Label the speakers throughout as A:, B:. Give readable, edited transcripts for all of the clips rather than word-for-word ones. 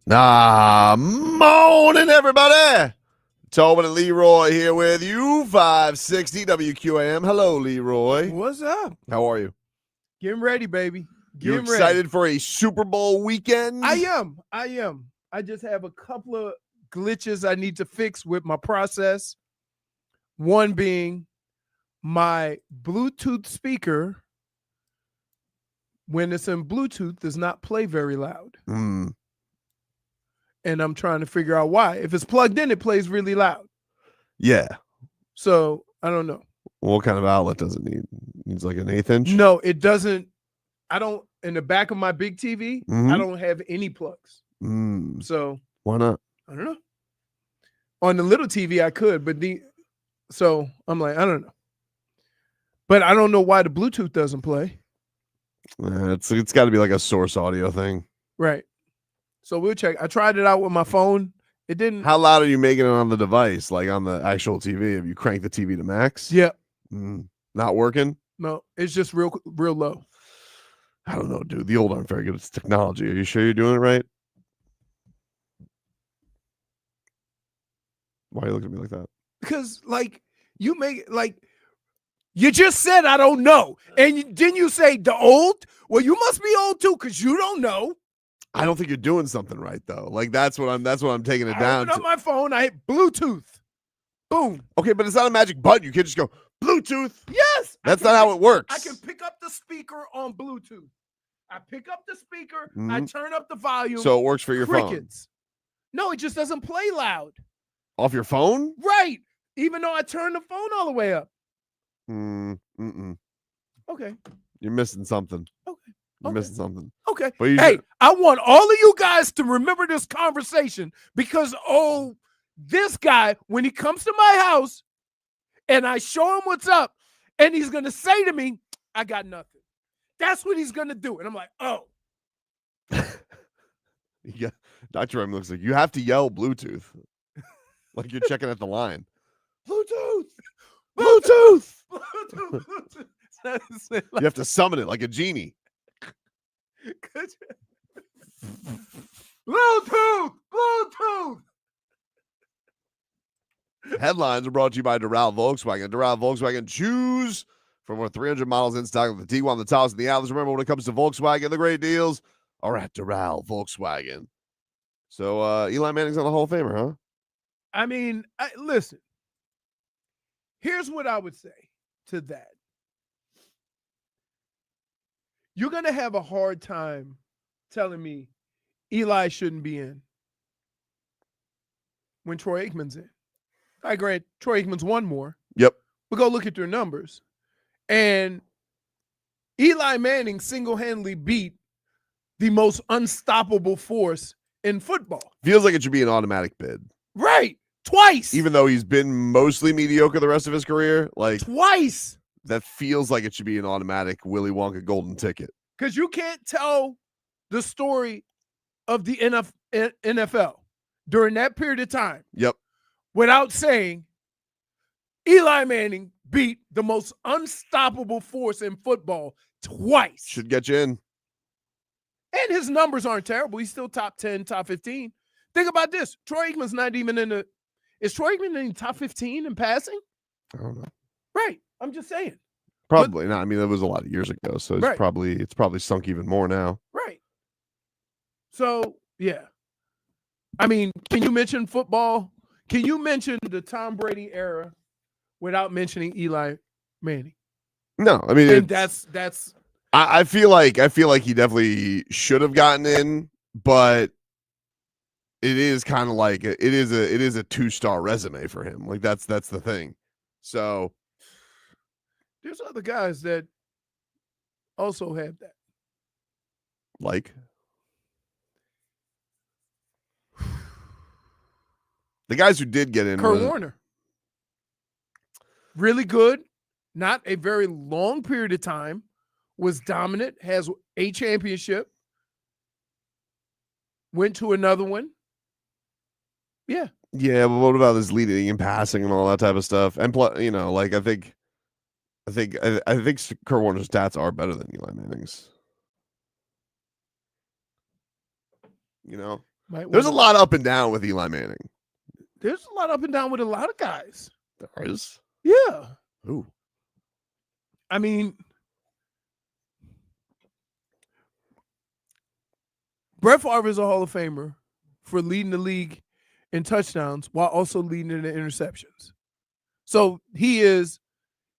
A: Morning, everybody. Tobin and Leroy here with you, 560 WQAM. Hello, Leroy.
B: What's up?
A: How are you?
B: Getting ready, baby.
A: You excited for a Super Bowl weekend?
B: I am. I just have a couple of glitches I need to fix with my process. One being my Bluetooth speaker, when it's in Bluetooth, does not play very loud. And I'm trying to figure out why. If it's plugged in, it plays really loud.
A: Yeah.
B: So I don't know.
A: What kind of outlet does it need? It needs like an 1/8 inch?
B: No, it doesn't. I don't. In the back of my big TV, I don't have any plugs. So
A: why not?
B: I don't know. On the little TV, I could, but so I'm like, I don't know. But I don't know why the Bluetooth doesn't play.
A: It's got to be like a source audio thing.
B: Right. So we'll check. I tried it out with my phone. It didn't.
A: How loud are you making it on the device, like on the actual TV? Have you cranked the TV to max?
B: Yeah.
A: Not working?
B: No, it's just real low.
A: I don't know, dude. The old aren't very good at technology. Are you sure you're doing it right? Why are you looking at me like that?
B: Because, you just said I don't know. And didn't you say the old? Well, you must be old too, because you don't know.
A: I don't think you're doing something right though. Like that's what I'm taking it down
B: to. I opened up my phone, I hit Bluetooth. Boom.
A: Okay, but it's not a magic button. You can't just go Bluetooth.
B: Yes.
A: That's not how it works.
B: I can pick up the speaker on Bluetooth. I pick up the speaker, I turn up the volume.
A: So it works for your
B: crickets. Phone. No, it just doesn't play loud.
A: Off your phone?
B: Right. Even though I turn the phone all the way up. Okay.
A: You're missing something.
B: Okay.
A: You're missing something.
B: Okay.
A: But
B: hey, I want all of you guys to remember this conversation because, this guy, when he comes to my house and I show him what's up and he's going to say to me, I got nothing. That's what he's going to do. And I'm like, oh.
A: Yeah. Dr. M looks like you have to yell Bluetooth. Like you're checking at the line.
B: Bluetooth.
A: Bluetooth.
B: Bluetooth.
A: You have to summon it like a genie.
B: Bluetooth. Bluetooth.
A: Headlines are brought to you by Doral Volkswagen. Doral Volkswagen, choose from over 300 models in stock with the Tiguan, the Taos, and the Atlas. Remember, when it comes to Volkswagen, the great deals are at Doral Volkswagen. So Eli Manning's not a Hall of Famer, huh?
B: I mean, listen. Here's what I would say to that. You're going to have a hard time telling me Eli shouldn't be in when Troy Aikman's in. I grant Troy Aikman's won more.
A: Yep.
B: But go look at their numbers. And Eli Manning single-handedly beat the most unstoppable force in football.
A: Feels like it should be an automatic bid.
B: Right. Twice.
A: Even though he's been mostly mediocre the rest of his career. Like
B: twice.
A: That feels like it should be an automatic Willy Wonka golden ticket.
B: Because you can't tell the story of the NFL during that period of time.
A: Yep.
B: Without saying Eli Manning beat the most unstoppable force in football twice.
A: Should get you in.
B: And his numbers aren't terrible. He's still top 10, top 15. Think about this. Troy Aikman's not even in the – is Troy Aikman in the top 15 in passing?
A: I don't know.
B: Right. I'm just saying.
A: Probably not. I mean, that was a lot of years ago, so it's probably sunk even more now.
B: Right. So, yeah. I mean, can you mention football? Can you mention the Tom Brady era without mentioning Eli Manning?
A: No, I mean,
B: and that's.
A: I feel like he definitely should have gotten in, but it is kind of like it is a 2-star resume for him. Like that's the thing. So
B: there's other guys that also have that.
A: Like the guys who did get in.
B: Kurt Warner. Really good. Not a very long period of time. Was dominant. Has a championship. Went to another one. Yeah.
A: Yeah, but what about his leading and passing and all that type of stuff? And you know, like I think Kurt Warner's stats are better than Eli Manning's. You know? There's a lot up and down with Eli Manning.
B: There's a lot up and down with a lot of guys.
A: There is?
B: Yeah.
A: Ooh.
B: I mean, Brett Favre is a Hall of Famer for leading the league in touchdowns while also leading in the interceptions. So he is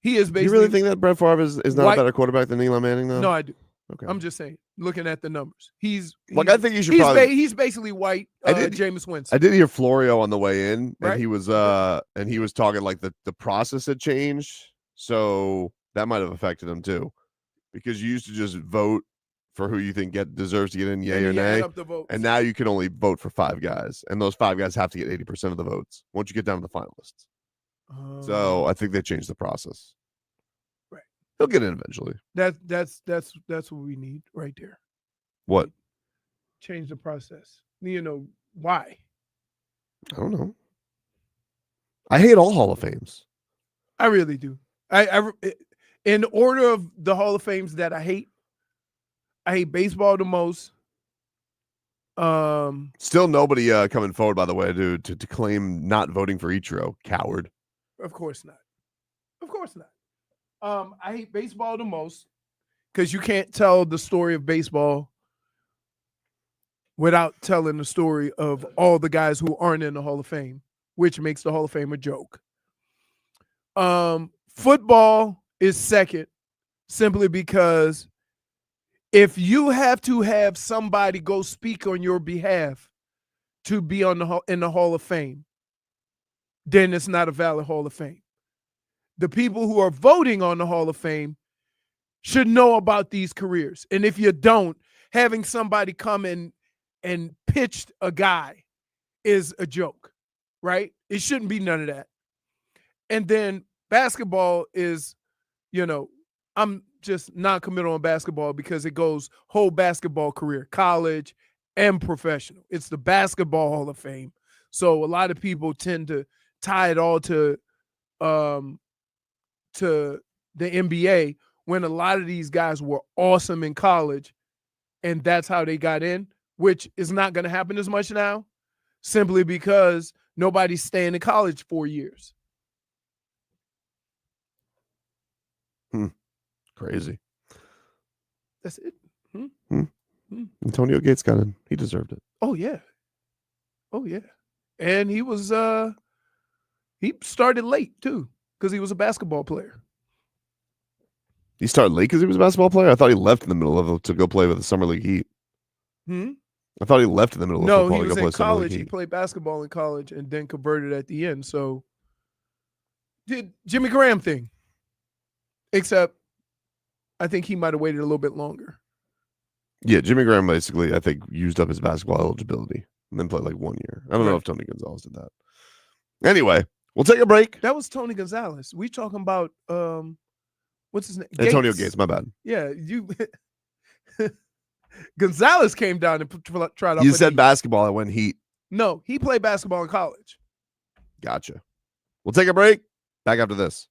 B: basically.
A: You really think that Brett Favre is not a better quarterback than Eli Manning, though?
B: No, I do.
A: Okay.
B: I'm just saying, looking at the numbers.
A: I think you should probably.
B: He's basically white Jameis Winston.
A: I did hear Florio on the way in,
B: right?
A: and he was talking like the process had changed, so that might have affected him too, because you used to just vote for who you think deserves to get in, yay or nay, and now you can only vote for 5 guys, and those 5 guys have to get 80% of the votes once you get down to the finalists. So I think they changed the process.
B: Right.
A: He'll get in eventually.
B: That's what we need right there.
A: What?
B: Change the process. Why?
A: I don't know. I hate all Hall of Fames.
B: I really do. I in order of the Hall of Fames that I hate baseball the most.
A: Still nobody coming forward, by the way, to claim not voting for Ichiro. Coward.
B: Of course not. Of course not. I hate baseball the most because you can't tell the story of baseball without telling the story of all the guys who aren't in the Hall of Fame, which makes the Hall of Fame a joke. Football is second simply because if you have to have somebody go speak on your behalf to be in the Hall of Fame, then it's not a valid Hall of Fame. The people who are voting on the Hall of Fame should know about these careers. And if you don't, having somebody come in and pitch a guy is a joke, right? It shouldn't be none of that. And then basketball is, I'm just non-committal on basketball because it goes whole basketball career, college and professional. It's the Basketball Hall of Fame. So a lot of people tend to tie it all to the NBA when a lot of these guys were awesome in college and that's how they got in, which is not going to happen as much now simply because nobody's staying in college 4 years.
A: Crazy.
B: That's it.
A: Antonio Gates got in. He deserved it.
B: Oh, yeah. And he was he started late too because he was a basketball player.
A: He started late because he was a basketball player? I thought he left in the middle of it to go play with the Summer League Heat. I thought he left in the middle of football to go play Summer League Heat.
B: He played basketball in college and then converted at the end. So did Jimmy Graham thing. Except I think he might have waited a little bit longer.
A: Yeah, Jimmy Graham basically, I think, used up his basketball eligibility and then played like 1 year. I don't know if Tony Gonzalez did that. Anyway, we'll take a break.
B: That was Tony Gonzalez. We talking about what's his name?
A: Antonio Gates, my bad.
B: Yeah, you Gonzalez came down and tried out.
A: You said basketball, I went Heat.
B: No, he played basketball in college.
A: Gotcha. We'll take a break. Back after this.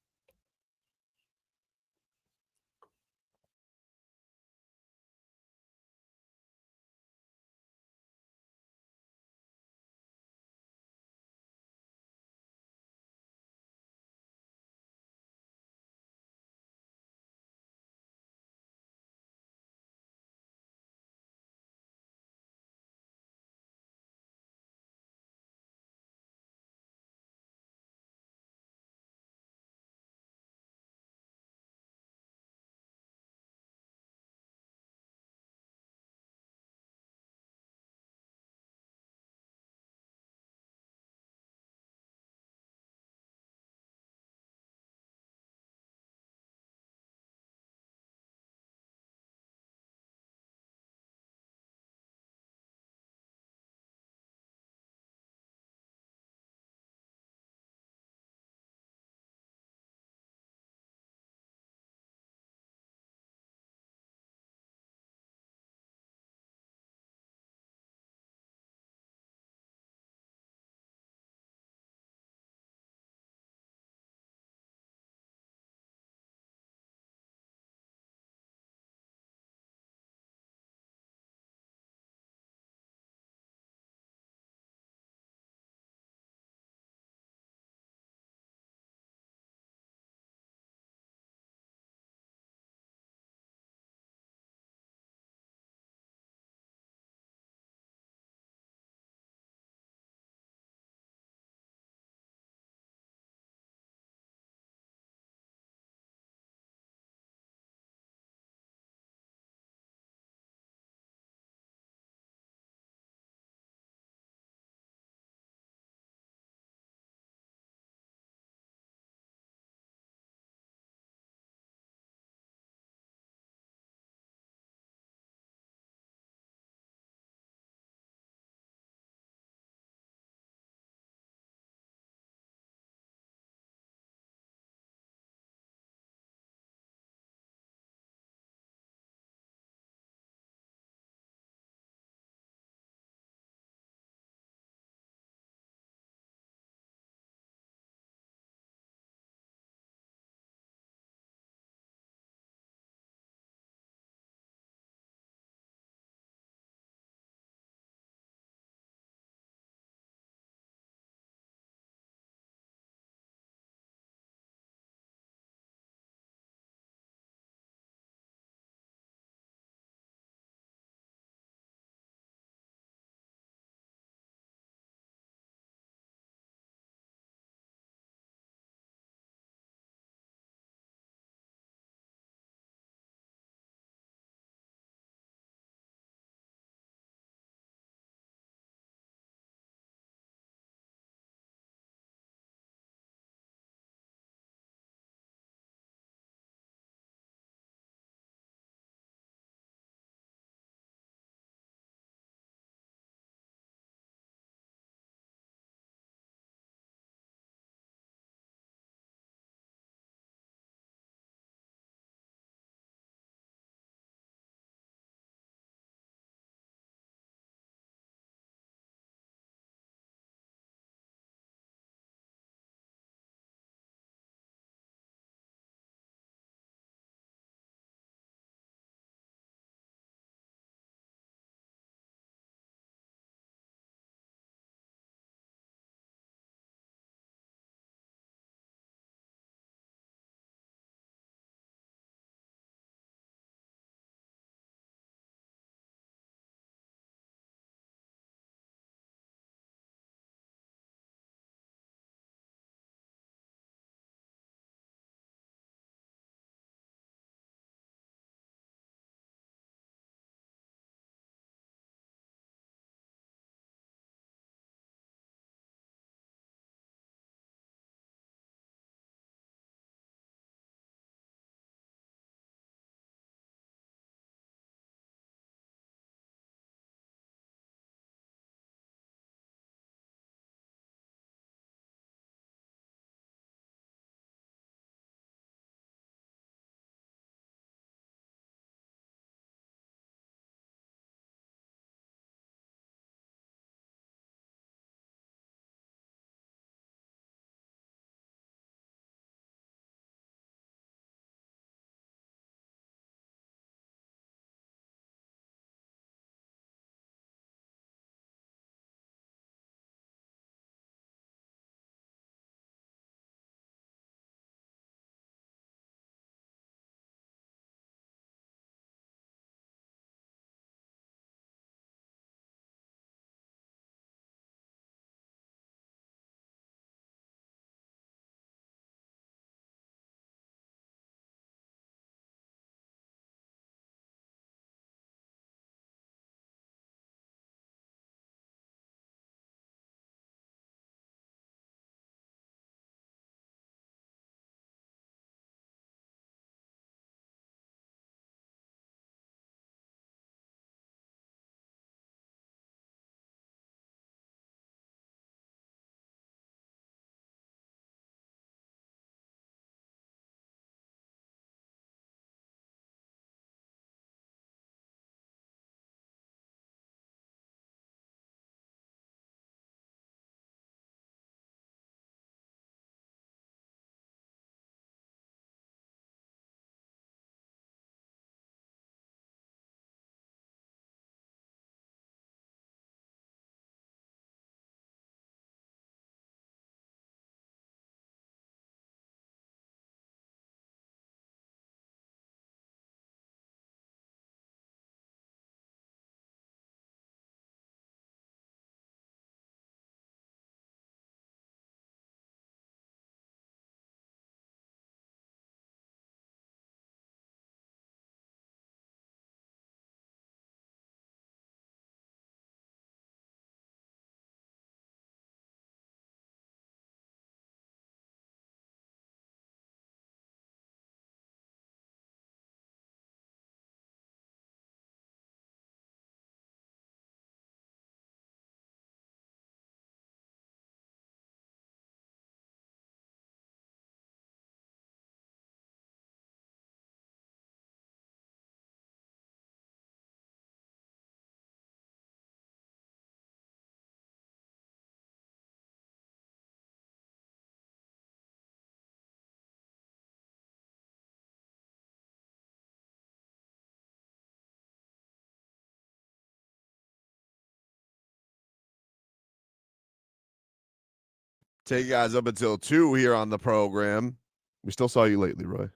A: Take you guys up until 2 here on the program. We still saw you lately, Roy.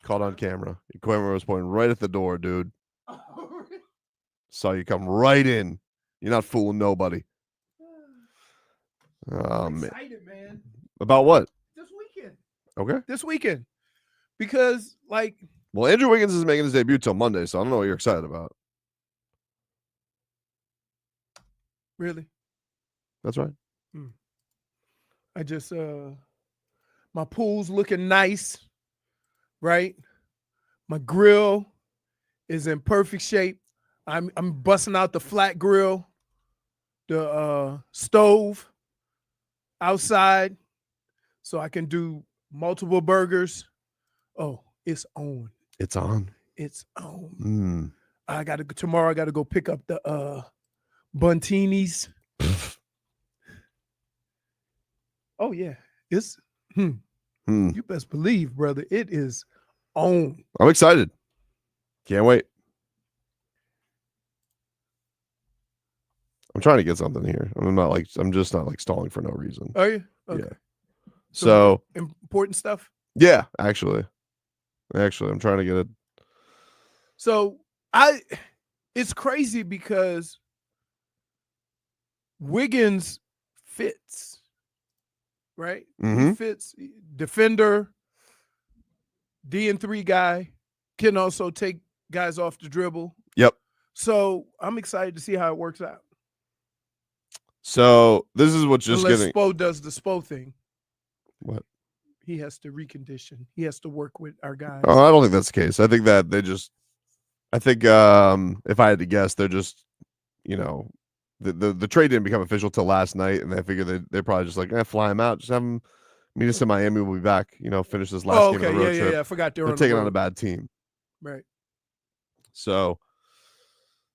A: Caught on camera. Your camera was pointing right at the door, dude. Saw you come right in. You're not fooling nobody.
B: I'm excited, man.
A: About what?
B: This weekend.
A: Okay.
B: This weekend. Because, like...
A: Well, Andrew Wiggins is making his debut till Monday, so I don't know what you're excited about.
B: Really?
A: That's right.
B: I just... my pool's looking nice, right? My grill is in perfect shape. I'm busting out the flat grill, the stove outside, so I can do multiple burgers. Oh, it's on.
A: It's on.
B: It's on. Tomorrow I gotta go pick up the Buntinis. Oh yeah. It's you best believe, brother. It is on.
A: I'm excited. Can't wait. I'm trying to get something here. I'm just not like stalling for no reason.
B: Are you? Okay.
A: Yeah. So
B: important stuff.
A: Yeah, actually, I'm trying to get it.
B: So it's crazy because Wiggins fits, right? He fits. Defender, D&3 guy, can also take guys off the dribble.
A: Yep.
B: So I'm excited to see how it works out.
A: So this is what's just
B: Unless
A: getting.
B: Spo does the Spo thing.
A: What?
B: He has to recondition. He has to work with our guys.
A: Oh, I don't think that's the case. I think that if I had to guess, they're just, the trade didn't become official till last night, and they figure they're probably just like, fly him out, just have him meet us in Miami. We'll be back. Finish this last game of the road trip.
B: Yeah. I forgot
A: they're taking on a bad team.
B: Right.
A: So,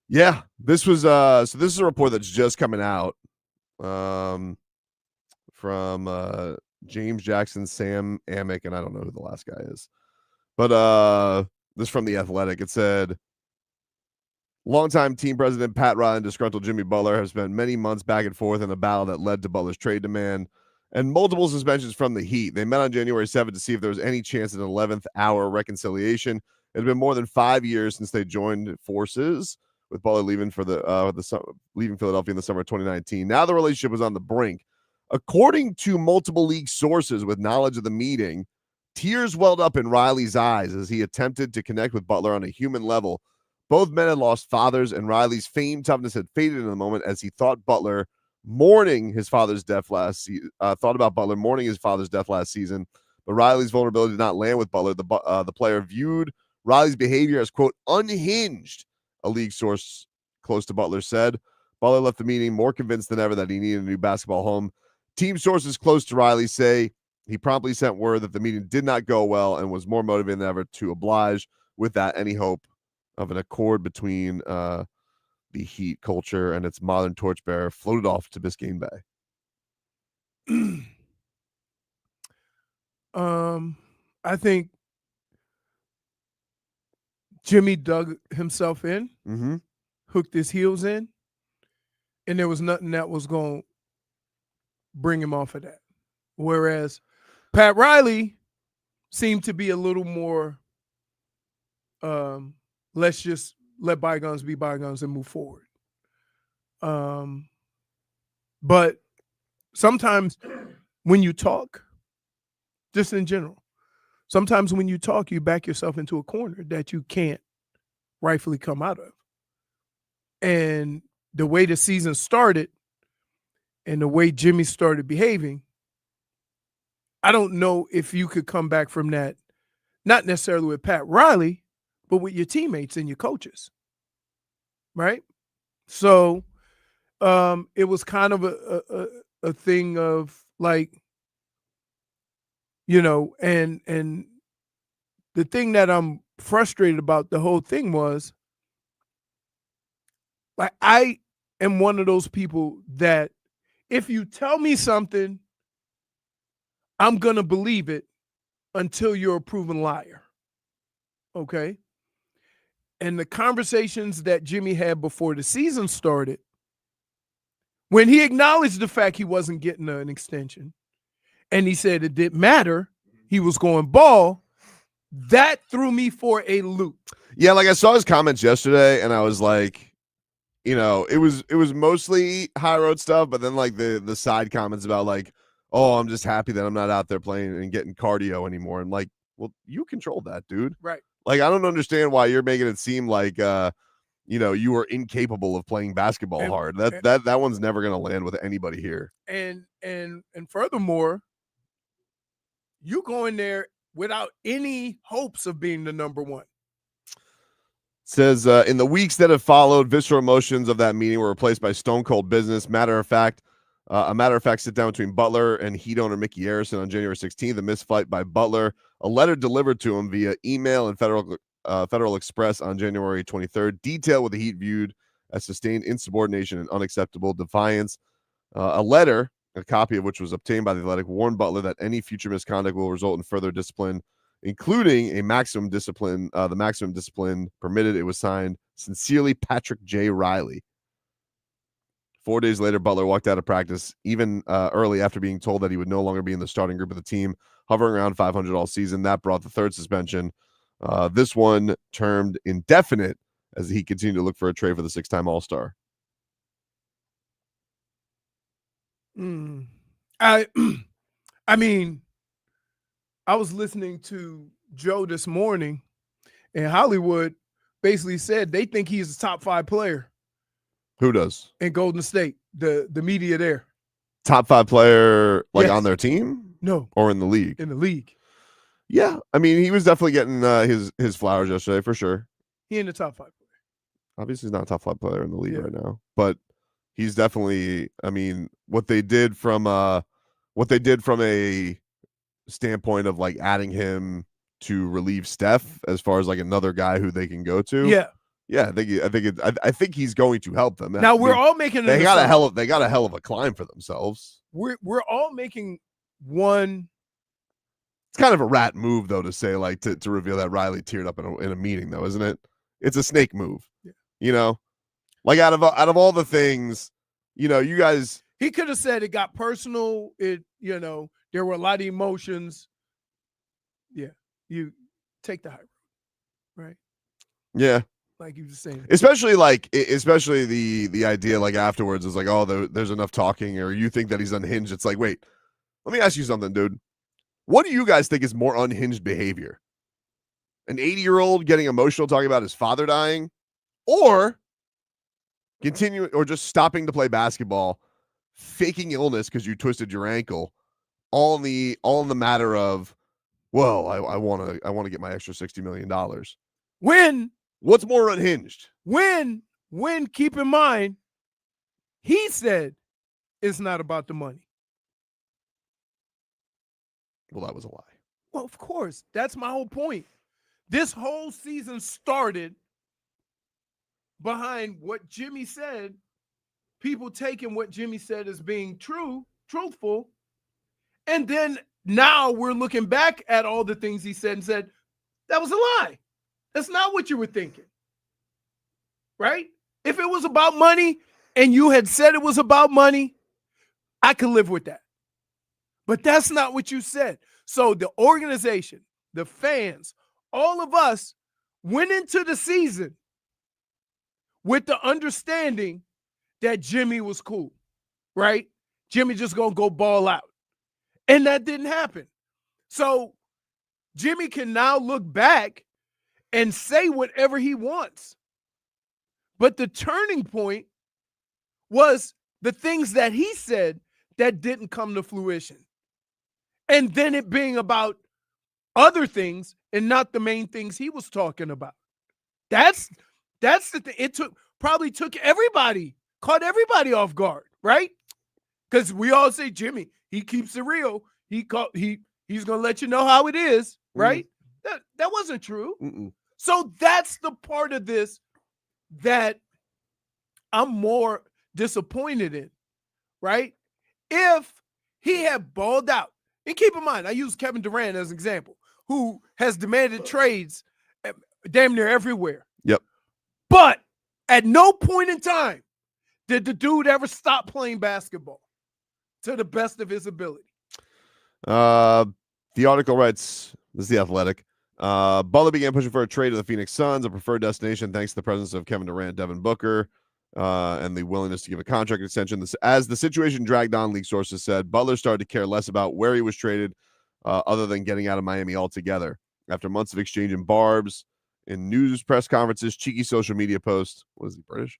A: yeah, this was this is a report that's just coming out from James Jackson, Sam Amick, and I don't know who the last guy is. But this from The Athletic. It said, longtime team president Pat Riley and disgruntled Jimmy Butler have spent many months back and forth in a battle that led to Butler's trade demand and multiple suspensions from the Heat. They met on January 7th to see if there was any chance at an 11th hour reconciliation. It had been more than 5 years since they joined forces, with Butler leaving leaving Philadelphia in the summer of 2019. Now the relationship was on the brink. According to multiple league sources with knowledge of the meeting, tears welled up in Riley's eyes as he attempted to connect with Butler on a human level. Both men had lost fathers, and Riley's famed toughness had faded in the moment as he thought about Butler mourning his father's death last season. But Riley's vulnerability did not land with Butler. The player viewed Riley's behavior as, quote, unhinged, a league source close to Butler said. Butler left the meeting more convinced than ever that he needed a new basketball home. Team sources close to Riley say he promptly sent word that the meeting did not go well and was more motivated than ever to oblige. With that, any hope of an accord between the Heat culture and its modern torchbearer floated off to Biscayne Bay.
B: I think Jimmy dug himself in, hooked his heels in, and there was nothing that was going to bring him off of that. Whereas Pat Riley seemed to be a little more, let's just let bygones be bygones and move forward. But sometimes when you talk, just in general, sometimes when you talk, you back yourself into a corner that you can't rightfully come out of. And the way the season started and the way Jimmy started behaving, I don't know if you could come back from that, not necessarily with Pat Riley, but with your teammates and your coaches, right? So it was kind of a thing of like, and the thing that I'm frustrated about the whole thing was, like, I am one of those people that if you tell me something, I'm going to believe it until you're a proven liar. Okay? And the conversations that Jimmy had before the season started, when he acknowledged the fact he wasn't getting an extension, and he said it didn't matter. He was going ball. That threw me for a loop.
A: Yeah, like I saw his comments yesterday, and I was like, you know, it was mostly high road stuff, but then like the side comments about like, oh, I'm just happy that I'm not out there playing and getting cardio anymore. And like, well, you controlled that, dude.
B: Right.
A: Like, I don't understand why you're making it seem like you know, you were incapable of playing basketball hard. That one's never gonna land with anybody here.
B: And furthermore, you go in there without any hopes of being the number one.
A: Says in the weeks that have followed, visceral emotions of that meeting were replaced by stone cold business. A matter of fact, sit down between Butler and Heat owner Mickey Harrison on January 16th. A misfight by Butler. A letter delivered to him via email and Federal Express on January 23rd. Detail what the Heat viewed as sustained insubordination and unacceptable defiance. A letter, a copy of which was obtained by the Athletic, warned Butler that any future misconduct will result in further discipline, including a maximum discipline, the maximum discipline permitted. It was signed, Sincerely, Patrick J. Riley. 4 days later, Butler walked out of practice, even early after being told that he would no longer be in the starting group of the team, hovering around 500 all season. That brought the third suspension. This one termed indefinite as he continued to look for a trade for the six-time All-Star.
B: I mean, I was listening to Joe this morning, and Hollywood basically said they think he's a top 5 player.
A: Who does?
B: In Golden State, the media there.
A: Top 5 player, like,
B: yes.
A: On their team?
B: No.
A: Or in the league?
B: In the league.
A: Yeah. I mean, he was definitely getting his flowers yesterday, for sure.
B: He in the top 5 player.
A: Obviously, he's not a top 5 player in the league right now, but he's definitely, I mean, what they did from a standpoint of like adding him to relieve Steph as far as like another guy who they can go to. Yeah, I think he's going to help them.
B: Now we're all making
A: they got a hell of a climb for themselves.
B: We're all making one.
A: It's kind of a rat move though to say like to reveal that Riley teared up in a meeting though, isn't it? It's a snake move. Yeah. You know, like out of all the things, you know, you guys.
B: He could have said it got personal. You know, there were a lot of emotions. Yeah, you take the high road, right?
A: Yeah.
B: Like you were saying,
A: especially the idea like afterwards is like, oh, there's enough talking, or you think that he's unhinged. It's like, wait, let me ask you something, dude. What do you guys think is more unhinged behavior? An 80-year-old getting emotional talking about his father dying, or just stopping to play basketball, faking illness because you twisted your ankle, all in the matter of, well, I want to get my extra $60 million. What's more unhinged?
B: When keep in mind, he said it's not about the money.
A: Well, that was a lie.
B: Well, of course. That's my whole point. This whole season started behind what Jimmy said, people taking what Jimmy said as being truthful. And then now we're looking back at all the things he said and said, that was a lie. That's not what you were thinking, right? If it was about money and you had said it was about money, I could live with that. But that's not what you said. So the organization, the fans, all of us went into the season with the understanding that Jimmy was cool, right? Jimmy just going to go ball out. And that didn't happen. So Jimmy can now look back and say whatever he wants. But the turning point was the things that he said that didn't come to fruition. And then it being about other things and not the main things he was talking about. That's the thing. It probably caught everybody off guard, right? Because we all say, Jimmy, he keeps it real. He's gonna let you know how it is, right? That wasn't true.
A: Mm-mm.
B: So that's the part of this that I'm more disappointed in, right? If he had balled out, and keep in mind, I use Kevin Durant as an example, who has demanded trades damn near everywhere.
A: Yep.
B: But at no point in time did the dude ever stop playing basketball to the best of his ability.
A: The article writes, this is The Athletic. Butler began pushing for a trade to the Phoenix Suns, a preferred destination thanks to the presence of Kevin Durant, Devin Booker, and the willingness to give a contract extension. As the situation dragged on, league sources said, Butler started to care less about where he was traded other than getting out of Miami altogether. After months of exchanging barbs in news press conferences, cheeky social media posts, was he British?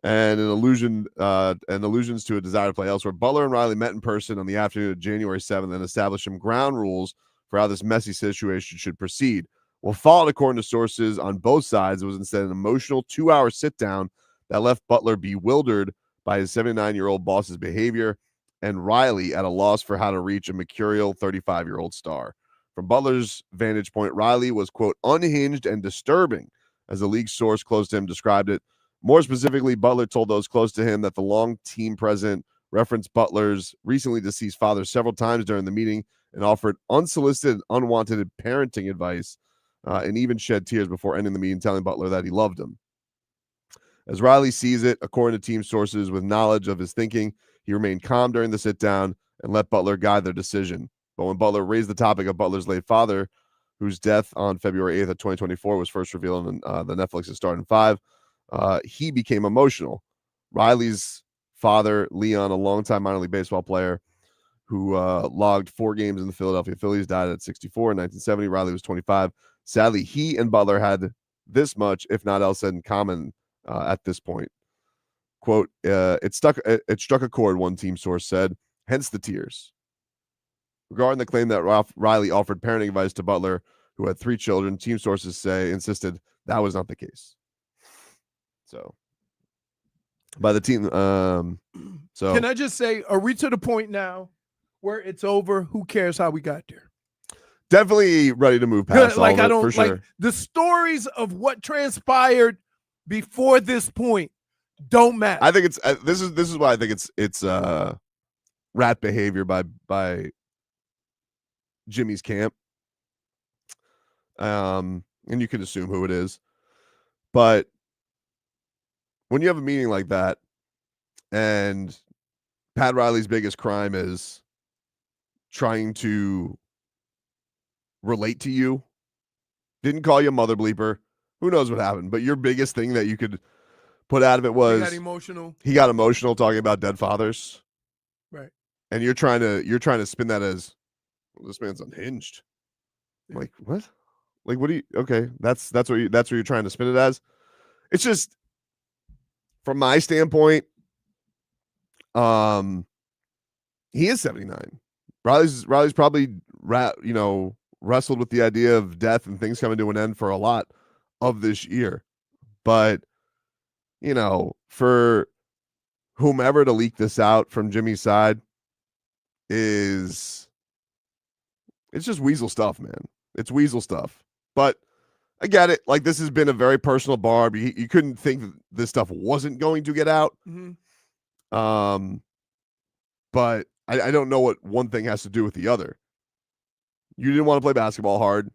A: And allusions to a desire to play elsewhere. Butler and Riley met in person on the afternoon of January 7th and established some ground rules for how this messy situation should proceed. What followed, according to sources on both sides, was instead an emotional 2-hour sit-down that left Butler bewildered by his 79-year-old boss's behavior and Riley at a loss for how to reach a mercurial 35-year-old star. From Butler's vantage point, Riley was, quote, unhinged and disturbing, as a league source close to him described it. More specifically, Butler told those close to him that the long team president referenced Butler's recently deceased father several times during the meeting and offered unsolicited, unwanted parenting advice and even shed tears before ending the meeting, telling Butler that he loved him. As Riley sees it, according to team sources with knowledge of his thinking, he remained calm during the sit-down and let Butler guide their decision. But when Butler raised the topic of Butler's late father, whose death on February 8th of 2024 was first revealed in the Netflix's Starting Five, he became emotional. Riley's father, Leon, a longtime minor league baseball player who logged 4 games in the Philadelphia Phillies, died at 64 in 1970. Riley was 25. Sadly, he and Butler had this much, if not else, in common at this point. Quote, it struck a chord, one team source said, hence the tears. Regarding the claim that Riley offered parenting advice to Butler, who had 3 children, team sources insisted that was not the case. So, by the team, so
B: can I just say, are we to the point now where it's over? Who cares how we got there?
A: Definitely ready to move past
B: like
A: all of it,
B: I don't
A: for sure.
B: like the stories of what transpired before this point don't matter.
A: I think it's this is why I think it's rat behavior by Jimmy's camp. And you can assume who it is, but when you have a meeting like that, and Pat Riley's biggest crime is trying to relate to you, didn't call you a mother bleeper. Who knows what happened? But your biggest thing that you could put out of it was he got emotional talking about dead fathers,
B: right?
A: And you're trying to spin that as, well, this man's unhinged. Yeah. Like, what? Like, what do you? Okay, that's what you're trying to spin it as. It's just, from my standpoint, he is 79. Riley's probably wrestled with the idea of death and things coming to an end for a lot of this year. But, for whomever to leak this out from Jimmy's side it's just weasel stuff, man. It's weasel stuff. But I get it. Like, this has been a very personal barb. You couldn't think that this stuff wasn't going to get out.
B: Mm-hmm.
A: But I don't know what one thing has to do with the other. You didn't want to play basketball hard.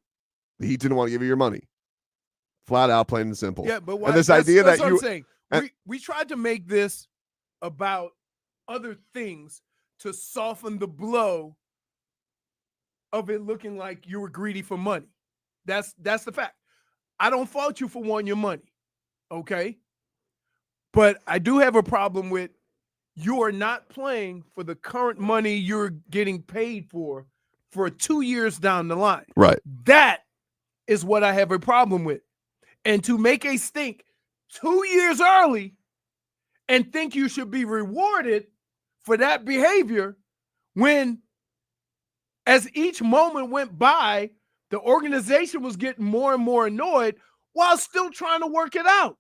A: The Heat didn't want to give you your money. Flat out, plain and simple.
B: Yeah, but why?
A: And this
B: that's
A: idea that
B: what
A: you
B: I'm saying. We tried to make this about other things to soften the blow of it looking like you were greedy for money. That's the fact. I don't fault you for wanting your money, okay? But I do have a problem with you are not playing for the current money you're getting paid for 2 years down the line.
A: Right.
B: That is what I have a problem with. And to make a stink 2 years early and think you should be rewarded for that behavior when, as each moment went by, the organization was getting more and more annoyed while still trying to work it out.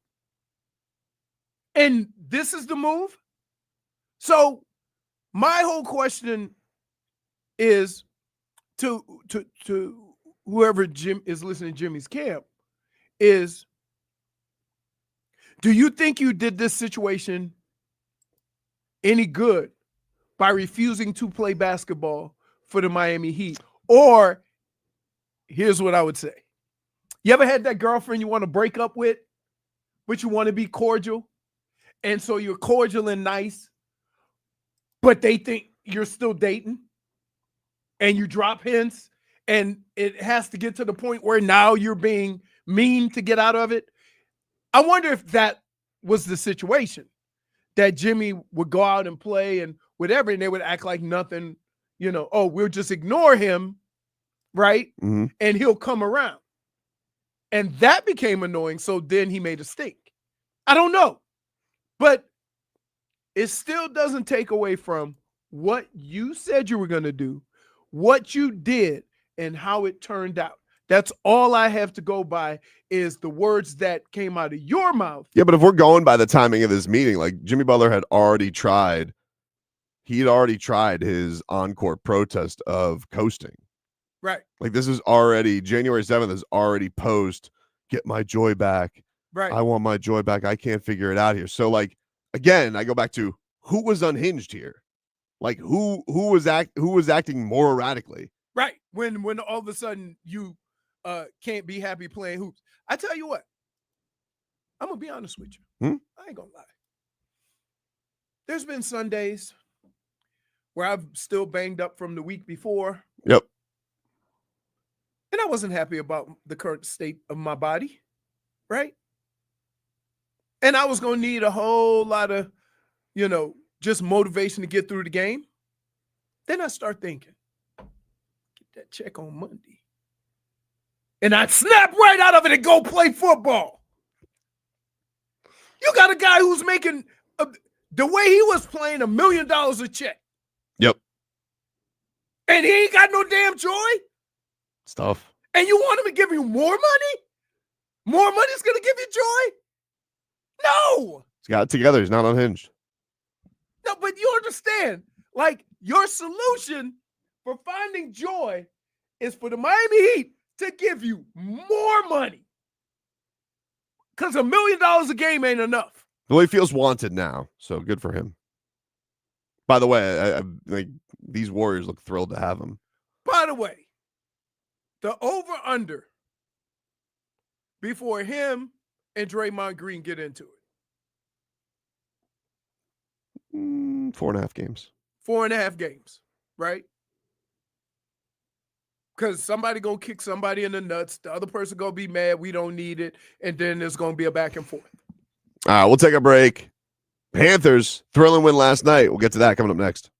B: And this is the move. So my whole question is to whoever Jim is listening to Jimmy's camp is, do you think you did this situation any good by refusing to play basketball for the Miami Heat? Or here's what I would say. You ever had that girlfriend you want to break up with, but you want to be cordial? And so you're cordial and nice, but they think you're still dating? and you drop hints, and it has to get to the point where now you're being mean to get out of it. I wonder if that was the situation, that Jimmy would go out and play and whatever, and they would act like nothing, oh, we'll just ignore him, right?
A: Mm-hmm.
B: And he'll come around. And that became annoying. So then he made a stink. I don't know. But it still doesn't take away from what you said you were going to do, what you did, and how it turned out. That's all I have to go by, is the words that came out of your mouth.
A: Yeah, but if we're going by the timing of this meeting, like Jimmy Butler had already tried. He'd already tried his on-court protest of coasting.
B: Right.
A: Like, this is already, January 7th is already post, get my joy back.
B: Right.
A: I want my joy back. I can't figure it out here. So, like, again, I go back to who was unhinged here? Like, who was acting more erratically?
B: Right. When all of a sudden you can't be happy playing hoops. I tell you what, I'm going to be honest with you. I ain't going to lie. There's been Sundays where I'm still banged up from the week before.
A: Yep.
B: And I wasn't happy about the current state of my body, right? And I was going to need a whole lot of, just motivation to get through the game. Then I start thinking, get that check on Monday. And I'd snap right out of it and go play football. You got a guy who's making, the way he was playing, $1 million a check.
A: Yep.
B: And he ain't got no damn joy.
A: It's tough.
B: And you want him to give you more money? More money's going to give you joy? No.
A: He's got it together. He's not unhinged.
B: No, but you understand, like, your solution for finding joy is for the Miami Heat to give you more money. Because $1 million a game ain't enough.
A: Well, he feels wanted now, so good for him. By the way, I like, these Warriors look thrilled to have him.
B: By the way, the over-under before him and Draymond Green get into it.
A: 4.5 games.
B: 4.5 games, right? Because somebody going to kick somebody in the nuts. The other person going to be mad. We don't need it. And then there's going to be a back and forth.
A: All right, we'll take a break. Panthers, thrilling win last night. We'll get to that coming up next.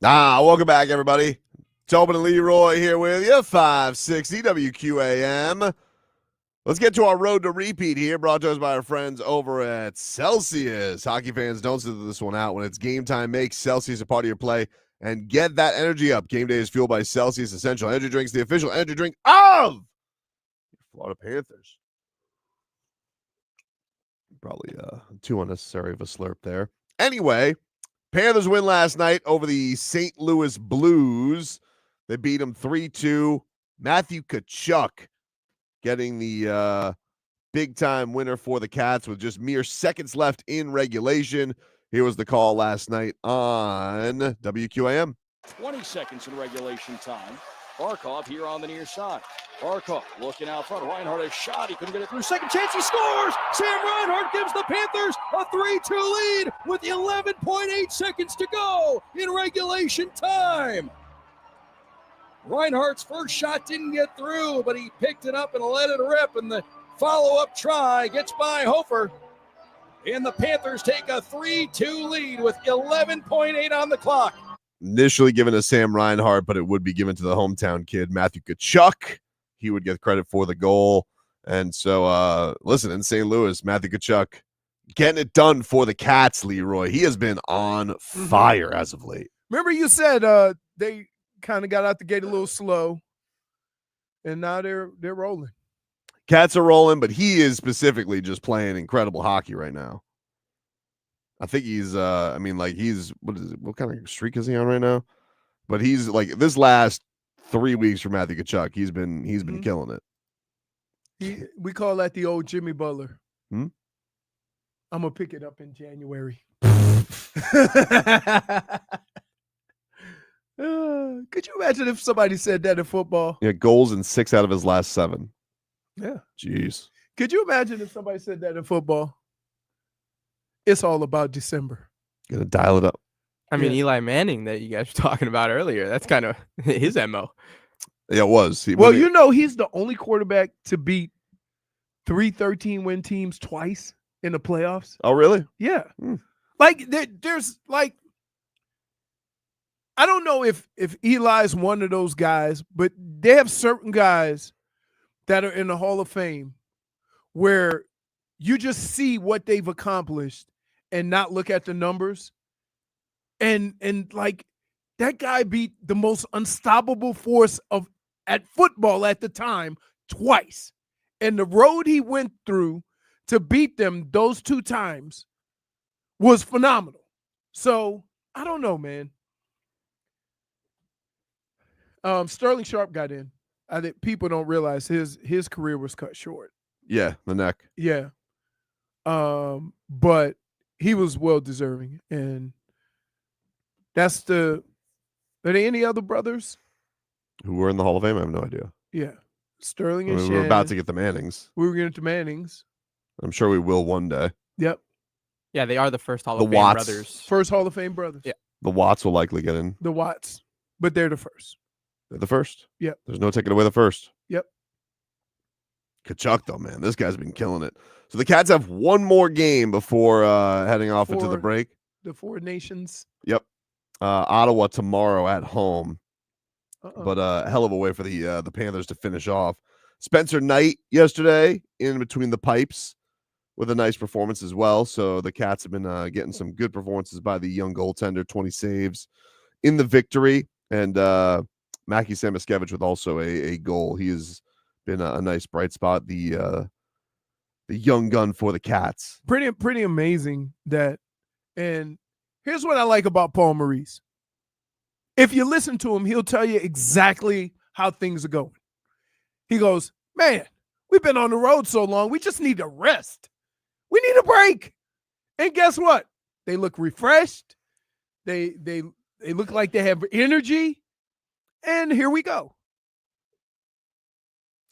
A: Welcome back, everybody. Tobin and Leroy here with you, 560 WQAM. Let's get to our road to repeat here, brought to us by our friends over at Celsius. Hockey fans, don't sit this one out. When it's game time, make Celsius a part of your play and get that energy up. Game day is fueled by Celsius Essential Energy Drinks, the official energy drink of Florida Panthers. Probably too unnecessary of a slurp there. Anyway, Panthers win last night over the St. Louis Blues. They beat them 3-2. Matthew Tkachuk getting the big-time winner for the Cats with just mere seconds left in regulation. Here was the call last night on WQAM.
C: 20 seconds in regulation time. Barkov here on the near side. Barkov looking out front. Reinhart a shot. He couldn't get it through. Second chance. He scores. Sam Reinhart gives the Panthers a 3-2 lead with 11.8 seconds to go in regulation time. Reinhardt's first shot didn't get through, but he picked it up and let it rip. And the follow-up try gets by Hofer. And the Panthers take a 3-2 lead with 11.8 on the clock.
A: Initially given to Sam Reinhart, but it would be given to the hometown kid, Matthew Tkachuk. He would get credit for the goal. And so, listen, in St. Louis, Matthew Tkachuk getting it done for the Cats, Leroy. He has been on fire as of late.
B: Remember you said they kind of got out the gate a little slow, and now they're rolling.
A: Cats are rolling, but he is specifically just playing incredible hockey right now. I think he's what kind of streak is he on right now? But he's like this last 3 weeks for Matthew Tkachuk, he's been killing it.
B: We call that the old Jimmy Butler.
A: Hmm?
B: I'm gonna pick it up in January. Could you imagine if somebody said that in football?
A: Yeah, goals in 6 out of his last 7.
B: Yeah.
A: Jeez.
B: Could you imagine if somebody said that in football? It's all about December.
A: Gonna dial it up.
D: I mean, Eli Manning that you guys were talking about earlier, that's kind of his MO.
A: Yeah, it was.
B: He's the only quarterback to beat 3 13-win teams twice in the playoffs.
A: Oh, really?
B: Yeah. Like, there's like, I don't know if Eli's one of those guys, but they have certain guys that are in the Hall of Fame where you just see what they've accomplished and not look at the numbers. And like that guy beat the most unstoppable force at football at the time twice. And the road he went through to beat them those 2 times was phenomenal. So I don't know, man. Sterling Sharp got in. I think people don't realize his career was cut short.
A: Yeah, the neck.
B: Yeah. But he was well deserving. And are there any other brothers
A: Who were in the Hall of Fame? I have no idea.
B: Yeah. Sterling and
A: We
B: Shannon.
A: were about to get the Mannings.
B: We were getting to Mannings.
A: I'm sure we will one day.
B: Yep.
D: Yeah, they are the first Hall
A: The
D: of Fame
A: Watts.
D: brothers.
B: First Hall of Fame brothers.
D: Yeah.
A: The Watts will likely get in.
B: The Watts. But they're the first.
A: They're the first.
B: Yep.
A: There's no taking away the first.
B: Yep.
A: Tkachuk, though, man. This guy's been killing it. So the Cats have one more game before heading off into the break.
B: The 4 nations.
A: Yep. Ottawa tomorrow at home. But a hell of a way for the Panthers to finish off. Spencer Knight yesterday in between the pipes with a nice performance as well. So the Cats have been getting some good performances by the young goaltender, 20 saves in the victory. And Mackie Samoskevich with also a goal. He has been a nice bright spot. The young gun for the Cats.
B: Pretty amazing that. And here's what I like about Paul Maurice. If you listen to him, he'll tell you exactly how things are going. He goes, man, we've been on the road so long. We just need to rest. We need a break. And guess what? They look refreshed. They look like they have energy. And here we go.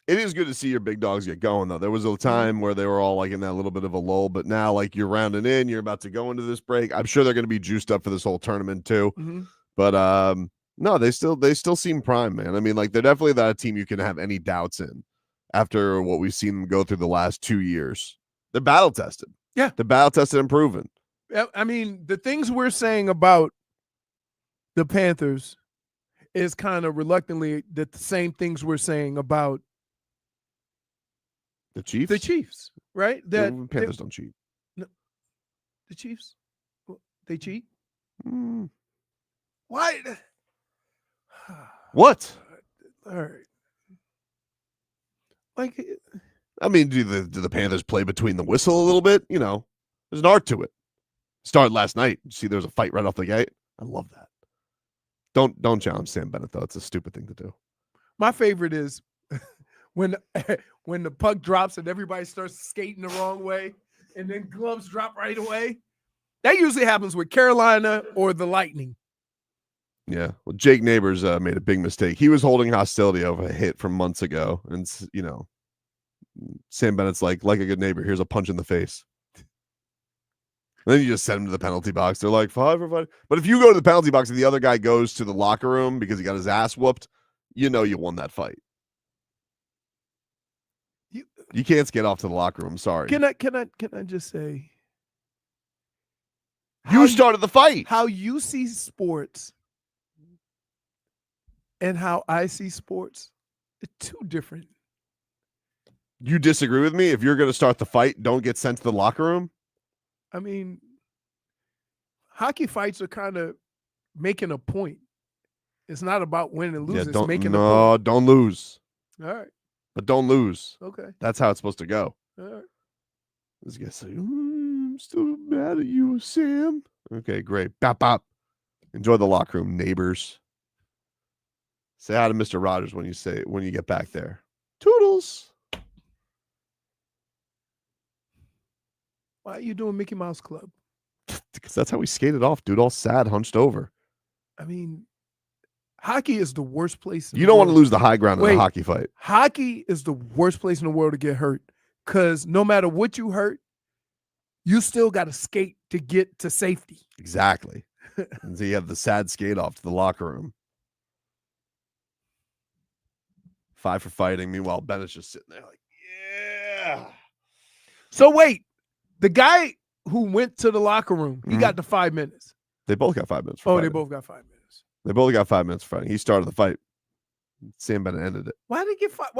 A: It is good to see your big dogs get going, though. There was a time where they were all like in that little bit of a lull, but now like you're rounding in, you're about to go into this break. I'm sure they're going to be juiced up for this whole tournament too.
B: Mm-hmm.
A: But no, they still seem prime, man. I mean, like they're definitely not a team you can have any doubts in after what we've seen them go through the last 2 years. They're battle tested.
B: Yeah,
A: they're battle tested and proven.
B: I mean, the things we're saying about the Panthers is kind of reluctantly the same things we're saying about
A: The Chiefs?
B: the Chiefs, right? That
A: The Panthers don't cheat.
B: the Chiefs, they cheat.
A: Mm.
B: Why?
A: What?
B: All right. Like,
A: I mean, do the Panthers play between the whistle a little bit? You know, there's an art to it. Started last night. You see, there's a fight right off the gate. I love that. Don't challenge Sam Bennett though. It's a stupid thing to do.
B: my favorite is when when the puck drops and everybody starts skating the wrong way, and then gloves drop right away. That usually happens with Carolina or the Lightning.
A: Yeah. Well, Jake Neighbors made a big mistake. He was holding hostility over a hit from months ago, and you know, Sam Bennett's like a good neighbor. Here's a punch in the face. And then you just send him to the penalty box. They're like 5 for 5. But if you go to the penalty box and the other guy goes to the locker room because he got his ass whooped, you know you won that fight. You can't skate off to the locker room. Sorry.
B: Can I just say
A: You started the fight.
B: how you see sports and how I see sports are two different.
A: You disagree with me? If you're going to start the fight, don't get sent to the locker room?
B: I mean, hockey fights are kind of making a point. It's not about winning and losing. It's making a point.
A: Don't lose.
B: All right.
A: But don't lose.
B: Okay.
A: That's how it's supposed to go.
B: All right.
A: This guy's like, I'm still mad at you, Sam. Okay, great. Bop, bop. Enjoy the locker room, neighbors. Say hi to Mr. Rogers when you get back there. Toodles.
B: Why are you doing Mickey Mouse Club?
A: Because that's how we skated off, dude. All sad, hunched over.
B: I mean, hockey is the worst place.
A: You don't want to lose the high ground in a hockey fight.
B: Hockey is the worst place in the world to get hurt because no matter what you hurt, you still got to skate to get to safety.
A: Exactly. And so you have the sad skate off to the locker room. 5 for fighting. Meanwhile, Bennett's just sitting there like, yeah.
B: So wait, the guy who went to the locker room, he got the 5 minutes.
A: They both got 5 minutes.
B: They both got 5 minutes.
A: They both got 5 minutes for fighting. He started the fight. Sam Bennett ended it.
B: Why did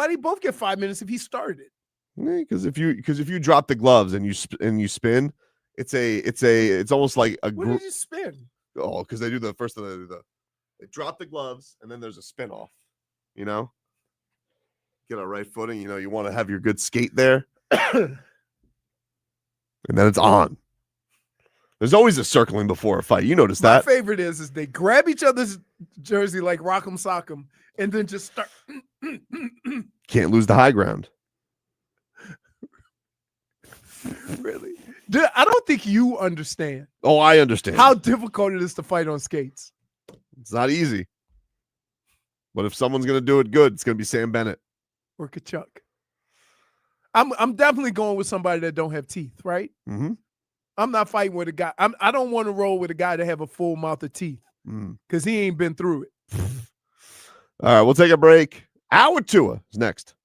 B: he both get 5 minutes if he started it?
A: Because if you drop the gloves and you spin, it's almost like a.
B: What did you spin?
A: Oh, because they do the first thing they drop the gloves and then there's a spin off. You know, get a right footing. You know, you want to have your good skate there, and then it's on. There's always a circling before a fight. You notice that?
B: My favorite is they grab each other's jersey like Rock'em Sock'em and then just start.
A: Can't lose the high ground.
B: Really? Dude, I don't think you understand.
A: Oh, I understand.
B: How difficult it is to fight on skates.
A: It's not easy. But if someone's going to do it good, it's going to be Sam Bennett.
B: Or Kachuk. I'm definitely going with somebody that don't have teeth, right?
A: Mm-hmm.
B: I'm not fighting with a guy. I don't want to roll with a guy that have a full mouth of teeth because he ain't been through it.
A: All right, we'll take a break. Hour Tua is next.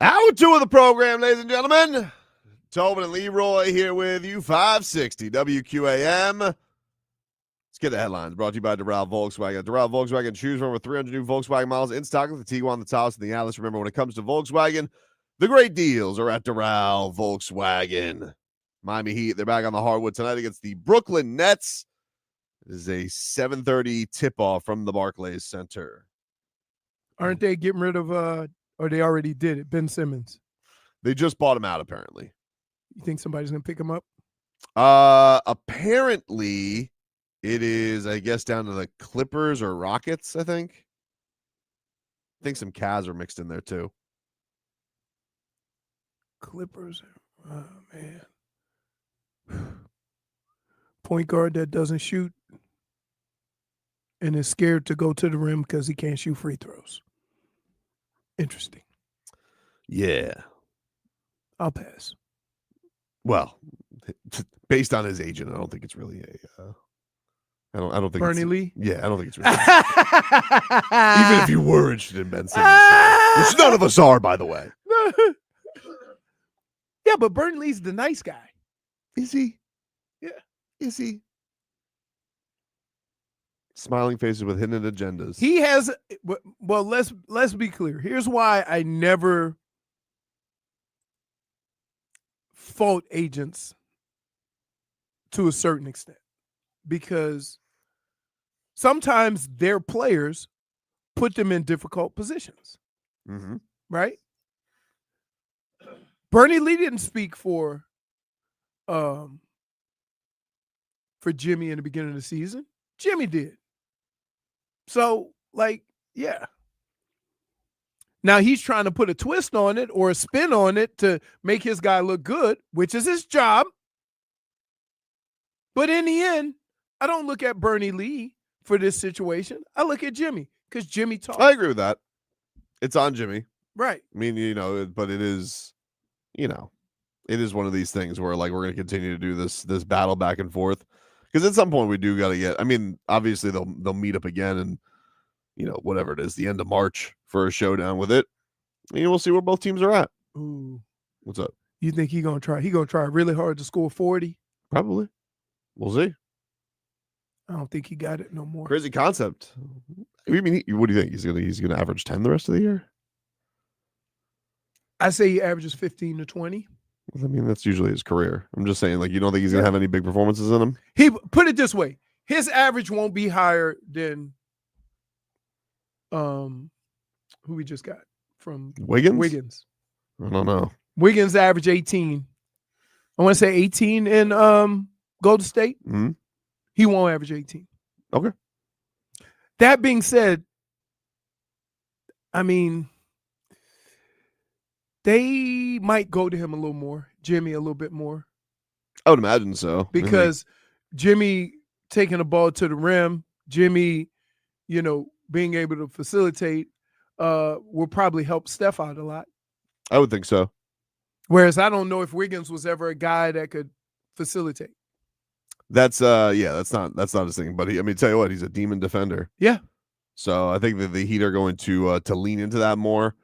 A: Hour 2 of the program, ladies and gentlemen. Tobin and Leroy here with you, 560 WQAM. Let's get the headlines. Brought to you by Doral Volkswagen. Doral Volkswagen, choose from over 300 new Volkswagen models in stock with the Tiguan, the Taos, and the Atlas. Remember, when it comes to Volkswagen, the great deals are at Doral Volkswagen. Miami Heat, they're back on the hardwood tonight against the Brooklyn Nets. It is a 7:30 tip-off from the Barclays Center.
B: Aren't they getting rid of, or they already did it, Ben Simmons?
A: They just bought him out, apparently.
B: You think somebody's going to pick him up?
A: Apparently it is, I guess, down to the Clippers or Rockets, I think. I think some Cavs are mixed in there too.
B: Clippers. Oh, man. Point guard that doesn't shoot and is scared to go to the rim because he can't shoot free throws. Interesting.
A: Yeah.
B: I'll pass.
A: Well, based on his agent, I don't think it's really a. I don't think
B: Bernie Lee.
A: Yeah, I don't think it's really. Even if you were interested in Ben Simmons, which none of us are, by the way.
B: Yeah, but Bernie Lee's the nice guy.
A: Is he?
B: Yeah.
A: Is he? Smiling faces with hidden agendas.
B: He has. Well, let's be clear. Here's why I never fault agents to a certain extent, because sometimes their players put them in difficult positions, right? Bernie Lee didn't speak for Jimmy in the beginning of the season. Jimmy did. So, yeah. Now he's trying to put a twist on it or a spin on it to make his guy look good, which is his job. But in the end, I don't look at Bernie Lee for this situation. I look at Jimmy because Jimmy talks.
A: I agree with that. It's on Jimmy.
B: Right.
A: I mean, but it is, it is one of these things where we're going to continue to do this battle back and forth, because at some point we do got to get. I mean, obviously they'll meet up again and whatever it is, the end of March for a showdown with it. And we'll see where both teams are at.
B: Ooh.
A: What's up?
B: You think he's gonna try really hard to score 40?
A: Probably. We'll see.
B: I don't think he got it no more.
A: Crazy concept. I mean, what do you think? He's gonna average 10 the rest of the year?
B: I say he averages 15 to 20.
A: I mean, that's usually his career. I'm just saying, you don't think he's gonna have any big performances in him?
B: He put it this way: his average won't be higher than who we just got from
A: Wiggins. I don't know.
B: Wiggins average 18. I want to say 18 in Golden State.
A: Mm-hmm.
B: He won't average 18.
A: Okay.
B: That being said, I mean, they might go to him a little more, Jimmy a little bit more.
A: I would imagine so.
B: Because Jimmy taking the ball to the rim, Jimmy, being able to facilitate will probably help Steph out a lot.
A: I would think so.
B: Whereas I don't know if Wiggins was ever a guy that could facilitate.
A: That's that's not his thing. But tell you what, he's a demon defender.
B: Yeah.
A: So I think that the Heat are going to lean into that more.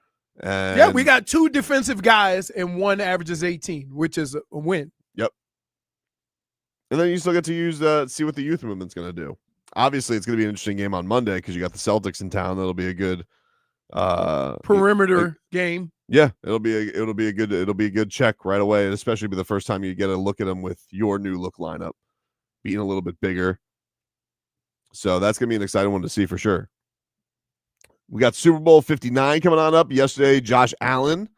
A: And
B: yeah, we got two defensive guys and one averages 18, which is a win.
A: Yep. And then you still get to use see what the youth movement's going to do. Obviously, it's going to be an interesting game on Monday because you got the Celtics in town. That'll be a good
B: perimeter game.
A: Yeah, it'll be a good check right away, and especially be the first time you get a look at them with your new look lineup being a little bit bigger. So that's going to be an exciting one to see for sure. We got Super Bowl 59 coming on up. Yesterday, Josh Allen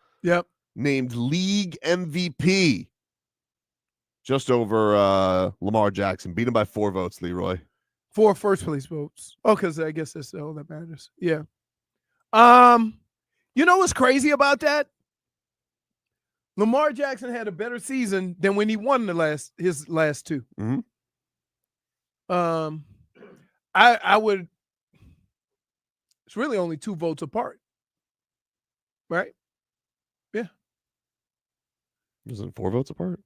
A: named league MVP just over Lamar Jackson. Beat him by 4 votes, Leroy.
B: 4 first place votes. Oh, because I guess that's all that matters. Yeah. You know what's crazy about that? Lamar Jackson had a better season than when he won his last 2.
A: Mm-hmm.
B: I would. It's really only 2 votes apart, right? Yeah.
A: Isn't 4 votes apart?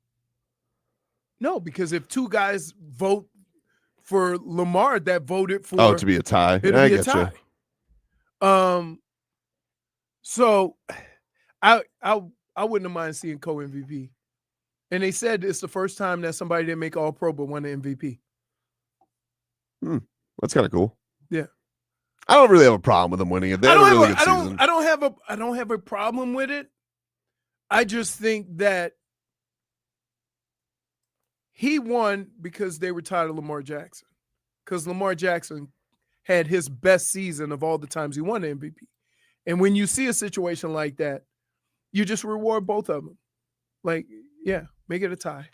B: No, because if 2 guys vote for Lamar that voted for
A: to be a tie.
B: It'll be a tie. So I wouldn't have mind seeing co-MVP. And they said it's the first time that somebody didn't make All-Pro but won the MVP.
A: That's kind of cool.
B: Yeah.
A: I don't really have a problem with them winning it. They had a really good season.
B: I don't have a problem with it. I just think that he won because they were tired of Lamar Jackson. Because Lamar Jackson had his best season of all the times he won the MVP. And when you see a situation like that, you just reward both of them. Like, yeah, make it a tie.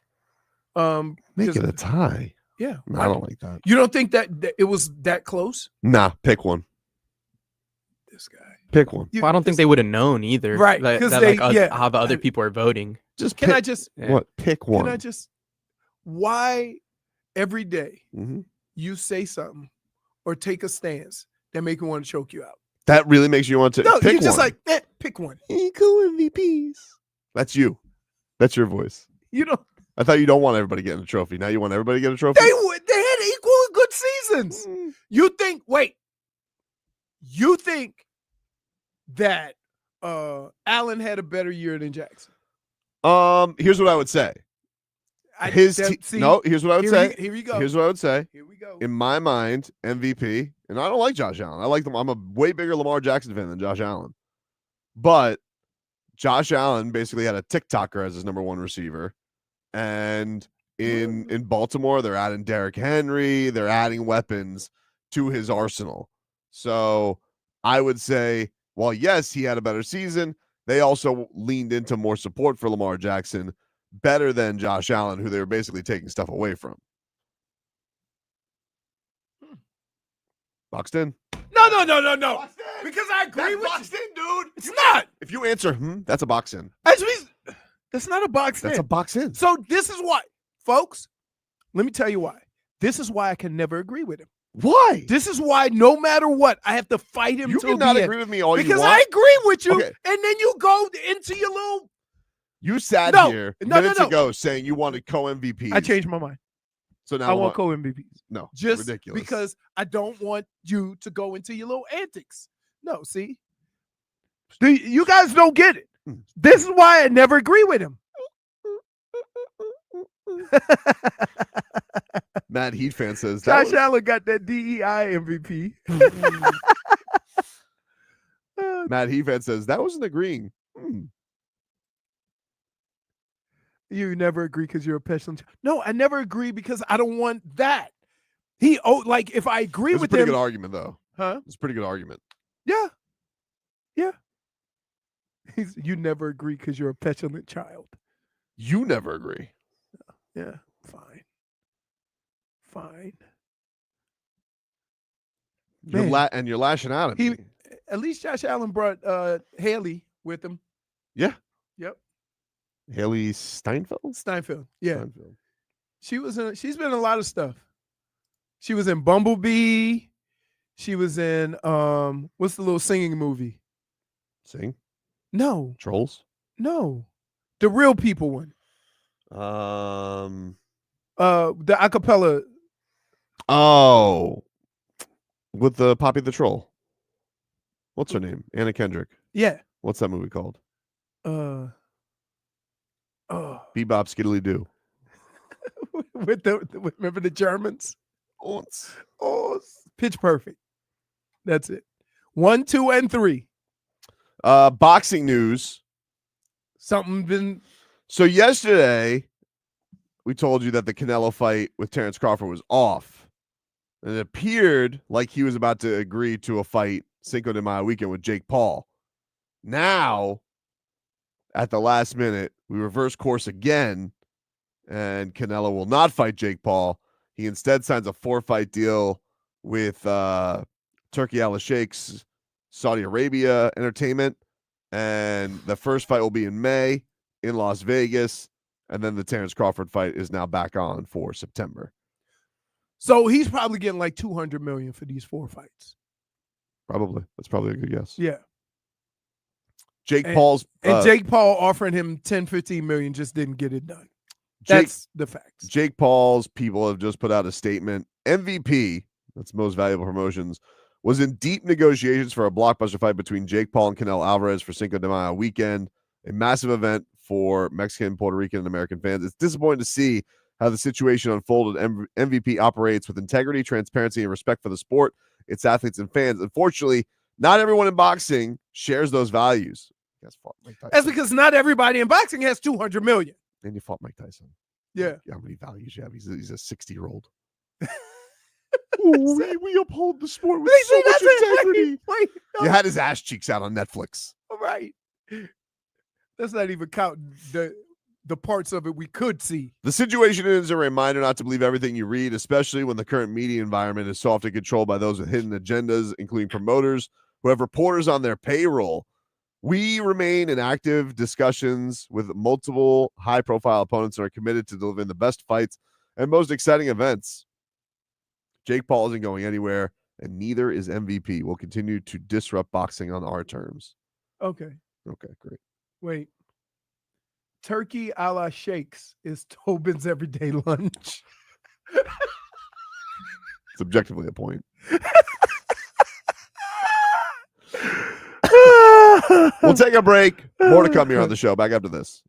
A: Make it a tie.
B: Yeah.
A: No, I don't like that.
B: You don't think that it was that close?
A: Nah, pick one.
B: This guy.
A: Pick one.
D: Well, I don't think they would have known either.
B: Right,
D: That,
B: 'cause
D: that,
B: they-
D: like,
B: yeah.
D: how the other people are voting.
A: Just
B: Can
A: pick,
B: I just
A: what? Pick one.
B: Can I just why every day
A: Mhm.
B: you say something or take a stance that make me want to choke you out?
A: That really makes you want to
B: No,
A: pick
B: you're just
A: one.
B: like, pick one.
A: Equal MVPs. That's you. That's your voice.
B: You know,
A: I thought you don't want everybody getting a trophy. Now you want everybody to get a trophy?
B: they had equal good seasons.
A: Mm.
B: You think that Allen had a better year than Jackson?
A: Here's what I would say. Here's what I would say.
B: Here we go.
A: Here's what I would say.
B: Here we go.
A: In my mind, MVP, and I don't like Josh Allen. I like them. I'm a way bigger Lamar Jackson fan than Josh Allen. But Josh Allen basically had a TikToker as his number one receiver. And in Baltimore, they're adding Derrick Henry. They're adding weapons to his arsenal. So I would say, well, yes, he had a better season. They also leaned into more support for Lamar Jackson better than Josh Allen, who they were basically taking stuff away from. Boxed in.
B: No.
A: Boxed in.
B: Because I agree with
A: boxed in, dude.
B: It's not.
A: If you answer, that's a box in.
B: That's not a box
A: That's
B: in.
A: a box in.
B: So this is why, folks, let me tell you why. This is why I can never agree with him.
A: Why?
B: This is why no matter what, I have to fight him
A: You
B: till
A: cannot
B: the
A: agree
B: end.
A: with me all you
B: Because
A: want.
B: I agree with you,
A: Okay.
B: and then you go into your little.
A: You sat
B: No,
A: here
B: no,
A: minutes
B: no.
A: ago saying you wanted co-MVPs.
B: I changed my mind.
A: So now
B: I want co-MVPs.
A: No,
B: Just
A: ridiculous.
B: because I don't want you to go into your little antics. No, see? You guys don't get it. This is why I never agree with him.
A: Matt Heat fan says that
B: Josh Allen got that DEI MVP.
A: Matt Heat fan says that wasn't agreeing.
B: You never agree because you're a petulant. No, I never agree because I don't want that. Like if I agree
A: It's a
B: with
A: pretty
B: him,
A: good argument, though.
B: huh?
A: It's a pretty good argument.
B: Yeah. You never agree because you're a petulant child.
A: You never agree.
B: Yeah, fine. Man.
A: And you're lashing out at me.
B: At least Josh Allen brought Haley with him.
A: Yeah.
B: Yep.
A: Haley Steinfeld?
B: Steinfeld. Yeah.
A: Steinfeld.
B: She's been in a lot of stuff. She was in Bumblebee. She was in what's the little singing movie?
A: Sing?
B: No.
A: Trolls?
B: No. The Real People one.
A: The
B: acapella.
A: Oh. With the Poppy the Troll. What's her name? Anna Kendrick.
B: Yeah.
A: What's that movie called?
B: Oh.
A: Bebop Skiddly Doo.
B: Remember the Germans?
A: Oh,
B: Pitch Perfect. That's it. 1, 2, and 3.
A: Boxing news.
B: Something been.
A: So yesterday, we told you that the Canelo fight with Terrence Crawford was off. And it appeared like he was about to agree to a fight Cinco de Mayo weekend with Jake Paul. Now, at the last minute, we reverse course again, and Canelo will not fight Jake Paul. He instead signs a 4-fight deal with Turkey Al Sheikh's Saudi Arabia Entertainment, and the first fight will be in May in Las Vegas, and then the Terrence Crawford fight is now back on for September.
B: So he's probably getting like $200 million for these 4 fights.
A: Probably. That's probably a good guess.
B: Yeah.
A: Jake Paul's
B: Jake Paul offering him 10, 15 million just didn't get it done. That's the facts.
A: Jake Paul's people have just put out a statement. MVP, that's Most Valuable Promotions, was in deep negotiations for a blockbuster fight between Jake Paul and Canelo Alvarez for Cinco de Mayo weekend. a massive event for Mexican, Puerto Rican, and American fans. It's disappointing to see how the situation unfolded. MVP operates with integrity, transparency, and respect for the sport, its athletes, and fans. Unfortunately, not everyone in boxing shares those values. That's
B: That's because not everybody in boxing has 200 million.
A: And you fought Mike Tyson.
B: Yeah.
A: How many values you have? He's a 60-year-old. we uphold the sport with so much integrity.
B: Wait, no.
A: You had his ass cheeks out on Netflix.
B: Right. That's not even counting the parts of it we could see.
A: The situation is a reminder not to believe everything you read, especially when the current media environment is so often controlled by those with hidden agendas, including promoters who have reporters on their payroll. We remain in active discussions with multiple high-profile opponents and are committed to delivering the best fights and most exciting events. Jake Paul isn't going anywhere, and neither is MVP. We'll continue to disrupt boxing on our terms.
B: Okay.
A: Okay, great.
B: Wait. Turkey a la shakes is Tobin's everyday lunch.
A: It's objectively a point. We'll take a break. More to come here on the show. Back after this.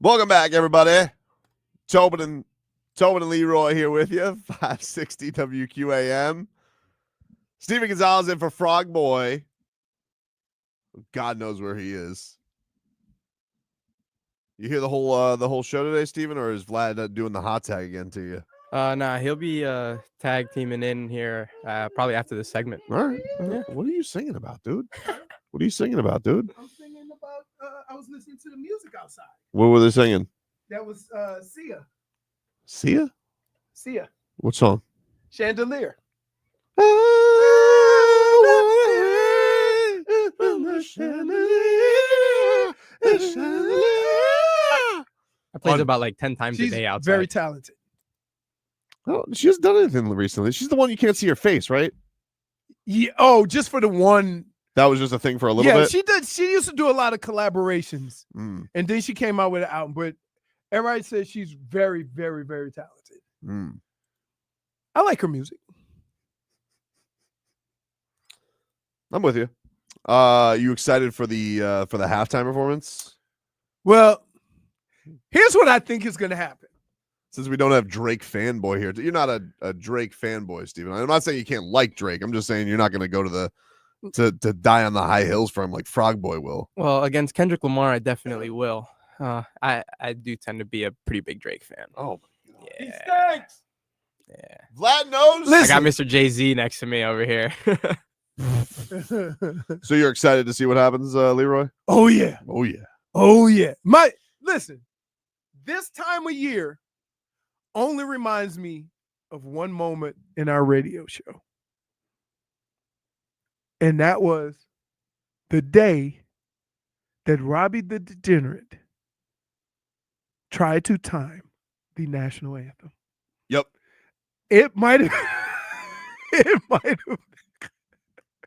A: Welcome back, everybody. Tobin and Leroy here with you. 560 WQAM. Steven Gonzalez in for Frog Boy. God knows where he is. You hear the whole show today, Steven, or is Vlad doing the hot tag again to you?
D: Nah, he'll be tag teaming in here probably after this segment.
A: All right.
D: Yeah.
A: What are you singing about, dude? What are you singing about, dude?
B: I'm singing about. I was listening to the music outside.
A: What were they singing?
B: That was Sia.
A: Sia?
B: Sia.
A: What song?
B: Chandelier.
D: I played it about like 10 times
B: She's
D: a day outside.
B: very talented.
A: Oh, she hasn't done anything recently. She's the one you can't see her face, right?
B: Yeah. Oh, just for the one.
A: That was just a thing for a little
B: Yeah,
A: bit.
B: she did. She used to do a lot of collaborations,
A: Mm,
B: and then she came out with an album. But everybody says she's very, very, very talented.
A: mm.
B: I like her music.
A: I'm with you. You excited for the halftime performance?
B: Well, here's what I think is going to happen.
A: Since we don't have Drake fanboy here, you're not a Drake fanboy, Steven. I'm not saying you can't like Drake. I'm just saying you're not going to go to die on the high hills for him like Frog Boy will.
D: Well, against Kendrick Lamar, I definitely will. I do tend to be a pretty big Drake fan.
A: Oh,
D: Yeah. Yeah.
A: Vlad knows.
D: I got Mr. Jay-Z next to me over here.
A: So you're excited to see what happens, Leroy?
B: Oh yeah.
A: Oh yeah.
B: Oh yeah. Listen, this time of year only reminds me of one moment in our radio show. And that was the day that Robbie the Degenerate tried to time the national anthem.
A: Yep.
B: It might have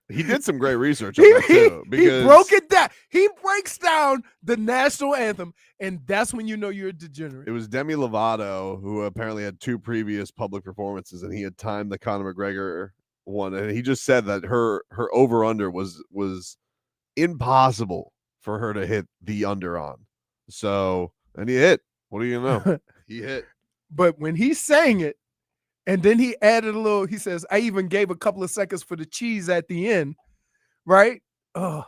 A: He did some great research on that too. Because
B: he broke it down. He breaks down the national anthem, and that's when you know you're a degenerate.
A: it was Demi Lovato who apparently had 2 previous public performances, and he had timed the Conor McGregor one, and he just said that her over under was impossible for her to hit the under on. So, and he hit. What do you know? He hit.
B: But when he sang it, and then he added a little, he says, I even gave a couple of seconds for the cheese at the end, right? Oh,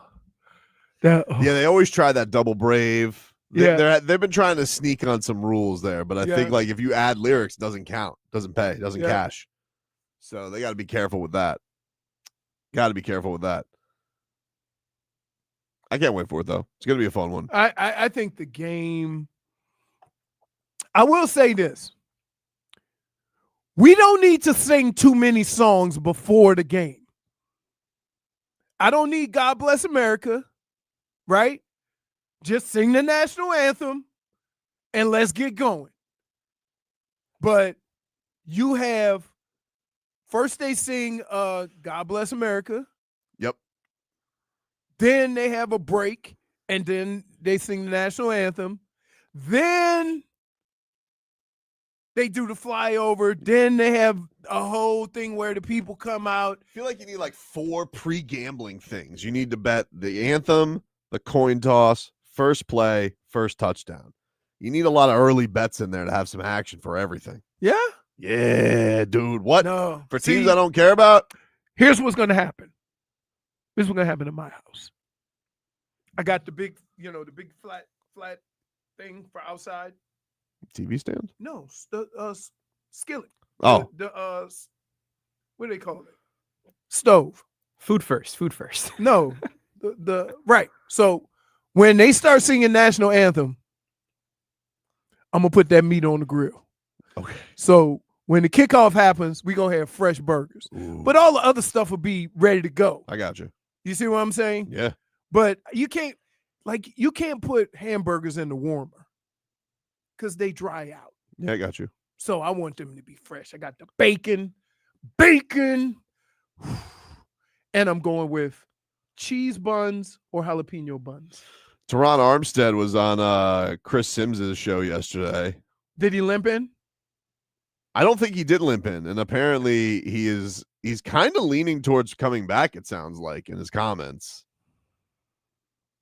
A: Yeah, they always try that double brave.
B: Yeah.
A: They've been trying to sneak on some rules there, but I think
B: Yeah.
A: like if you add lyrics, it doesn't count, doesn't pay, doesn't
B: Yeah.
A: cash. So they got to be careful with that. Got to be careful with that. I can't wait for it though. It's gonna be a fun one.
B: I think the game. I will say this. We don't need to sing too many songs before the game. I don't need God Bless America, right? Just sing the national anthem and let's get going. But you have first they sing God Bless America.
A: Yep.
B: Then they have a break and then they sing the national anthem. Then they do the flyover. Then they have a whole thing where the people come out.
A: I feel like you need like 4 pre-gambling things. You need to bet the anthem, the coin toss, first play, first touchdown. You need a lot of early bets in there to have some action for everything.
B: Yeah?
A: Yeah, dude. What?
B: No.
A: For teams I don't care about?
B: Here's what's going to happen. This is what's going to happen in my house. I got the big, the big flat thing for outside.
A: TV stand?
B: No, the skillet.
A: Oh.
B: The what do they call it? Stove.
D: Food first.
B: No, the right. So when they start singing national anthem, I'm gonna put that meat on the grill.
A: Okay.
B: So when the kickoff happens, we gonna have fresh burgers,
A: Ooh.
B: but all the other stuff will be ready to go.
A: I got you.
B: You see what I'm saying?
A: Yeah.
B: But you can't put hamburgers in the warmer because they dry out.
A: Yeah, I got you.
B: So I want them to be fresh. I got the bacon, and I'm going with cheese buns or jalapeno buns.
A: Teron Armstead was on Chris Sims's show yesterday.
B: Did he limp in?
A: I don't think he did limp in, and apparently he's kind of leaning towards coming back, it sounds like, in his comments.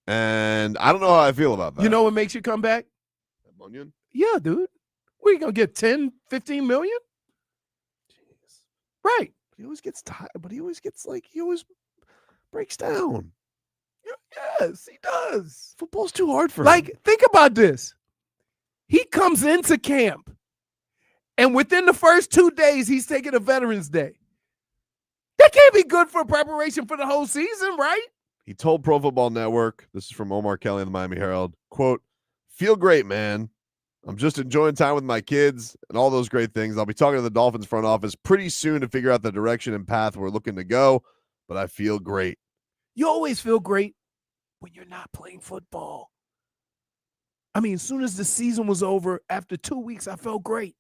A: And I don't know how I feel about that.
B: You know what makes you come back?
A: Munyon?
B: Yeah, dude. What are you gonna get 10, 15 million?
A: Jeez.
B: Right.
A: He always gets tired, but he always breaks down.
B: Yes, he does.
A: Football's too hard for him.
B: Like, think about this. He comes into camp, and within the first 2 days, he's taking a Veterans Day. That can't be good for preparation for the whole season, right?
A: He told Pro Football Network, this is from Omar Kelly in the Miami Herald, quote, "Feel great, man. I'm just enjoying time with my kids and all those great things. I'll be talking to the Dolphins front office pretty soon to figure out the direction and path we're looking to go, but I feel great."
B: You always feel great when you're not playing football. I mean, as soon as the season was over, after 2 weeks, I felt great.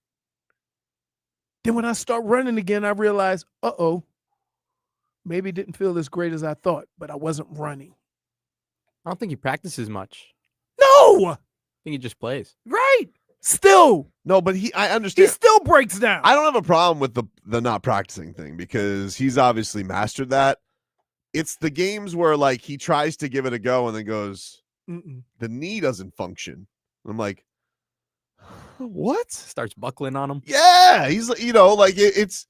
B: Then when I start running again, I realized, maybe it didn't feel as great as I thought, but I wasn't running.
D: I don't think he practices much.
B: No!
D: I think he just plays.
B: Right. Still.
A: No, but I
B: He
A: understand.
B: still breaks down.
A: I don't have a problem with the not practicing thing because he's obviously mastered that. It's the games where like he tries to give it a go and then goes, the knee doesn't function. And I'm like, what?
D: Starts buckling on him.
A: Yeah, he's like it's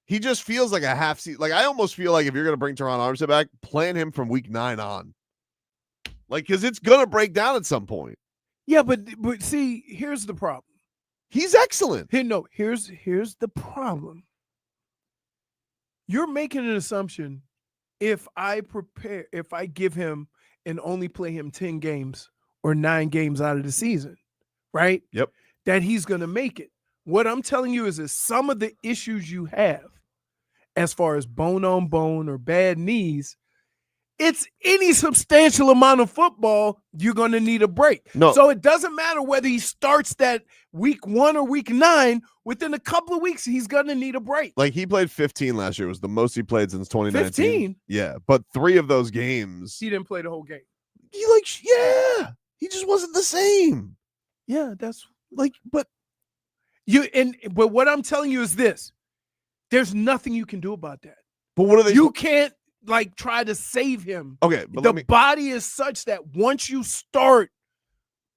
A: he just feels like a half season. Like I almost feel like if you're gonna bring Teron Armstead back, plan him from week 9 on. Like, because it's gonna break down at some point.
B: Yeah, but see, here's the problem.
A: He's excellent.
B: Here's the problem. You're making an assumption if I give him and only play him 10 games or 9 games out of the season, right?
A: Yep.
B: That he's going to make it. What I'm telling you is that some of the issues you have as far as bone on bone or bad knees, it's any substantial amount of football, you're going to need a break.
A: No.
B: So it doesn't matter whether he starts that week 1 or week 9. Within a couple of weeks, he's going to need a break.
A: Like he played 15 last year. It was the most he played since 2019.
B: 15?
A: Yeah, but 3 of those games,
B: He didn't play the whole game.
A: he just wasn't the same.
B: Yeah, that's like, but what I'm telling you is this: there's nothing you can do about that.
A: But what are they?
B: You can't like try to save him.
A: Okay, but
B: the body is such that once you start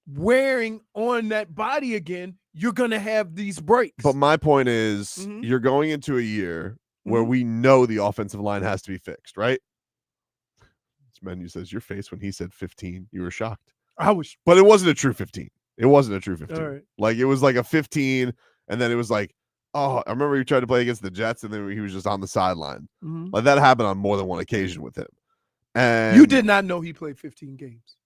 B: wearing on that body again, you're gonna have these breaks.
A: But my point is, you're going into a year where we know the offensive line has to be fixed, right? This menu says your face when he said 15, you were shocked.
B: I was,
A: but it wasn't a true 15. It wasn't a true 15.
B: All right.
A: Like it was like a 15, and then it was like, oh, I remember he tried to play against the Jets, and then he was just on the sideline. Like that happened on more than one occasion with him. And
B: you did not know he played 15 games.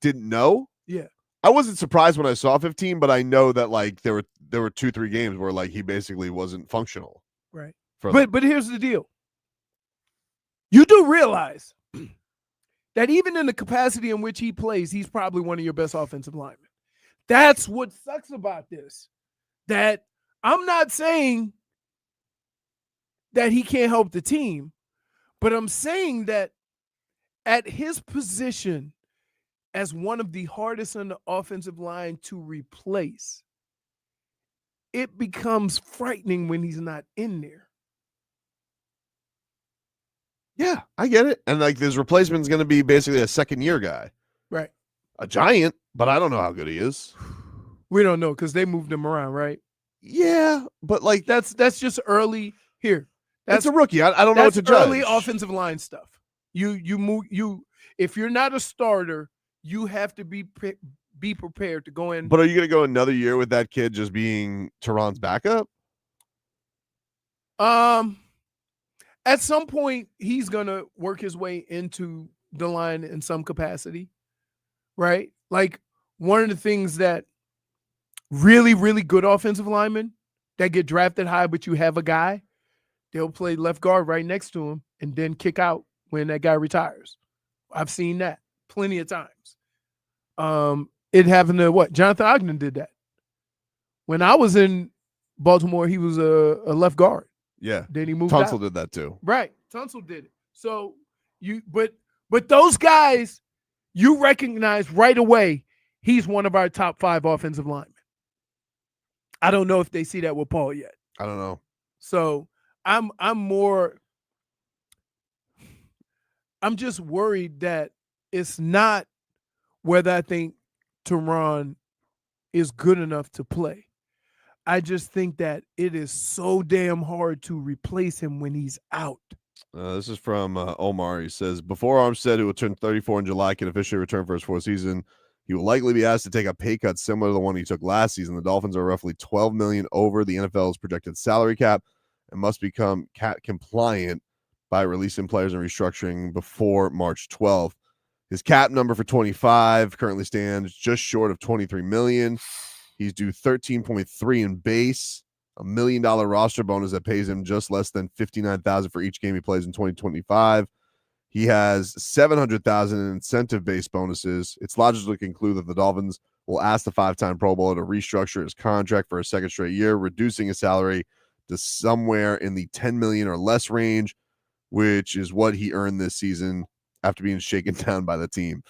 A: Didn't know?
B: Yeah.
A: I wasn't surprised when I saw 15, but I know that like there were 2-3 games where like he basically wasn't functional.
B: Right.
A: But
B: here's the deal. You do realize that even in the capacity in which he plays, he's probably one of your best offensive linemen. That's what sucks about this. That I'm not saying that he can't help the team, but I'm saying that at his position as one of the hardest on the offensive line to replace, it becomes frightening when he's not in there.
A: yeah, I get it. And like this replacement is going to be basically a second-year guy.
B: Right.
A: A giant, but I don't know how good he is.
B: We don't know because they moved him around, right?
A: Yeah, but like
B: That's just early here.
A: That's a rookie. I don't know what to judge.
B: Early offensive line stuff. If you're not a starter, you have to be prepared to go in.
A: But are you going to go another year with that kid just being Teron's backup?
B: At some point, he's going to work his way into the line in some capacity, right? Like one of the things that really, really good offensive linemen that get drafted high, but you have a guy, they'll play left guard right next to him and then kick out when that guy retires. I've seen that plenty of times. It happened to Jonathan Ogden did that. When I was in Baltimore, he was a left guard.
A: Yeah.
B: Then he moved
A: Tunsil
B: out.
A: did that too.
B: Right. Tunsil did it. So but those guys, you recognize right away, he's one of our top 5 offensive linemen. I don't know if they see that with Paul yet.
A: I don't know.
B: So I'm just worried that it's not whether I think Teron is good enough to play. I just think that it is so damn hard to replace him when he's out.
A: This is from Omar. He says, before Armstead, who will turn 34 in July, can officially return for his fourth season, he will likely be asked to take a pay cut similar to the one he took last season. The Dolphins are roughly $12 million over the NFL's projected salary cap and must become cap compliant by releasing players and restructuring before March 12th. His cap number for 25 currently stands just short of $23 million. He's due 13.3 in base, $1 million roster bonus that pays him just less than $59,000 for each game he plays in 2025. He has $700,000 in incentive-based bonuses. It's logical to conclude that the Dolphins will ask the five-time Pro Bowler to restructure his contract for a second straight year, reducing his salary to somewhere in the $10 million or less range, which is what he earned this season after being shaken down by the team.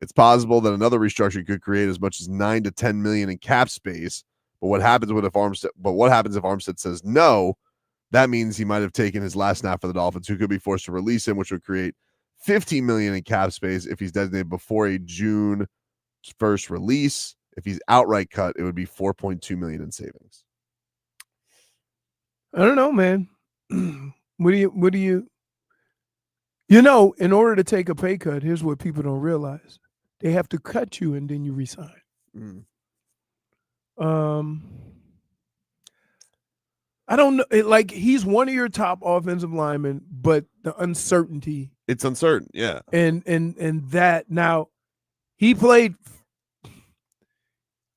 A: It's possible that another restructuring could create as much as $9 to $10 million in cap space. But what happens if Armstead says no? That means he might have taken his last snap for the Dolphins, who could be forced to release him, which would create $15 million in cap space if he's designated before a June 1st release. If he's outright cut, it would be $4.2 million in savings.
B: I don't know, man. What do you in order to take a pay cut, here's what people don't realize. They have to cut you and then you resign. I don't know. Like, he's one of your top offensive linemen, but the uncertainty.
A: It's uncertain, yeah.
B: And that now he played.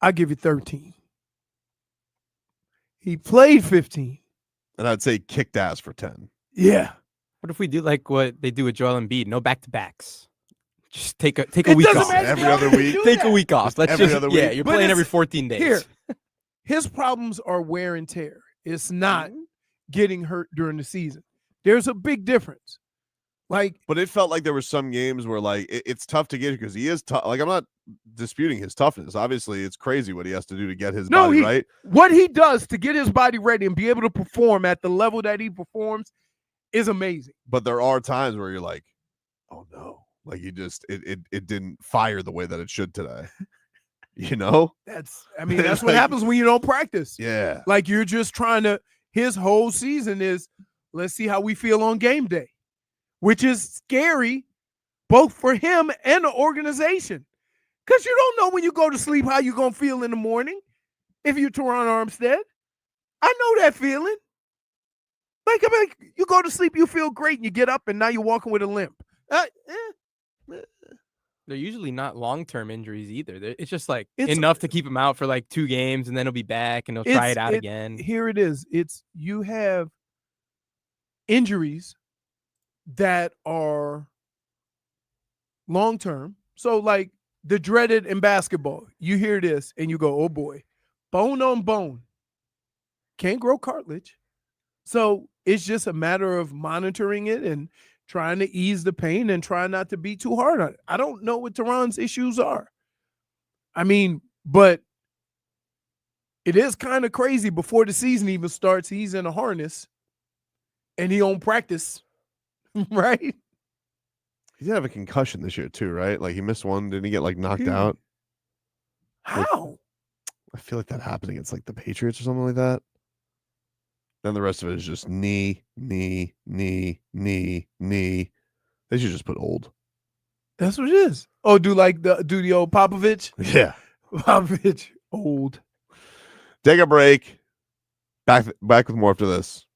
B: I'll give you 13. He played 15.
A: And I'd say kicked ass for 10.
B: Yeah.
D: What if we do like what they do with Joel Embiid? No back-to-backs. Just take a week off.
A: Every other week.
D: Take a week off. Let's
A: every
D: just
A: other week.
D: yeah. You're playing every 14 days.
B: Here, his problems are wear and tear. It's not getting hurt during the season. There's a big difference. Like,
A: but it felt like there were some games where like it's tough to get because he is tough. Like, I'm not disputing his toughness. Obviously, it's crazy what he has to do to get his body right.
B: What he does to get his body ready and be able to perform at the level that he performs is amazing.
A: But there are times where you're like, oh no, like he just it didn't fire the way that it should today.
B: That's what happens when you don't practice.
A: Yeah.
B: Like, you're just trying to, his whole season is, let's see how we feel on game day, which is scary both for him and the organization. Because you don't know when you go to sleep how you're going to feel in the morning if you're Teron Armstead. I know that feeling. Like, you go to sleep, you feel great, and you get up, and now you're walking with a limp.
D: They're usually not long-term injuries either. It's just like enough to keep him out for like 2 games, and then he'll be back, and he'll try it out again.
B: Here it is. You have injuries that are long-term. So, like, the dreaded in basketball, you hear this, and you go, oh, boy, bone on bone. Can't grow cartilage. So it's just a matter of monitoring it and trying to ease the pain and trying not to be too hard on it. I don't know what Teron's issues are. But it is kind of crazy. Before the season even starts, he's in a harness and he don't practice, right?
A: He did have a concussion this year too, right? Like, he missed one. Didn't he get like knocked out?
B: How?
A: I feel like that happened against like the Patriots or something like that. Then the rest of it is just knee. They should just put old.
B: That's what it is. Oh, do the old Popovich?
A: Yeah.
B: Popovich, old.
A: Take a break. Back with more after this.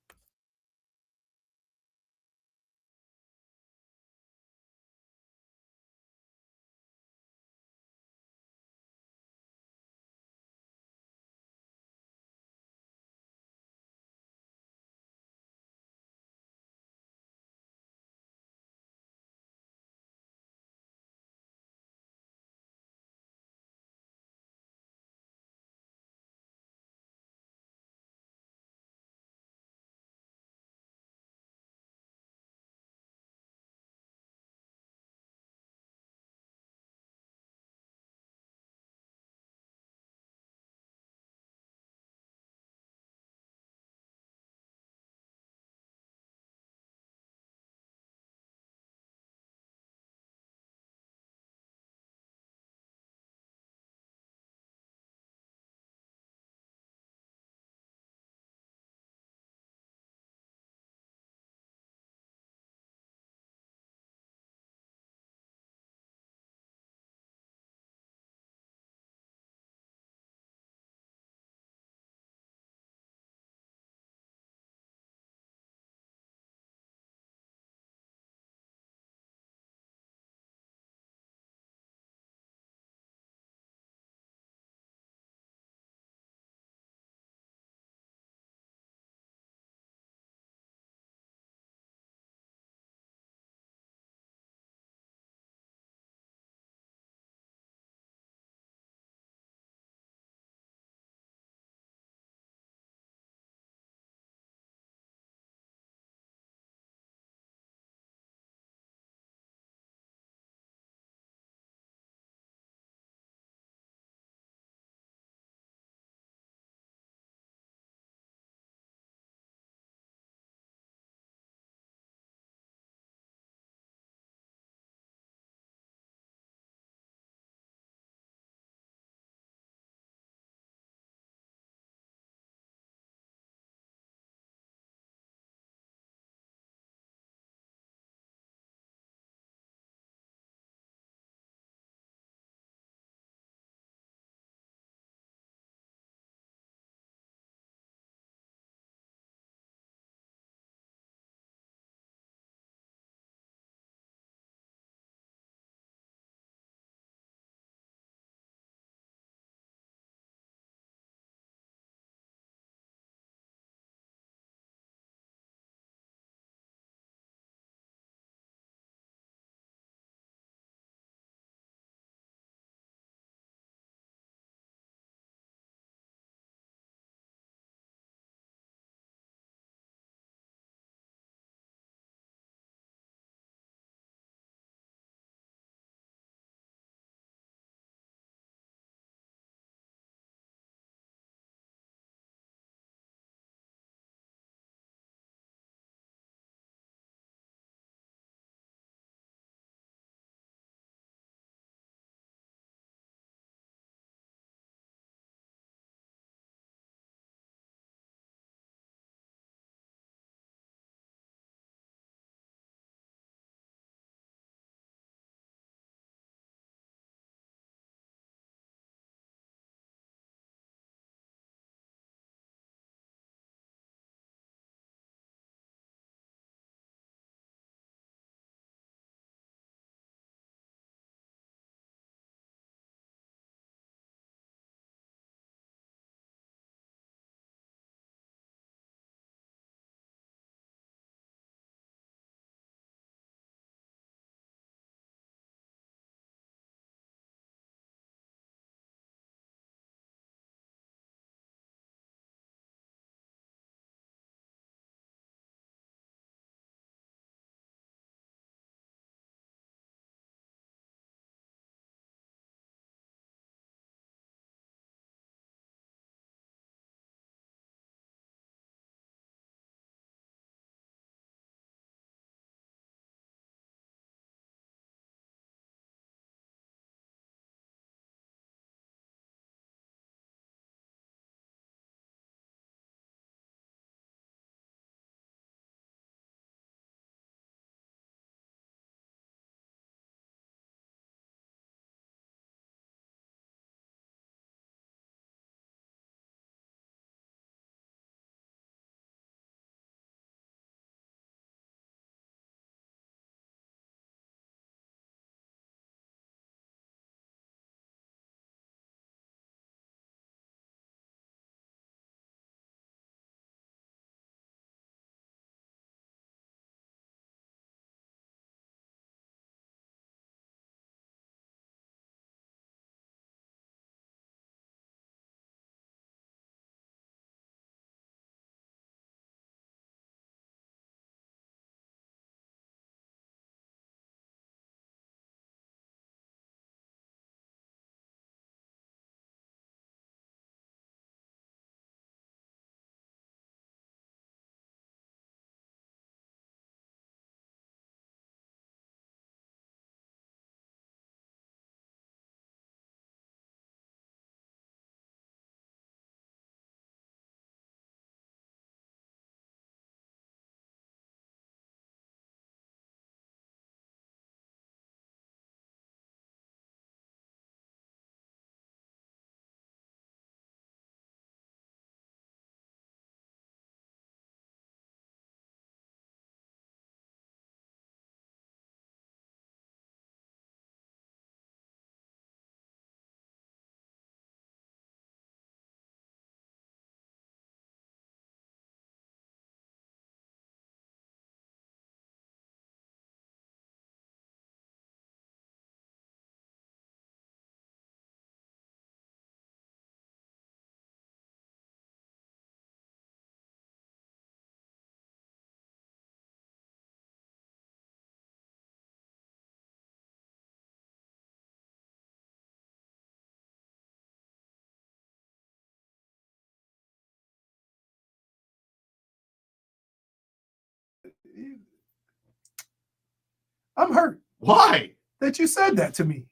B: I'm hurt.
A: Why?
B: That you said that to me.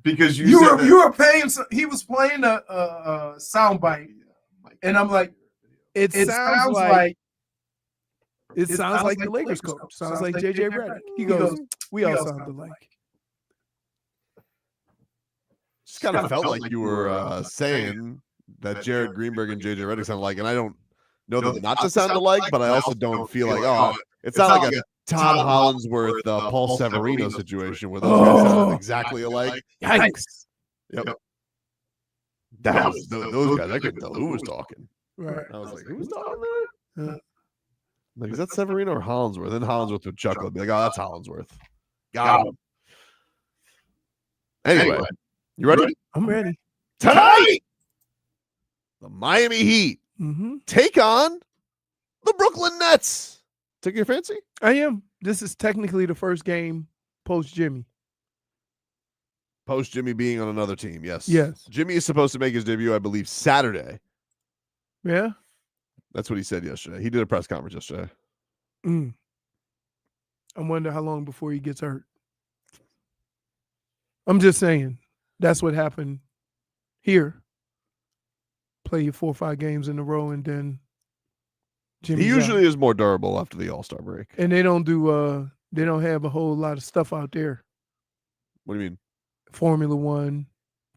A: Because
B: You were playing. He was playing a soundbite, and I'm like, it sounds like the Lakers coach. Sounds like JJ Redick. He goes, we all sound alike.
A: Just kind of felt like you were saying that Jared Greenberg and JJ Redick sound alike, and I don't know them not to sound alike, but I also don't feel like, it's not like a Todd Hollandsworth, Paul Severino situation where those guys sound exactly alike.
B: Yikes.
A: Yep. That was those guys. I couldn't tell who was talking.
B: Right.
A: I was like, who's talking there? Like, is that Severino or Hollandsworth? Then Hollandsworth would chuckle and be like, oh, that's Hollandsworth. Got him. Anyway, you ready?
B: I'm ready.
A: Tonight, the Miami Heat take on the Brooklyn Nets. Take your fancy?
B: I am. This is technically the first game post Jimmy.
A: Post Jimmy being on another team, yes.
B: Yes.
A: Jimmy is supposed to make his debut, I believe, Saturday.
B: Yeah?
A: That's what he said yesterday. He did a press conference yesterday.
B: I wonder how long before he gets hurt. I'm just saying. That's what happened here. Play you 4 or 5 games in a row, and then Jimmy's
A: he usually
B: out.
A: is more durable after the All-Star break.
B: And they don't do they don't have a whole lot of stuff out there.
A: What do you mean?
B: Formula One,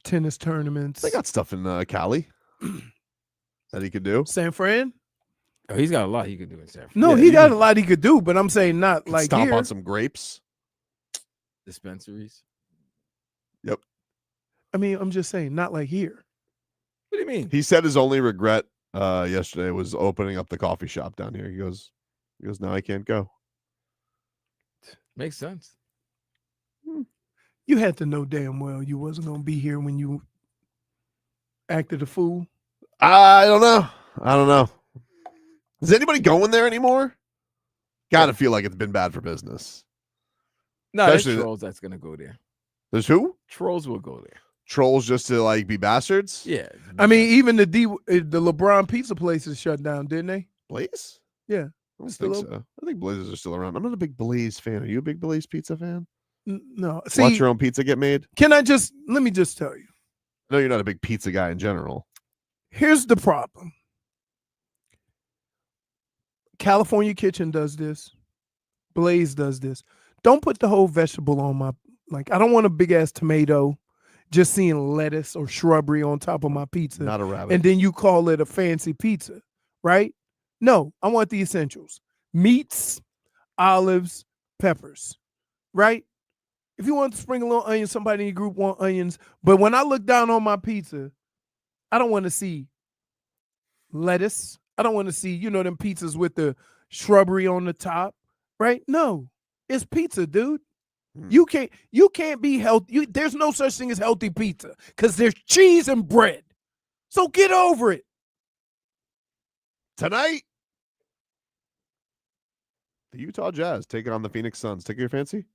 B: tennis tournaments.
A: They got stuff in Cali that he could do.
B: San Fran?
E: Oh, he's got a lot he could do in San Fran.
B: No, he got a lot he could do, but I'm saying not like
A: Stomp
B: here.
A: on some grapes.
E: Dispensaries.
A: Yep.
B: I mean, I'm just saying not like here.
E: What do you mean?
A: He said his only regret yesterday was opening up the coffee shop down here. He goes, now I can't go.
E: Makes sense.
B: You had to know damn well you wasn't going to be here when you acted a fool.
A: I don't know. Is anybody going there anymore? Gotta feel like it's been bad for business.
E: No, there's
A: Especially
E: trolls that's gonna go there.
A: There's who?
E: Trolls will go there.
A: Trolls just to like be bastards?
E: Yeah.
B: I mean, even the LeBron pizza places shut down, didn't they?
A: Blaze?
B: Yeah.
A: I don't
B: Still
A: think so. I think Blazers are still around. I'm not a big Blaze fan. Are you a big Blaze pizza fan?
B: No.
A: Watch
B: See,
A: your own pizza get made?
B: let me just tell you.
A: No, you're not a big pizza guy in general.
B: Here's the problem. California Kitchen does this. Blaze does this. Don't put the whole vegetable on my, I don't want a big ass tomato just seeing lettuce or shrubbery on top of my pizza.
A: Not a rabbit.
B: And then you call it a fancy pizza, right? No, I want the essentials. Meats, olives, peppers, right? If you want to sprinkle on onions, somebody in your group want onions. But when I look down on my pizza, I don't want to see lettuce. I don't want to see, them pizzas with the shrubbery on the top, right? No, it's pizza, dude. You can't be healthy. There's no such thing as healthy pizza because there's cheese and bread. So get over it.
A: Tonight, the Utah Jazz take on the Phoenix Suns. Take your fancy?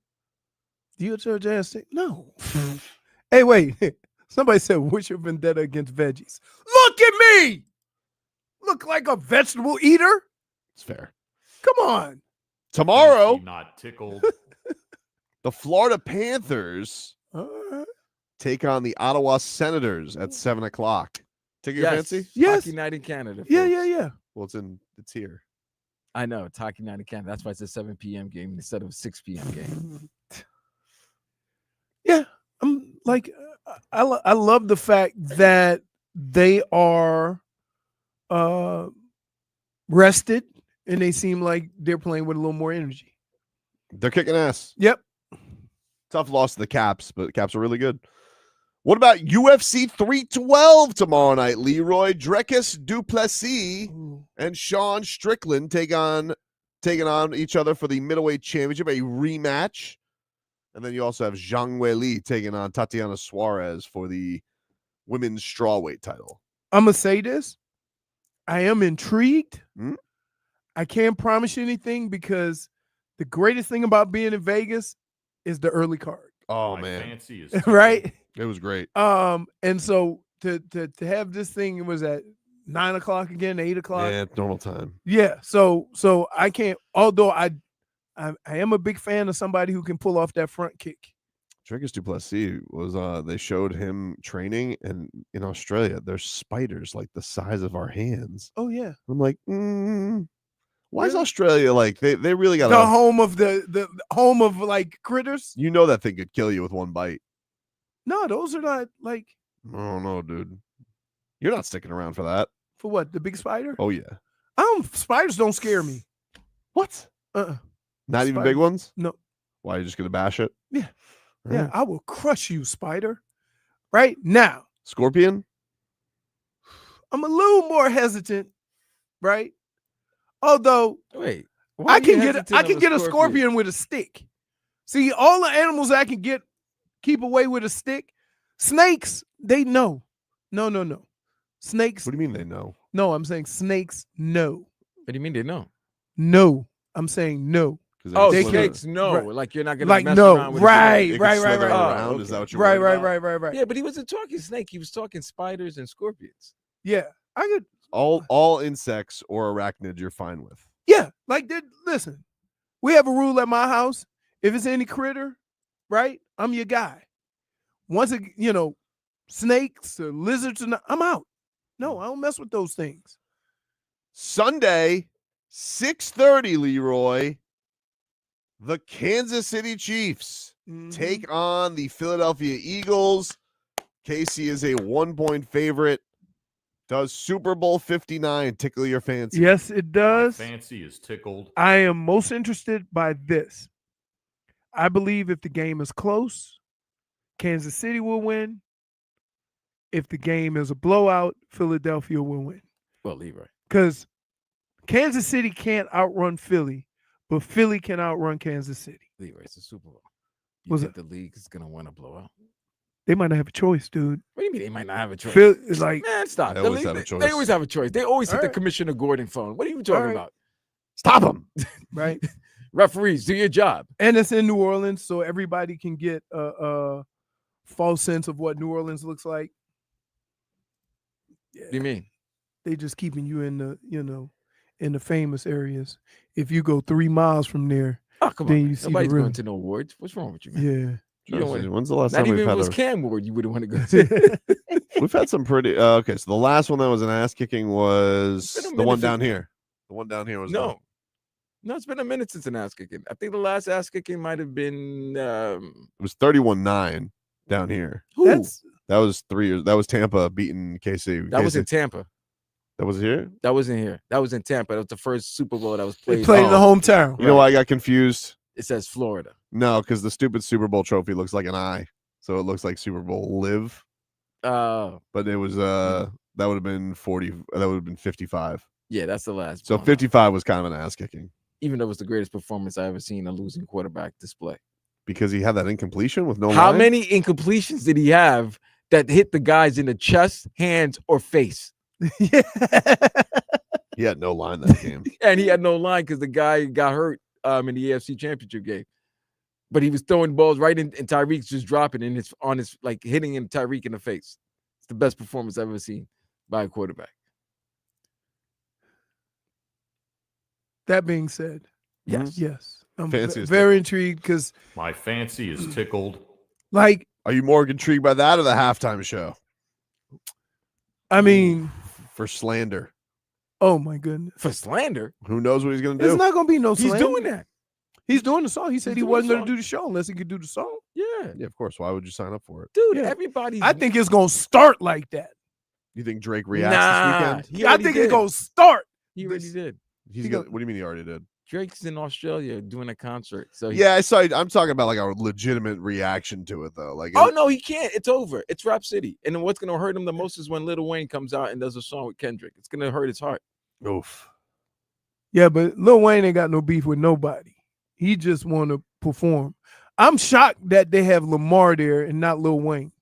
B: The Utah Jazz? No. Hey, wait. Somebody said, what's your vendetta against veggies? Look at me. Look like a vegetable eater?
A: It's fair.
B: Come on.
A: Tomorrow,
F: not tickled.
A: the Florida Panthers take on the Ottawa Senators at 7:00. Take your fancy?
B: Yes.
E: Hockey night in Canada.
B: Yeah.
A: Well, it's here.
E: I know. It's hockey night in Canada. That's why it's a 7 p.m. game instead of a 6 p.m. game.
B: Yeah. I'm like, I love the fact that they are rested and they seem like they're playing with a little more energy.
A: They're kicking ass.
B: Yep.
A: Tough loss to the Caps, but the Caps are really good. What about UFC 312 tomorrow night? Leroy Drekis Duplessis and Sean Strickland taking on each other for the middleweight championship, a rematch. And then you also have Zhang Weili taking on Tatiana Suarez for the women's strawweight title.
B: I'm going to say this. I am intrigued.
A: Hmm?
B: I can't promise you anything because the greatest thing about being in Vegas is the early card.
A: Oh,
F: My
A: man.
F: fancy is
B: Right?
A: It was great.
B: And so to have this thing, was at 9 o'clock again, 8 o'clock.
A: Yeah, normal time.
B: Yeah. So I can't. Although I am a big fan of somebody who can pull off that front kick.
A: Dricus Duplessis was they showed him training, and in Australia there's spiders like the size of our hands.
B: Oh yeah.
A: I'm like, why is Australia like they really got
B: the home of the home of like critters?
A: You know that thing could kill you with one bite.
B: No, those are not like.
A: Oh no, dude. You're not sticking around for that.
B: For what? The big spider?
A: Oh yeah.
B: Spiders don't scare me.
A: What? Not even big ones?
B: No.
A: Why, are you just gonna bash it?
B: Yeah.
A: All
B: Yeah,
A: right.
B: I will crush you, spider. Right now.
A: Scorpion?
B: I'm a little more hesitant, right? Although
E: Wait,
B: I can get a scorpion with a stick. See, all the animals I can keep away with a stick. Snakes, they know. No. Snakes.
A: What do you mean they know?
B: No, I'm saying snakes, no.
E: What do you mean they know?
B: No. I'm saying no.
E: Oh,
B: They
E: snakes, no.
B: right.
E: Like you're not gonna
B: Like
E: mess
B: no.
E: around with
B: Right.
A: Around. Is that what you're worried about?
B: Right.
E: Yeah, but he wasn't talking snake. He was talking spiders and scorpions.
B: Yeah. I could.
A: All insects or arachnids you're fine with.
B: Yeah. Like, listen, we have a rule at my house. If it's any critter, right, I'm your guy. Once it, snakes or lizards, I'm out. No, I don't mess with those things.
A: Sunday, 6:30, Leroy. The Kansas City Chiefs take on the Philadelphia Eagles. KC is a 1-point favorite. Does Super Bowl 59 tickle your fancy?
B: Yes, it does.
F: Fancy is tickled.
B: I am most interested by this. I believe if the game is close, Kansas City will win. If the game is a blowout, Philadelphia will win.
E: Well, Leroy.
B: Because Kansas City can't outrun Philly, but Philly can outrun Kansas City.
E: Leroy, it's a Super Bowl. You
B: Was
E: think the league is gonna want to blow out?
B: They might not have a choice, dude.
E: What do you mean they might not have a choice?
B: Phil is like,
E: Man, stop.
A: They
E: The
A: always
E: league-
A: have a choice.
E: They always have a choice. They always hit
B: All
E: the
B: right.
E: Commissioner Gordon phone. What are you talking
B: right.
E: about?
A: Stop him.
B: right?
E: Referees, do your job.
B: And it's in New Orleans, so everybody can get a false sense of what New Orleans looks like. Yeah.
E: What do you mean?
B: They just keeping you in the, in the famous areas. If you go 3 miles from there,
E: Oh, come
B: then
E: on.
B: you
E: Man.
B: see the
E: Nobody's
B: real-
E: going to no awards. What's wrong with you, man?
B: yeah.
E: You don't want
A: When's the last
E: Not
A: time we've
E: even if it
A: had
E: was
A: a...
E: Cam Ward, you wouldn't want to go to.
A: We've had some pretty... okay, so the last one that was an ass-kicking was
E: It's been a
A: the one
E: minute
A: down
E: since-
A: here. The one down here was...
E: No. No, it's been a minute since an ass kicking. I think the last ass kicking might have been
A: It was 31-9 down here.
E: who?
B: That's
A: That was 3 years. That was Tampa beating KC.
E: That was in
A: KC.
E: Tampa.
A: That was here?
E: That wasn't here. That was in Tampa. That was the first Super Bowl that was
B: they
E: played.
B: played in the hometown.
A: You know why I got confused?
E: It says Florida.
A: No, because the stupid Super Bowl trophy looks like an eye. So it looks like Super Bowl live. But it was that would have been 40. That would have been 55.
E: Yeah, that's the last.
A: So
E: one.
A: 55 was kind of an ass kicking
E: Even though it was the greatest performance I ever seen a losing quarterback display.
A: because he had that incompletion with no
E: How
A: line?
E: many incompletions did he have that hit the guys in the chest, hands, or face?
B: Yeah.
A: He had no line that game.
E: And he had no line because the guy got hurt in the AFC Championship game. But he was throwing balls right in, and Tyreek's just dropping in his like hitting him Tyreek in the face. It's the best performance I've ever seen by a quarterback.
B: That being said,
E: Yes.
B: I'm
A: Fancy as
B: very intrigued because,
F: My fancy is tickled.
B: like,
A: Are you more intrigued by that or the halftime show
B: I mean,
A: for slander?
B: oh my goodness,
E: For slander,
A: Who knows what he's going to
B: it's
A: do?
B: not gonna be no.
E: he's
B: slander.
E: doing that.
B: He's doing the song. He said
E: He's
B: he
E: doing
B: wasn't
E: the
B: gonna
E: song.
B: do the show unless he could do the song.
E: Yeah.
A: Yeah, of course. Why would you sign up for it?
E: Dude,
B: Yeah.
E: everybody's.
B: I think it's gonna start like that.
A: You think Drake reacts
E: nah,
A: this weekend?
E: he
B: I
E: already
B: think
E: did.
B: it's gonna start.
E: He already did.
A: He's
B: he
A: gonna,
B: go-
A: what do you mean he already did?
E: Drake's in Australia doing a concert. So he,
A: Yeah, I saw. I'm talking about like a legitimate reaction to it though. Like,
E: Oh no, he can't. It's over. It's Rap City. And then what's gonna hurt him the most is when Lil Wayne comes out and does a song with Kendrick. It's gonna hurt his heart.
A: oof.
B: Yeah, but Lil Wayne ain't got no beef with nobody. He just want to perform. I'm shocked that they have Lamar there and not Lil Wayne.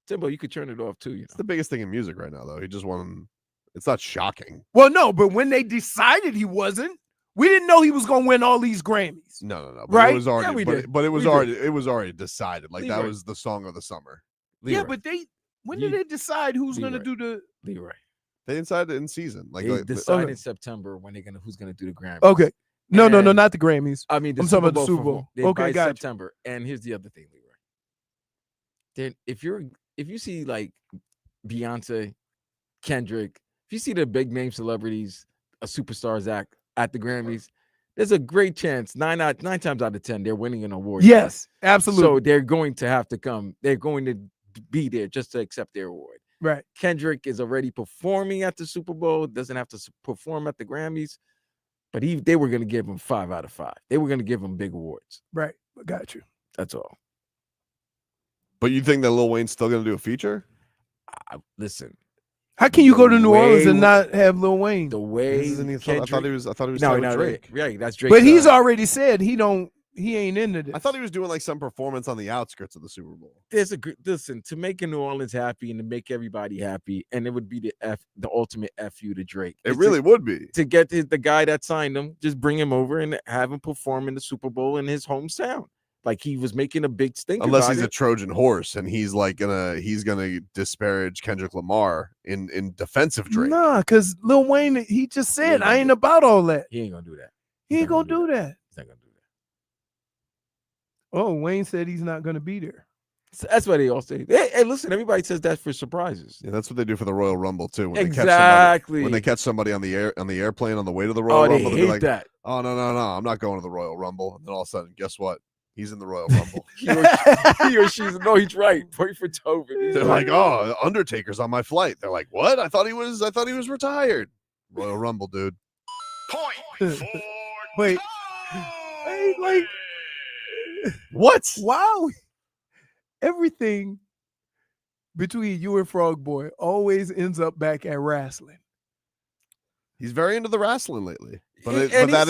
E: Timbo, you could turn it off too. You
A: It's
E: know.
A: the biggest thing in music right now, though. He just won. It's not shocking.
B: Well, no, but when they decided he wasn't, we didn't know he was gonna win all these Grammys.
A: No. But
B: Right?
A: It was already.
E: Yeah, we
A: but,
E: did.
A: but it was
E: We did.
A: already. It was already decided. Like that
E: Leroy.
A: was the song of the summer.
B: Yeah,
E: Leroy.
B: but when did they decide who's gonna
E: Leroy.
B: do the?
E: Leroy.
A: They decided in season.
E: They decide
B: okay.
E: in September when who's gonna do the Grammys.
B: Okay. No,
E: And-
B: not the Grammys.
E: I mean,
B: I'm talking about the Super Bowl.
E: They
B: Okay,
E: by
B: gotcha.
E: September. And here's the other thing, Leroy. Then if you see like Beyonce, Kendrick, if you see the big name celebrities, a superstars act at the Grammys, there's a great chance 9 times out of 10 they're winning an award.
B: Yes, absolutely.
E: So they're going to have to come. They're going to be there just to accept their award.
B: Right.
E: Kendrick is already performing at the Super Bowl, doesn't have to perform at the Grammys, but they were going to give him 5 out of 5. They were going to give him big awards.
B: Right. Got you.
E: That's all.
A: But you think that Lil Wayne's still going to do a feature?
E: Listen.
B: How can you go to New Orleans and not have Lil Wayne?
E: The way
A: I thought he was
E: no,
A: Drake.
E: Right, that's Drake.
B: But he's already said he ain't into this.
A: I thought he was doing like some performance on the outskirts of the Super Bowl.
E: Listen, to make New Orleans happy and to make everybody happy, and it would be the ultimate FU to Drake.
A: It really would be.
E: To get the guy that signed him, just bring him over and have him perform in the Super Bowl in his hometown. Like he was making a big stink.
A: Unless he's a Trojan horse and he's gonna disparage Kendrick Lamar in defense of Drake.
B: Nah, because Lil Wayne, he just said, I ain't about all that.
E: He ain't gonna do that.
B: He ain't gonna do that.
E: He's not gonna do that.
B: Oh, Wayne said he's not gonna be there.
E: So that's why they all say. Hey, listen, everybody says that for surprises.
A: Yeah, that's what they do for the Royal Rumble too. When
E: Exactly.
A: When they catch somebody on the airplane on the way to the Royal Rumble,
E: they
A: they'll be like,
E: that.
A: "Oh no, I'm not going to the Royal Rumble." And then all of a sudden, guess what? He's in the Royal Rumble.
E: he or she's no, he's right. Point for Tobin.
A: They're like, "Oh, Undertaker's on my flight." They're like, "What? I thought he was retired." Royal Rumble, dude.
C: Point for
B: Wait. Hey, like,
A: What?
B: wow. Everything between you and Frog Boy always ends up back at wrestling.
A: He's very into the wrestling lately, but
E: And
A: that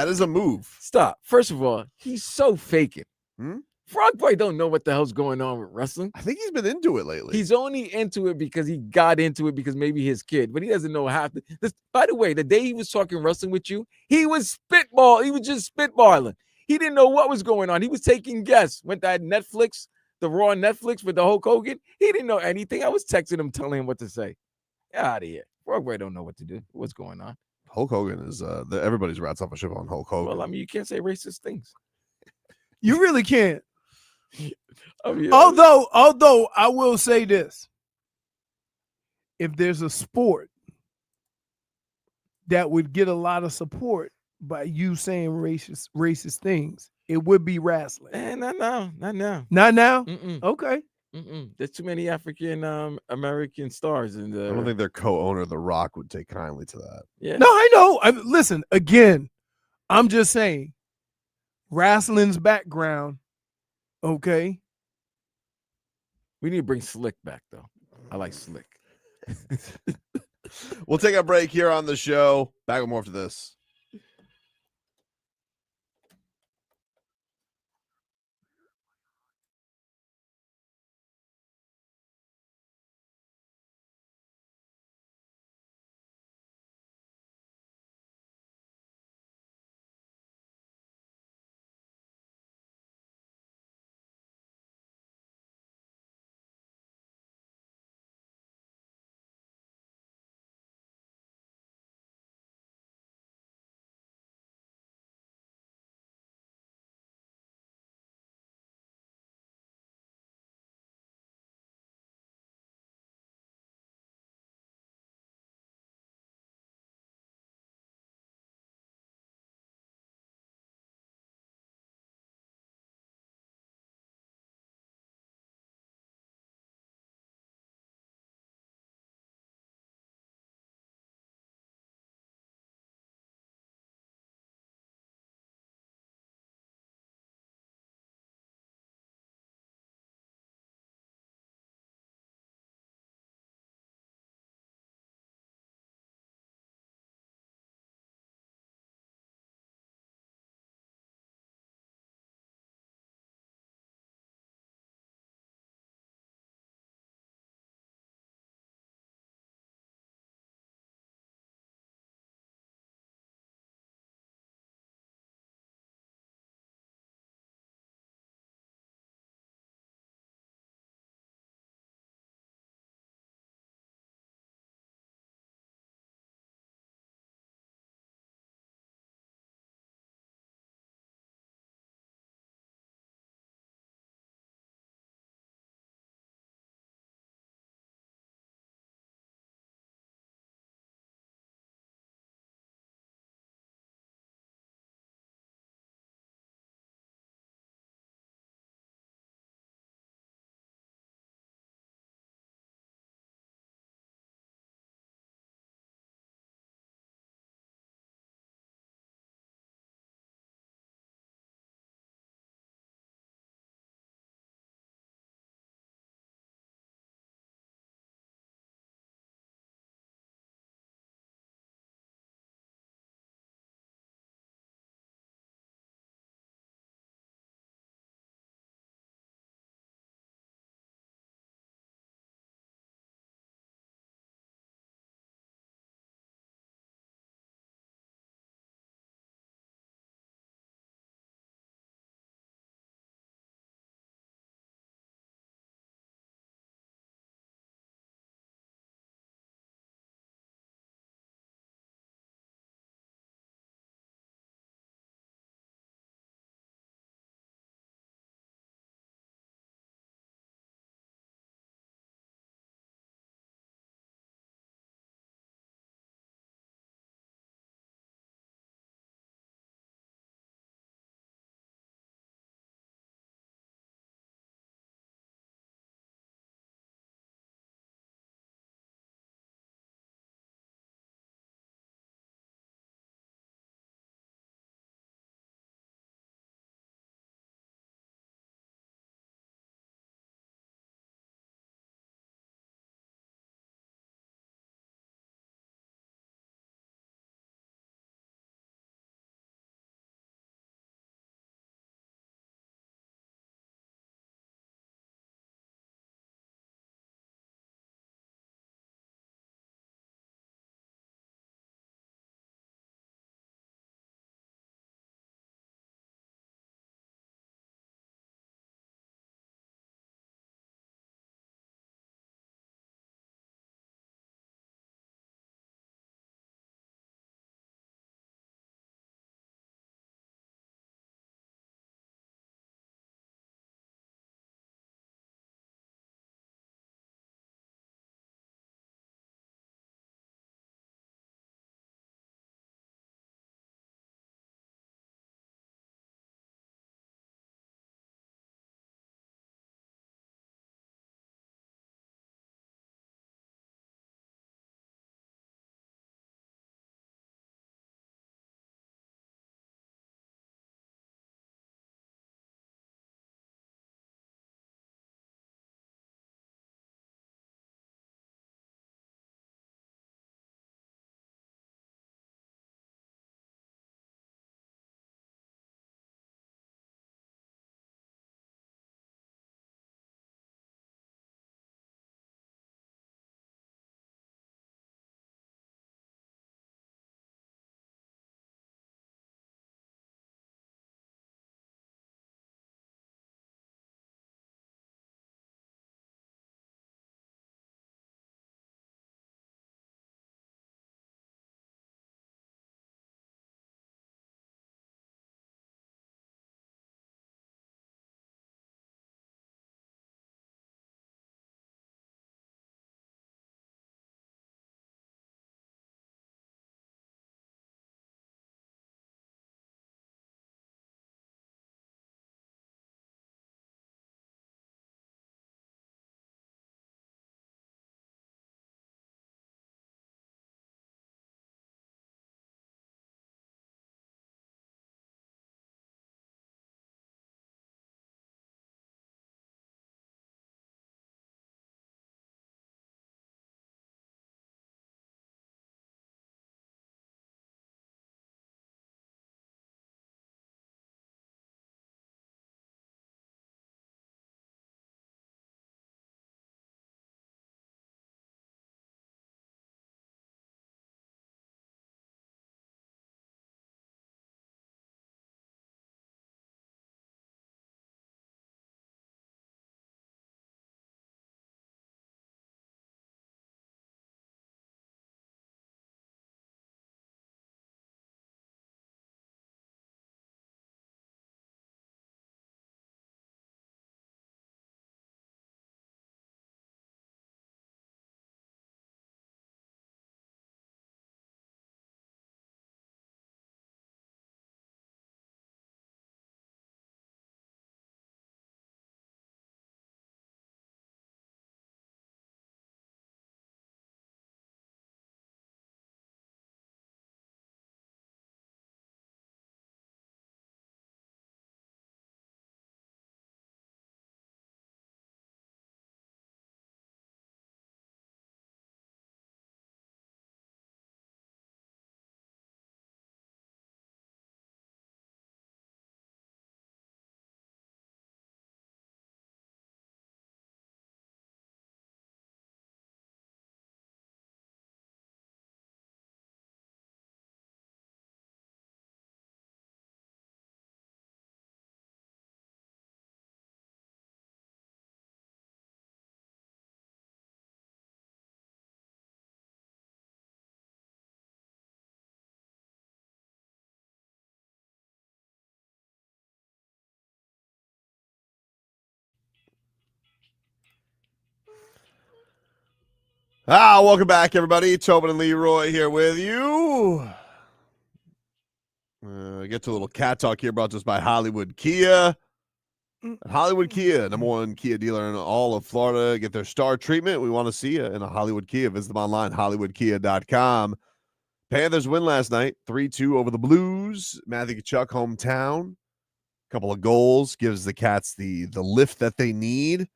A: is a move.
E: Stop. First of all, he's so faking.
A: Hmm?
E: Frog Boy don't know what the hell's going on with wrestling.
A: I think he's been into it lately.
E: He's only into it because he got into it because maybe his kid, but he doesn't know half. By the way, the day he was talking wrestling with you, he was spitball. He was just spitballing. He didn't know what was going on. He was taking guess. Went to Netflix, the Raw Netflix with the Hulk Hogan. He didn't know anything. I was texting him, telling him what to say. Get out of here. Frog Boy don't know what to do. What's going on?
A: Hulk Hogan is everybody's rats off a ship on Hulk Hogan.
E: Well, I mean, you can't say racist things.
B: You really can't.
E: I mean,
B: Although I will say this. If there's a sport that would get a lot of support by you saying racist things, it would be wrestling.
E: not now.
B: Not now?
E: Mm-mm.
B: Okay.
E: Mm-mm. There's too many African American stars in the.
A: I don't think their co-owner, The Rock, would take kindly to that.
E: Yeah.
B: No, I know. Listen, again, I'm just saying wrestling's background, okay?
E: We need to bring Slick back though. I like Slick.
A: We'll take a break here on the show. Back with more after this. Welcome back, everybody. Tobin and Leroy here with you. Get to a little cat talk here brought to us by Hollywood Kia. Hollywood Kia, #1 Kia dealer in all of Florida. Get their star treatment. We want to see you in a Hollywood Kia. Visit them online, hollywoodkia.com. Panthers win last night, 3-2 over the Blues. Matthew Tkachuk, hometown. Couple of goals. Gives the Cats the lift that they need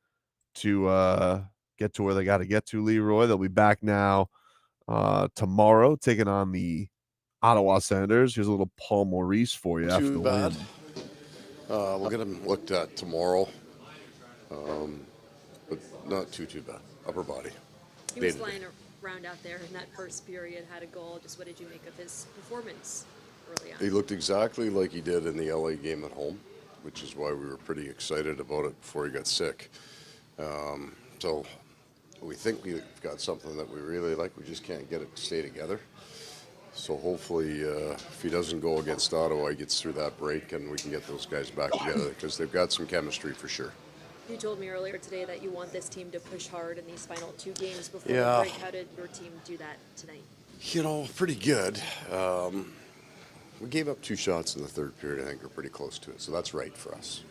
A: to get to where they got to get to, Leroy. They'll be back now tomorrow, taking on the Ottawa Senators. Here's a little Paul Maurice for you after the win.
G: We'll get him looked at tomorrow, but not too bad. Upper body.
H: He was flying around out there in that first period, had a goal. Just what did you make of his performance early on?
G: He looked exactly like he did in the LA game at home, which is why we were pretty excited about it before he got sick. So we think we've got something that we really like. We just can't get it to stay together. So hopefully, if he doesn't go against Ottawa, he gets through that break and we can get those guys back together because they've got some chemistry for sure.
H: You told me earlier today that you want this team to push hard in these final 2 games before the break. How did your team do that tonight?
G: You know, pretty good. We gave up 2 shots in the third period. I think we're pretty close to it, so that's right for us.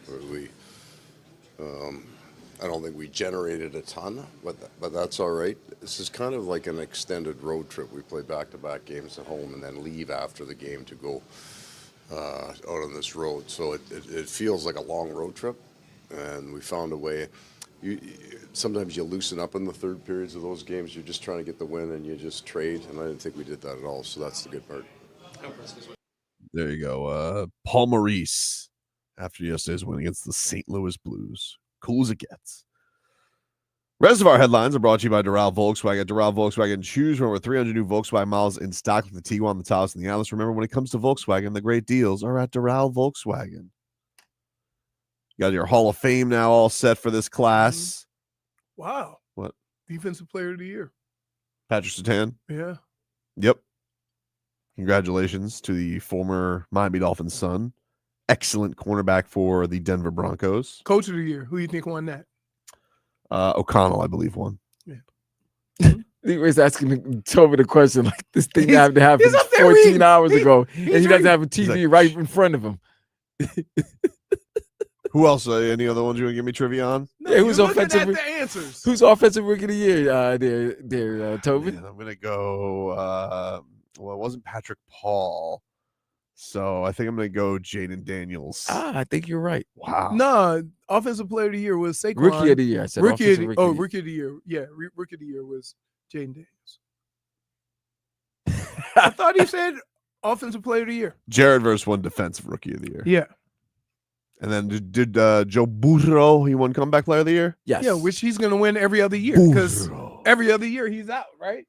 G: I don't think we generated a ton, but that's all right. This is kind of like an extended road trip. We play back-to-back games at home and then leave after the game to go out on this road. So it feels like a long road trip, and we found a way. Sometimes you loosen up in the third periods of those games. You're just trying to get the win, and you just trade, and I didn't think we did that at all, so that's the good part.
A: There you go. Paul Maurice after yesterday's win against the St. Louis Blues. Cool as it gets. Rest of our headlines are brought to you by Doral Volkswagen. Doral Volkswagen, choose from over 300 new Volkswagen models in stock with the Tiguan, the Taos, and the Atlas. Remember, when it comes to Volkswagen, the great deals are at Doral Volkswagen. You got your Hall of Fame now all set for this class.
B: Wow.
A: What?
B: Defensive Player of the Year.
A: Patrick Surtain.
B: Yeah.
A: Yep. Congratulations to the former Miami Dolphins son. Excellent cornerback for the Denver Broncos.
B: Coach of the Year. Who do you think won that?
A: O'Connell, I believe, won.
B: Yeah.
E: He was asking Toby the question like this thing happened to happen
B: up there
E: 14 hours ago, and he doesn't
B: reading.
E: have a TV right in front of him.
A: Who else? Any other ones you want to give me trivia on?
B: No,
E: Yeah, who's
B: you're looking
E: offensive?
B: at the answers.
E: Who's offensive rookie of the year? There, Toby.
A: Man, I'm going to go. Well, it wasn't Patrick Paul. So I think I'm going to go Jaden Daniels.
E: I think you're right.
A: Wow.
B: No, Offensive Player of the Year was Saquon.
E: Rookie of the year. I said
B: Rookie of
E: offensive
B: the,
E: rookie.
B: Rookie of the Year. Yeah, Rookie of the Year was Jaden Daniels. I thought he said Offensive Player of the Year.
A: Jared Verse won Defensive Rookie of the Year.
B: Yeah.
A: And then did Joe Burrow, he won Comeback Player of the Year?
E: Yes.
B: Yeah, which he's going to win every other year because
A: Burrow.
B: every other year he's out, right?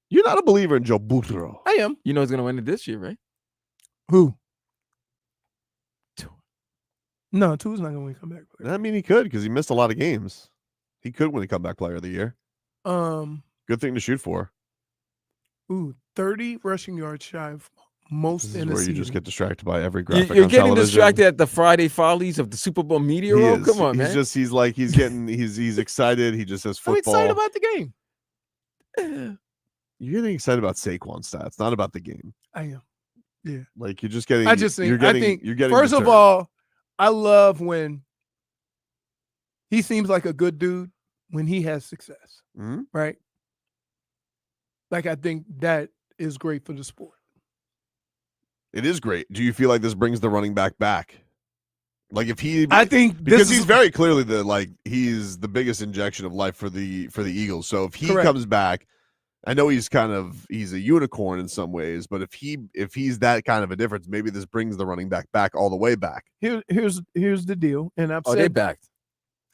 A: You're not a believer in Joe Burrow.
B: I am.
E: You know he's going to win it this year, right?
B: Who? No, Tua's not going to win comeback player.
A: I mean, he could because he missed a lot of games. He could win a Comeback Player of the Year. Good thing to shoot for.
B: 30 rushing yards shy of most
A: This
B: in
A: is
B: a
A: where
B: season.
A: you just get distracted by every graphic
E: You're
A: on
E: getting
A: television.
E: distracted at the Friday follies of the Super Bowl media
A: He
E: roll.
A: is.
E: Come on,
A: he's
E: man.
A: He's excited. He just says
B: I'm
A: football.
B: excited about the game.
A: You're getting excited about Saquon stats, not about the game.
B: I am. Yeah.
A: Like you're just getting.
B: I just think.
A: you're getting.
B: I think.
A: You're getting.
B: First of
A: deterred.
B: all, I love when he seems like a good dude when he has success.
A: Mhm.
B: Right. Like I think that is great for the sport.
A: It is great. Do you feel like this brings the running back back? Like if he,
B: I think
A: because
B: this
A: he's
B: is
A: very clearly he's the biggest injection of life for the Eagles. So if he
B: Correct.
A: comes back, I know he's a unicorn in some ways, but if he's that kind of a difference, maybe this brings the running back all the way back.
B: here's the deal, and I've
E: Oh, they
B: said
E: backed.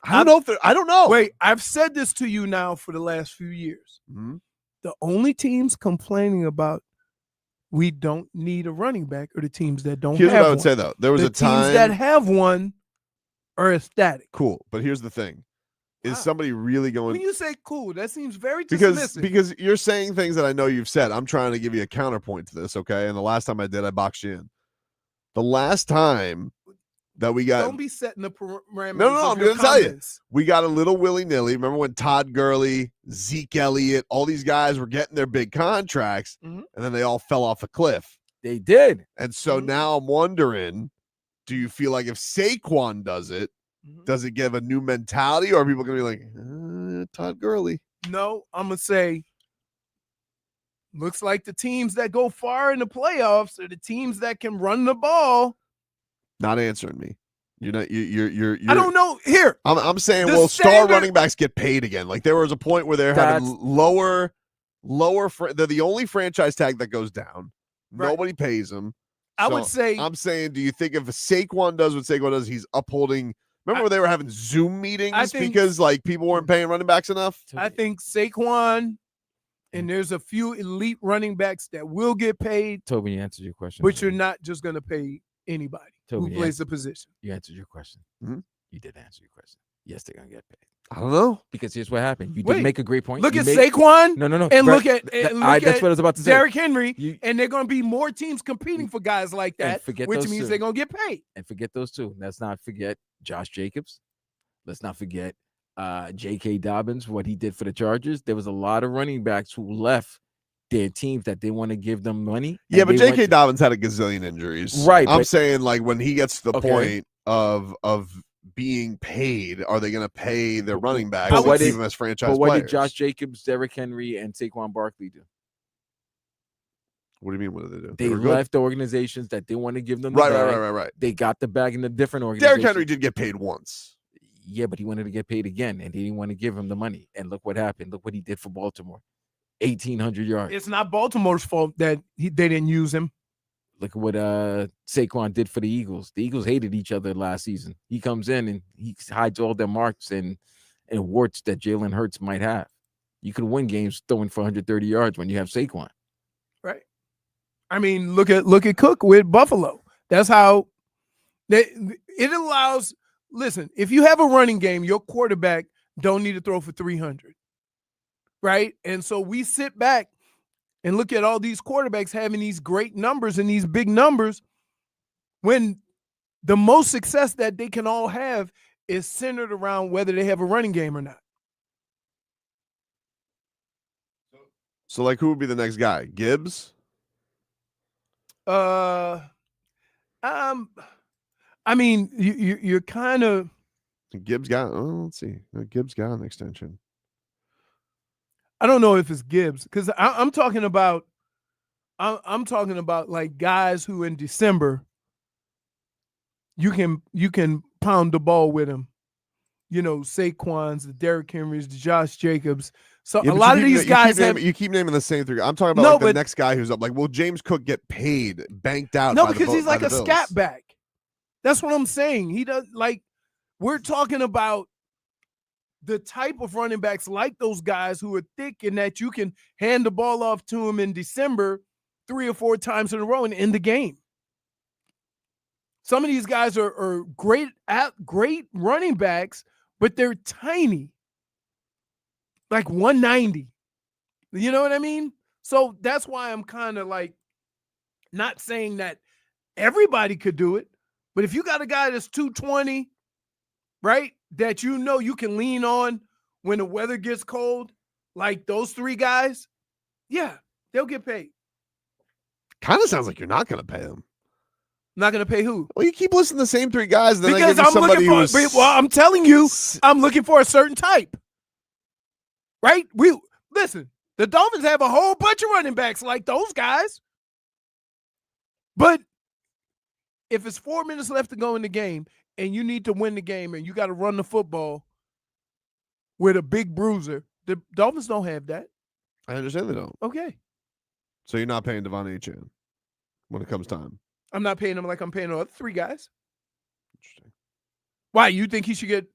A: I don't know.
B: wait, I've said this to you now for the last few years.
A: Mhm.
B: The only teams complaining about we don't need a running back are the teams that don't
A: Here's
B: have
A: what I would
B: one.
A: say though. There was
B: The
A: a time.
B: teams that have one are ecstatic.
A: Cool, but here's the thing: is
B: Wow.
A: somebody really going?
B: When you say cool, that seems very dismissive.
A: because you're saying things that I know you've said. I'm trying to give you a counterpoint to this, okay? And the last time I did, I boxed you in. The last time that we got.
B: Don't be setting the parameters.
A: No,
B: of
A: I'm
B: your
A: going to tell you.
B: comments.
A: We got a little willy-nilly. Remember when Todd Gurley, Zeke Elliott, all these guys were getting their big contracts, and then they all fell off a cliff.
E: They did.
A: And so now I'm wondering, do you feel like if Saquon does it, does it give a new mentality, or are people going to be like, Todd Gurley?
B: No, I'm going to say, looks like the teams that go far in the playoffs are the teams that can run the ball.
A: Not answering me. You're not. You're.
B: I don't know. Here,
A: I'm saying,
B: the
A: will star
B: standard-
A: running backs get paid again? Like there was a point where they're having lower. They're the only franchise tag that goes down.
B: Right.
A: Nobody pays them.
B: I would say.
A: I'm saying, do you think if Saquon does what Saquon does, he's upholding? Remember when they were having Zoom meetings because like people weren't paying running backs enough?
B: I think Saquon, and there's a few elite running backs that will get paid.
E: Toby, you answered your question.
B: But you're not just going to pay anybody
E: Toby,
B: who plays the position.
E: You answered your question.
A: Mm-hmm.
E: You did answer your question. Yes, they're going to get paid.
A: I don't know.
E: Because here's what happened. You
B: Wait,
E: did make a great point.
B: Look
E: You
B: at
E: made,
B: Saquon.
E: No.
B: And
E: Brett,
B: look at
E: that's what I was about to say.
B: Derrick Henry, and they're going to be more teams competing for guys like that, which means they're going to get paid.
E: And forget those two. Let's not forget Josh Jacobs. Let's not forget J.K. Dobbins, what he did for the Chargers. There was a lot of running backs who left their teams that they want to give them money.
A: Yeah, but J.K. Dobbins had a gazillion injuries.
E: Right.
A: I'm saying, like, when he gets to the point of being paid, are they going to pay their running backs and keep them as franchise
E: but what
A: players?
E: did Josh Jacobs, Derrick Henry, and Saquon Barkley do?
A: What do you mean? What did they do?
E: They left the organizations that they want to give them the bag.
A: Right.
E: They got the bag in a different organization.
A: Derrick Henry did get paid once.
E: Yeah, but he wanted to get paid again, and they didn't want to give him the money. And look what happened. Look what he did for Baltimore. 1,800 yards.
B: It's not Baltimore's fault that they didn't use him.
E: Look at what Saquon did for the Eagles. The Eagles hated each other last season. He comes in and he hides all their marks and warts that Jalen Hurts might have. You could win games throwing for 130 yards when you have Saquon.
B: Right. I mean, look at Cook with Buffalo. That's how it allows. Listen, if you have a running game, your quarterback don't need to throw for 300. Right. And so we sit back and look at all these quarterbacks having these great numbers and these big numbers when the most success that they can all have is centered around whether they have a running game or not.
A: So, like, who would be the next guy? Gibbs?
B: I mean, you're kind of.
A: Gibbs got. Oh, let's see. No, Gibbs got an extension.
B: I don't know if it's Gibbs because I'm talking about. I'm talking about like guys who in December. You can pound the ball with them. You know, Saquon's, the Derrick Henrys, the Josh Jacobs. So a lot of these guys
A: you keep naming the same three. I'm talking about the next guy who's up. Like, will James Cook get paid, banked out?
B: No, because he's like a scat back. That's what I'm saying. He does like. We're talking about the type of running backs like those guys who are thick and that you can hand the ball off to them in December 3 or 4 times in a row and end the game. Some of these guys are great running backs, but they're tiny, like 190. You know what I mean? So that's why I'm kind of like not saying that everybody could do it, but if you got a guy that's 220, right, that you know you can lean on when the weather gets cold, like those 3 guys, yeah, they'll get paid.
A: Kind of sounds like you're not going to pay them.
B: Not going to pay who?
A: Well, you keep listening to the same 3 guys. Then
B: because I'm looking for. Well, I'm telling you, I'm looking for a certain type. Right? Listen. The Dolphins have a whole bunch of running backs like those guys. But if it's 4 minutes left to go in the game and you need to win the game and you got to run the football with a big bruiser, the Dolphins don't have that.
A: I understand they don't.
B: Okay.
A: So you're not paying Devon Achane when it comes time.
B: I'm not paying him like I'm paying the other 3 guys.
A: Interesting.
B: Why? You think he should get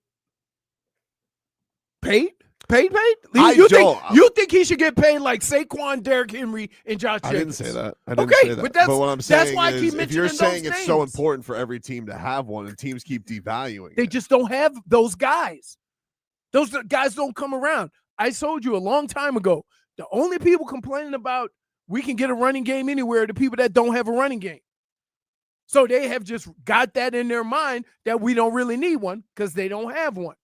B: paid? Paid? You think he should get paid like Saquon, Derrick Henry, and Josh Jacobs?
A: I didn't say that. I didn't say that.
B: But
A: what I'm saying
B: why I
A: is,
B: keep
A: if you're
B: mentioning
A: saying
B: those
A: it's so
B: names.
A: important for every team to have one, and teams keep devaluing
B: They just don't have those guys. Those guys don't come around. I told you a long time ago, the only people complaining about we can get a running game anywhere are the people that don't have a running game. So they have just got that in their mind that we don't really need one because they don't have one.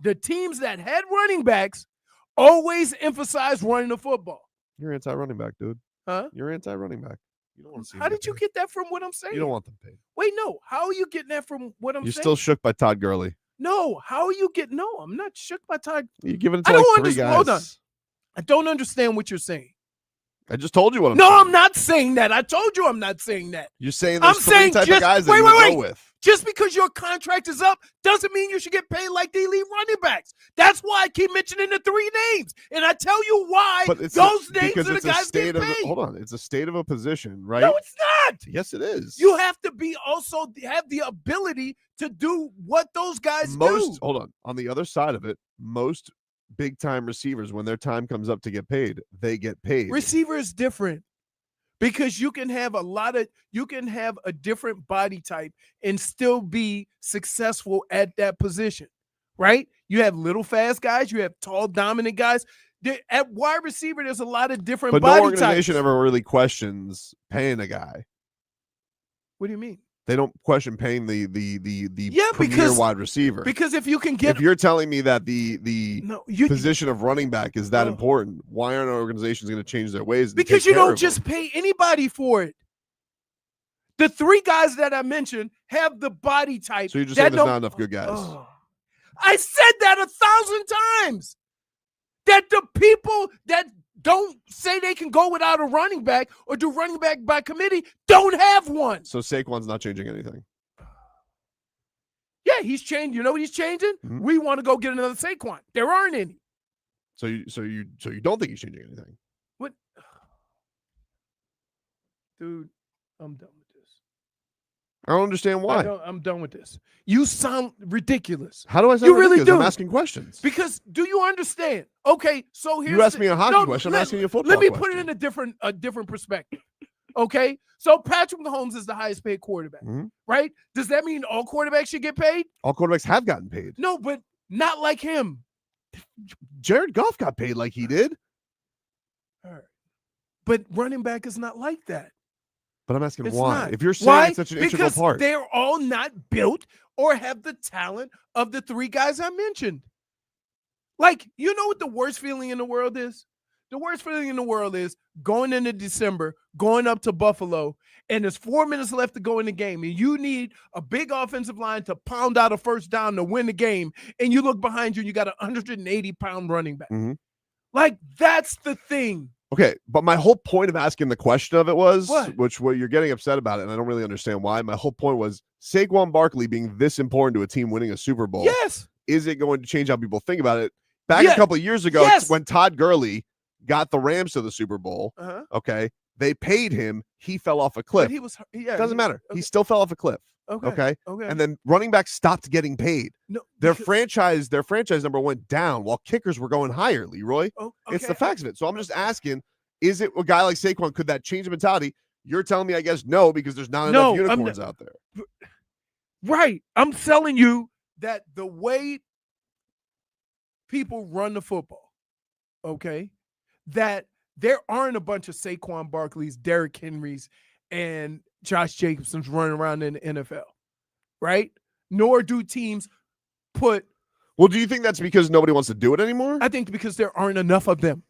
B: The teams that had running backs always emphasize running the football.
A: You're anti-running back, dude.
B: Huh?
A: You're anti-running back. You don't want to see.
B: How did you get that from what I'm saying?
A: You don't want them paid.
B: Wait, no. How are you getting that from what I'm saying?
A: You're still shook by Todd Gurley.
B: No. How are you getting? No, I'm not shook by Todd.
A: You're giving it to
B: I don't
A: like 3 guys.
B: Hold on. I don't understand what you're saying.
A: I just told you what I'm saying.
B: No, I'm not saying that. I told you I'm not saying that.
A: You're saying there's 3 type of guys that you would go with.
B: Just because your contract is up doesn't mean you should get paid like the elite running backs. That's why I keep mentioning the 3 names. And I tell you why those names are the guys get paid.
A: Hold on. It's a state of a position, right?
B: No, it's not.
A: Yes, it is.
B: You have to be also have the ability to do what those guys do.
A: Hold on. On the other side of it, most big-time receivers, when their time comes up to get paid, they get paid.
B: Receiver is different. Because you can have a different body type and still be successful at that position, right? You have little fast guys, you have tall dominant guys. At wide receiver, there's a lot of different body types.
A: But no organization ever really questions paying a guy.
B: What do you mean?
A: They don't question paying the premier wide receiver.
B: Because if you can get,
A: if you're telling me that the position of running back is that important, why aren't organizations going to change their ways?
B: Because you don't just pay anybody for it. The 3 guys that I mentioned have the body type.
A: So you're just saying there's not enough good guys.
B: I said that 1,000 times. That the people that don't say they can go without a running back or do running back by committee don't have one.
A: So Saquon's not changing anything.
B: Yeah, he's changed. You know what he's changing?
A: Mm-hmm.
B: We want to go get another Saquon. There aren't any.
A: So you don't think he's changing anything?
B: What? Dude, I'm done with this.
A: I don't understand why.
B: I'm done with this. You sound ridiculous.
A: How do I sound
B: you
A: ridiculous?
B: Really do.
A: I'm asking questions.
B: Because do you understand? Okay, so here's
A: you asked me a hockey question. I'm asking you a football question.
B: Let me put it in a different perspective. Okay, so Patrick Mahomes is the highest paid quarterback, right? Does that mean all quarterbacks should get paid?
A: All quarterbacks have gotten paid.
B: No, but not like him.
A: Jared Goff got paid like he did.
B: All right. But running back is not like that.
A: But I'm asking
B: it's
A: why.
B: Not.
A: If you're saying it's such an integral
B: because
A: part.
B: They're all not built or have the talent of the 3 guys I mentioned. Like, you know what the worst feeling in the world is? The worst feeling in the world is going into December, going up to Buffalo, and there's 4 minutes left to go in the game, and you need a big offensive line to pound out a first down to win the game, and you look behind you and you got a 180-pound running back. Like, that's the thing.
A: Okay, but my whole point of asking the question of it was,
B: what
A: you're getting upset about it, and I don't really understand why. My whole point was Saquon Barkley being this important to a team winning a Super Bowl.
B: Yes.
A: Is it going to change how people think about it? Back a couple of years ago, when Todd Gurley got the Rams to the Super Bowl, okay, they paid him. He fell off a cliff.
B: But
A: doesn't matter. Okay. He still fell off a cliff. Okay. And then running backs stopped getting paid.
B: No,
A: their franchise number went down while kickers were going higher, Leroy. It's the facts of it. So I'm just asking, is it a guy like Saquon? Could that change the mentality? You're telling me, I guess, no, because there's not enough unicorns out there.
B: Right. I'm telling you that the way people run the football, okay, that there aren't a bunch of Saquon Barkleys, Derrick Henrys, and Josh Jacobsons running around in the NFL, right? Nor do teams put.
A: Well, do you think that's because nobody wants to do it anymore?
B: I think because there aren't enough of them.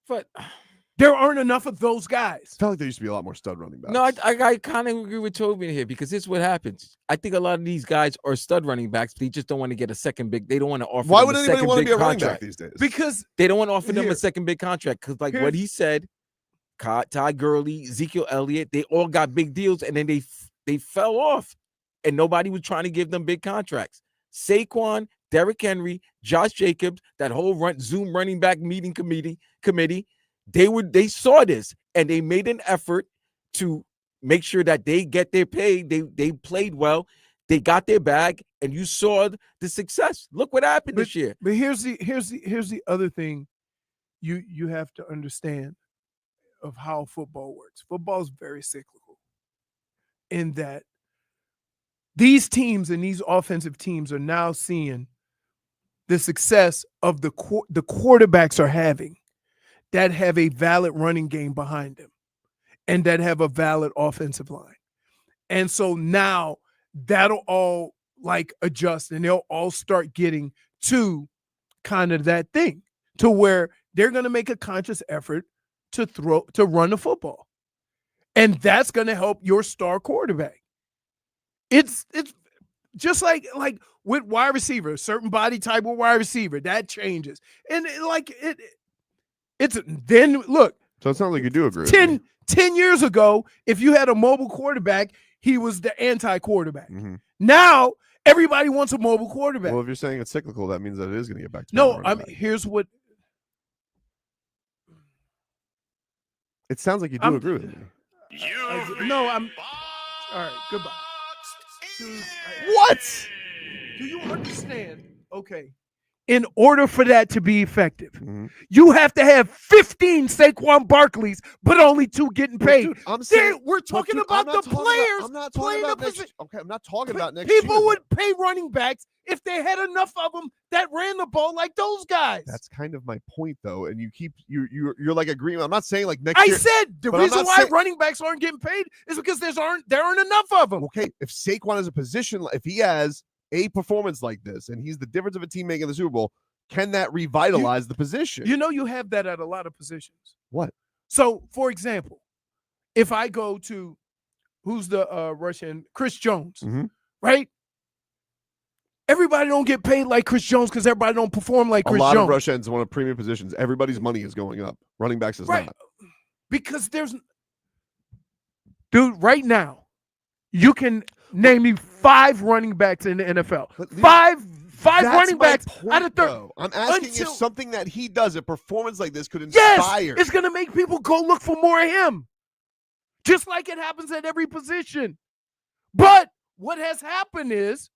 E: But
B: there aren't enough of those guys.
A: I felt like there used to be a lot more stud running backs.
E: No, I kind of agree with Toby here because here's what happens. I think a lot of these guys are stud running backs. They just don't want to get a second big. They don't want to offer.
A: Why
E: them
A: would
E: a
A: anybody
E: second
A: want to
E: big
A: be a running
E: contract
A: back these days?
B: Because
E: they don't want to offer them a second big contract. Because like what he said, Todd Gurley, Ezekiel Elliott, they all got big deals, and then they fell off, and nobody was trying to give them big contracts. Saquon, Derrick Henry, Josh Jacobs, that whole Zoom running back meeting committee. They saw this and they made an effort to make sure that they get their pay. They played well. They got their bag, and you saw the success. Look what happened this year.
B: But here's the other thing you have to understand of how football works. Football is very cyclical in that these teams and these offensive teams are now seeing the success of the quarterbacks are having that have a valid running game behind them and that have a valid offensive line. And so now that'll all like adjust and they'll all start getting to kind of that thing to where they're going to make a conscious effort to run the football. And that's going to help your star quarterback. It's just like with wide receiver, a certain body type of wide receiver, that changes. And it's then look.
A: So it sounds like you do agree.
B: 10 years ago, if you had a mobile quarterback, he was the anti-quarterback.
A: Mm-hmm.
B: Now, everybody wants a mobile quarterback.
A: Well, if you're saying it's cyclical, that means that it is going to get back to
B: no. Here's what.
A: It sounds like you do agree with me.
B: No, I'm. All right, goodbye. Dude,
A: What?
B: Do you understand? Okay. In order for that to be effective,
A: you
B: have to have 15 Saquon Barkleys, but only 2 getting paid.
A: Dude, I'm saying,
B: we're talking about the players.
A: I'm not talking about next. Okay, I'm not talking about next
B: People
A: year,
B: would pay running backs if they had enough of them that ran the ball like those guys.
A: That's kind of my point, though. And you keep you're like agreeing. I'm not saying like next year.
B: I said the reason why running backs aren't getting paid is because there aren't enough of them.
A: Okay, if Saquon is a position, if he has a performance like this, and he's the difference of a team making the Super Bowl, can that revitalize the position?
B: You have that at a lot of positions.
A: What?
B: So, for example, if I go to who's the Russian Chris Jones, right? Everybody don't get paid like Chris Jones because everybody don't perform like Chris Jones.
A: A lot of rush ends, one of premium positions. Everybody's money is going up. Running backs is not.
B: Because dude, right now, you can name me 5 running backs in the NFL. Five running backs out of 30.
A: I'm asking if something that he does, a performance like this, could inspire.
B: Yes, it's going to make people go look for more of him. Just like it happens at every position. But what has happened is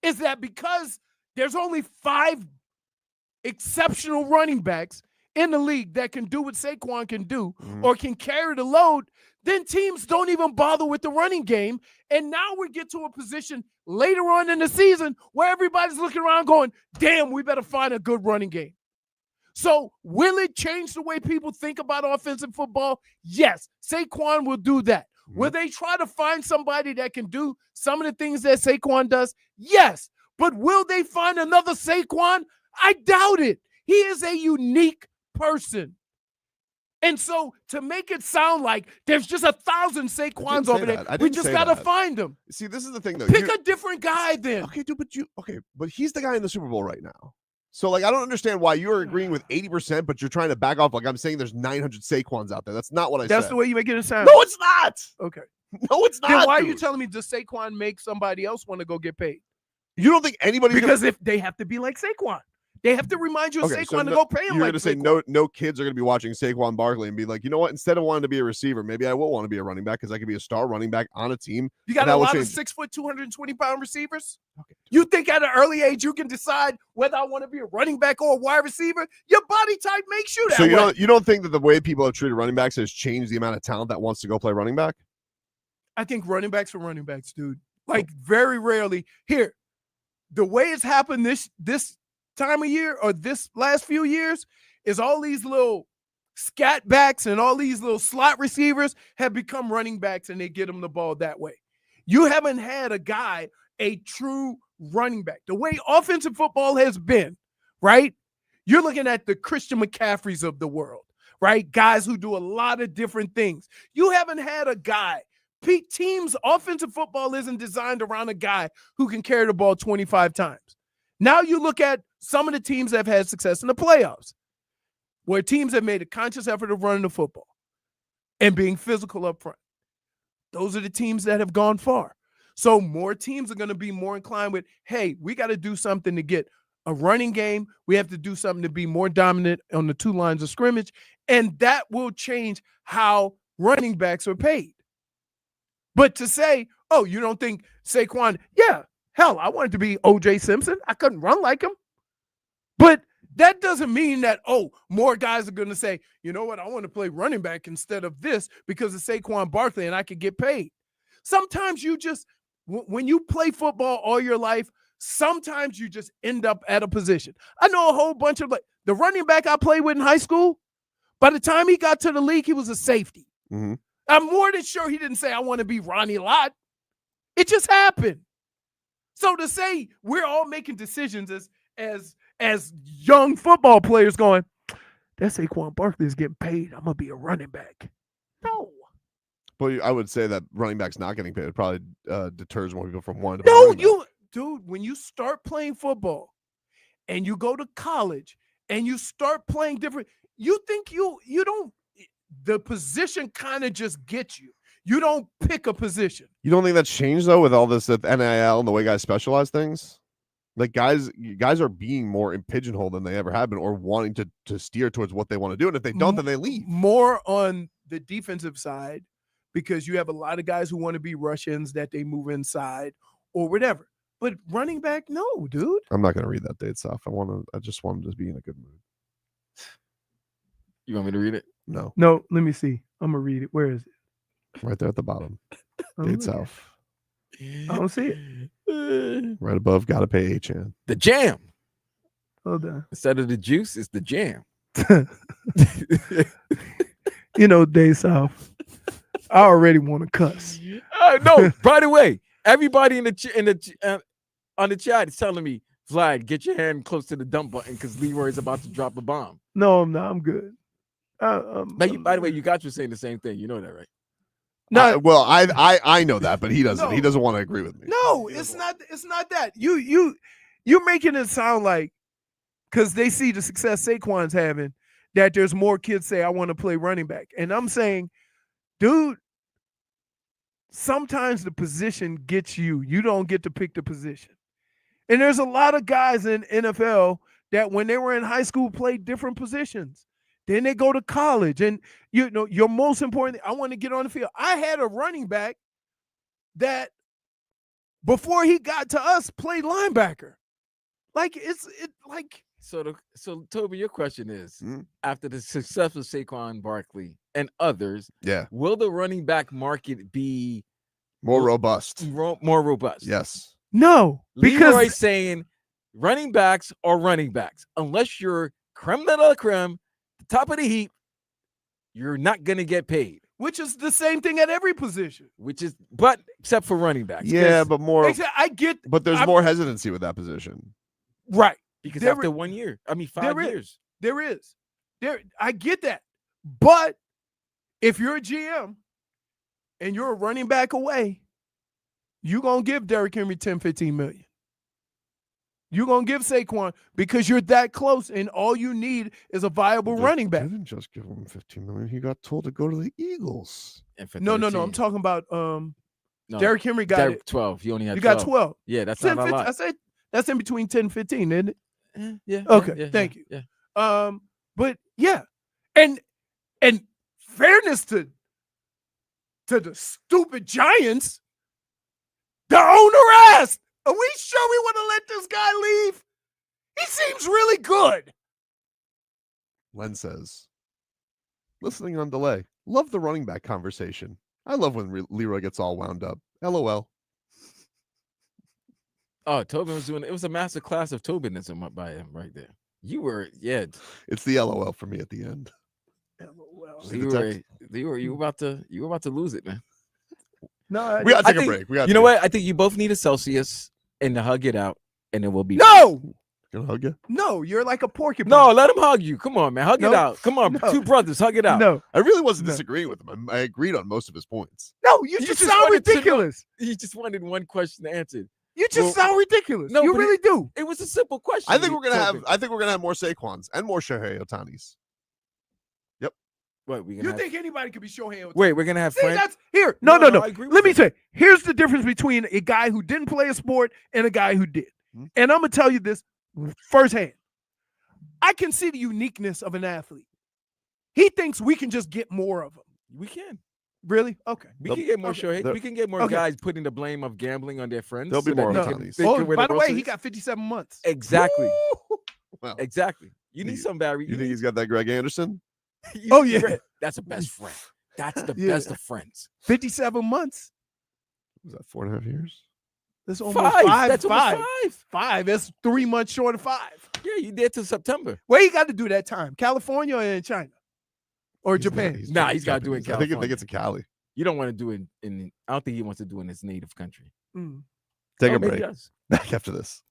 B: that because there's only 5 exceptional running backs in the league that can do what Saquon can do or can carry the load, then teams don't even bother with the running game. And now we get to a position later on in the season where everybody's looking around going, damn, we better find a good running game. So will it change the way people think about offensive football? Yes, Saquon will do that. Will they try to find somebody that can do some of the things that Saquon does? Yes. But will they find another Saquon? I doubt it. He is a unique person. And so to make it sound like there's just 1,000 Saquons over there, we just got to find them.
A: See, this is the thing, though.
B: Pick a different guy then.
A: Okay, dude, but he's the guy in the Super Bowl right now. So, like, I don't understand why you're agreeing with 80%, but you're trying to back off. Like, I'm saying there's 900 Saquons out there. That's not what I said.
B: That's the way you make it sound.
A: No, it's not.
B: Okay.
A: No, it's not.
B: Then why are you telling me does Saquon make somebody else want to go get paid?
A: You don't think anybody's
B: Because if they have to be like Saquon. They have to remind you of Saquon to go pay him.
A: You're going to say no kids are going to be watching Saquon Barkley and be like, you know what? Instead of wanting to be a receiver, maybe I will want to be a running back because I could be a star running back on a team.
B: You got a lot of 6 foot, 220-pound receivers. Okay. You think at an early age you can decide whether I want to be a running back or a wide receiver? Your body type makes you that way.
A: So you don't think that the way people have treated running backs has changed the amount of talent that wants to go play running back?
B: I think running backs are running backs, dude. Like very rarely. Here, the way it's happened this time of year or this last few years is all these little scat backs and all these little slot receivers have become running backs and they get them the ball that way. You haven't had a true running back. The way offensive football has been, right? You're looking at the Christian McCaffreys of the world, right? Guys who do a lot of different things. You haven't had a guy. Teams, offensive football isn't designed around a guy who can carry the ball 25 times. Now you look at some of the teams that have had success in the playoffs, where teams have made a conscious effort of running the football and being physical up front. Those are the teams that have gone far. So more teams are going to be more inclined with, hey, we got to do something to get a running game. We have to do something to be more dominant on the 2 lines of scrimmage, and that will change how running backs are paid. But to say, oh, you don't think Saquon, yeah, hell, I wanted to be O.J. Simpson. I couldn't run like him. But that doesn't mean that, more guys are going to say, you know what, I want to play running back instead of this because of Saquon Barkley and I could get paid. Sometimes you just, when you play football all your life, sometimes you just end up at a position. I know a whole bunch of, the running back I played with in high school, by the time he got to the league, he was a safety.
A: Mm-hmm.
B: I'm more than sure he didn't say, I want to be Ronnie Lott. It just happened. So to say we're all making decisions as young football players going, that Saquon Barkley is getting paid, I'm gonna be a running back. No.
A: But I would say that running backs not getting paid probably deters more people from wanting to.
B: No, dude, when you start playing football and you go to college and you start playing different, you think you don't, the position kind of just gets you. You don't pick a position.
A: You don't think that's changed though with all this NIL and the way guys specialize things? Like guys are being more pigeonholed than they ever have been, or wanting to steer towards what they want to do. And if they don't, then they leave.
B: More on the defensive side, because you have a lot of guys who want to be Russians that they move inside or whatever. But running back, no, dude.
A: I'm not going to read that date stuff. I just wanted to be in a good mood.
E: You want me to read it?
A: No.
B: No, let me see. I'm going to read it. Where is it?
A: Right there at the bottom. Date south.
B: I don't see it.
A: Right above, gotta pay HN.
E: The jam.
B: Hold on.
E: Instead of the juice, it's the jam.
B: Day south. I already want to cuss.
E: No, by the way, everybody on the chat is telling me, Vlad, get your hand close to the dump button because Leroy's about to drop a bomb.
B: No, I'm not. I'm good.
E: By the way, you got you saying the same thing. You know that, right?
B: No,
A: well, I know that, but he doesn't.
B: No.
A: He doesn't want to agree with me.
B: No, it's not. It's not that. You're making it sound like, because they see the success Saquon's having, that there's more kids say I want to play running back, and I'm saying, dude, sometimes the position gets you. You don't get to pick the position, and there's a lot of guys in NFL that when they were in high school played different positions. Then they go to college, and your most important thing, I want to get on the field. I had a running back that before he got to us played linebacker.
E: So Toby, your question is, after the success of Saquon Barkley and others, will the running back market be
A: more robust?
E: More robust?
A: Yes.
B: No, because
E: Leroy's saying running backs are running backs. Unless you're creme de la creme, top of the heap, you're not going to get paid.
B: Which is the same thing at every position.
E: But except for running backs.
A: Yeah, but more.
B: I get.
A: But there's more hesitancy with that position.
B: Right.
E: Because after 1 year, 5 years.
B: There is. I get that. But if you're a GM and you're a running back away, you're going to give Derrick Henry 10, 15 million. You're going to give Saquon because you're that close, and all you need is a viable running back.
A: Didn't just give him 15 million. He got told to go to the Eagles.
B: No. I'm talking about Derrick Henry got it.
E: 12. He only had 12.
B: You got 12.
E: Yeah, that's
B: 10,
E: not a lot.
B: I said that's in between 10 and 15, isn't it?
E: Yeah.
B: Okay, thank you.
E: Yeah.
B: But yeah, and fairness to the stupid Giants, the owner asked, "Are we sure we want to let this guy leave? He seems really good."
A: Len says, listening on delay. Love the running back conversation. I love when Leroy gets all wound up. LOL.
E: Oh, Tobin was doing it. Was a master class of Tobinism by him right there. You were, yeah.
A: It's the LOL for me at the end.
B: LOL.
E: You were about to lose it, man.
B: No,
A: we gotta take a break.
E: You know what? I think you both need a Celsius and to hug it out, and then we'll be.
B: No.
A: Gonna hug you?
B: No, you're like a porcupine.
E: No, let him hug you. Come on, man. Hug it out. Come on, two brothers, hug it out.
B: No.
A: I really wasn't disagreeing with him. I agreed on most of his points.
B: No, you just sound ridiculous.
E: You just wanted one question answered.
B: You just sound ridiculous.
E: No,
B: you really do.
E: It was a simple question.
A: I think we're gonna have more Saquons and more Shohei Otanis. Yep.
E: What
B: you think anybody could be Shohei Ohtani?
E: Wait, we're gonna have friends.
B: That's here. No.
E: I agree with
B: Let me say, here's the difference between a guy who didn't play a sport and a guy who did. And I'm gonna tell you this firsthand. I can see the uniqueness of an athlete. He thinks we can just get more of them.
E: We can.
B: Really? Okay.
E: We can get more Shohei. We can get more guys putting the blame of gambling on their friends.
A: There'll be more Otanis.
B: By the way, he got 57 months.
E: Exactly.
A: Well,
E: exactly. You need some Barry.
A: You think he's got that Greg Anderson?
B: Oh, yeah.
E: That's a best friend. That's the best of friends.
B: 57 months.
A: Was that 4.5 years?
B: That's almost 5.
E: That's
B: five.
E: Almost 5.
B: 5. That's 3 months short of 5.
E: Yeah, you did till September.
B: Where you got to do that time? California or in China? Or Japan?
E: He's got to do it in California.
A: I think it's in Cali.
E: You don't want to do it in I don't think he wants to do it in his native country.
A: Take
E: Oh,
A: a
E: maybe
A: break.
E: yes.
A: Back after this.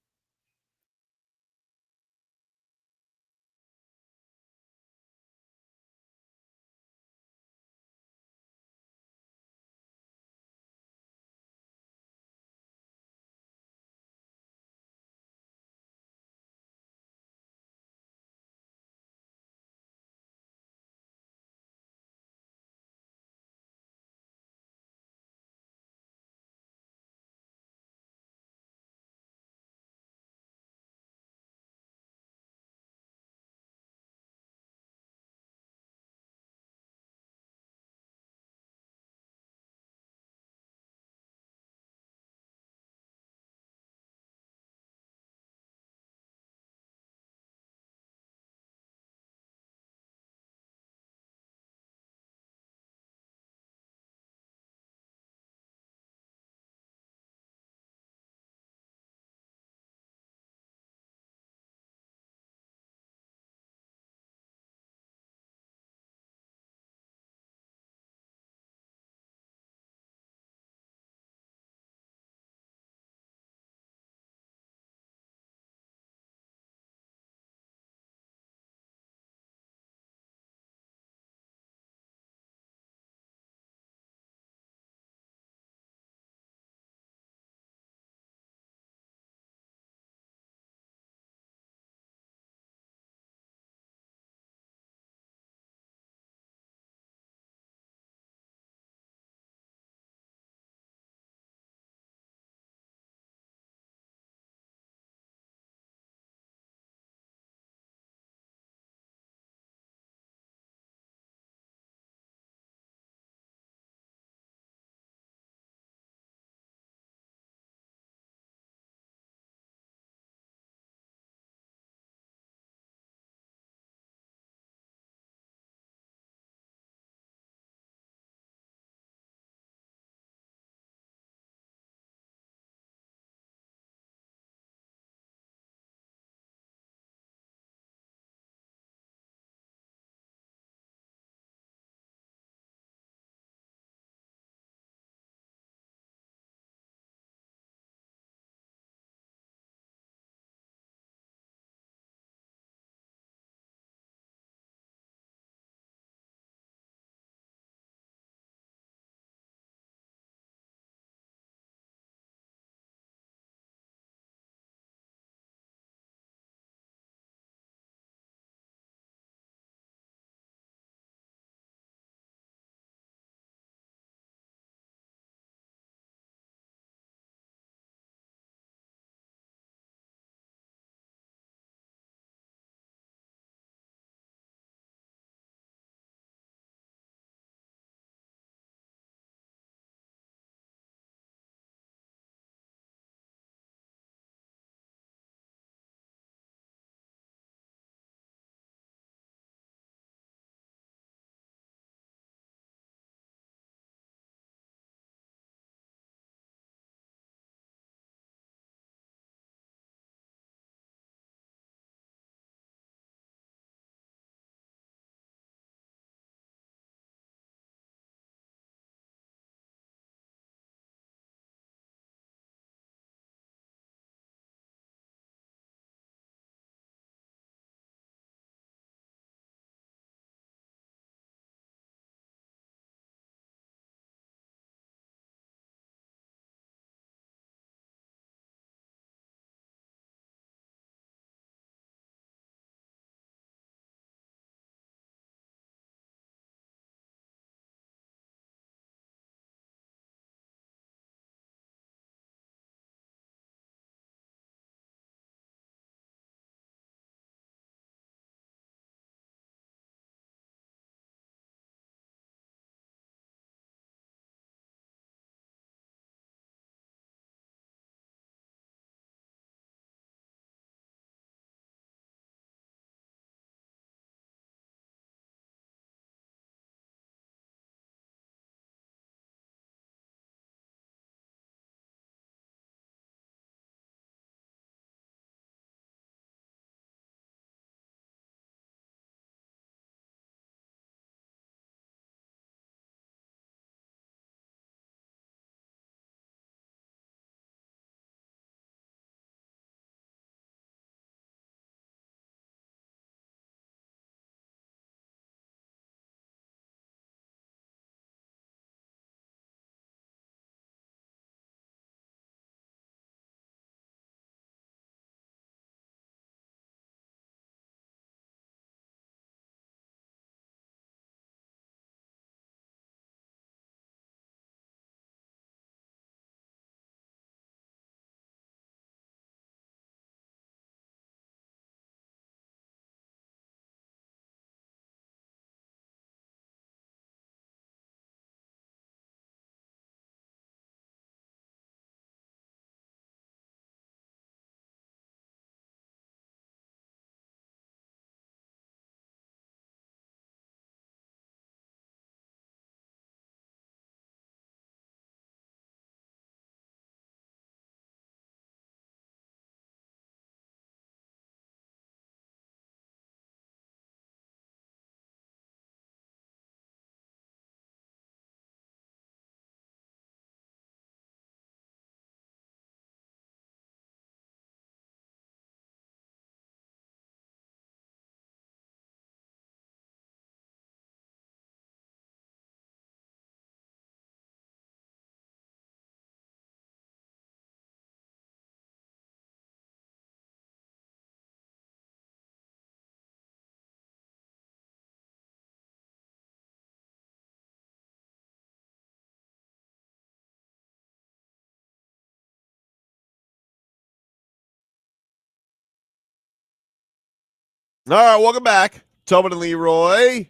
A: All right, welcome back. Tobin and Leroy.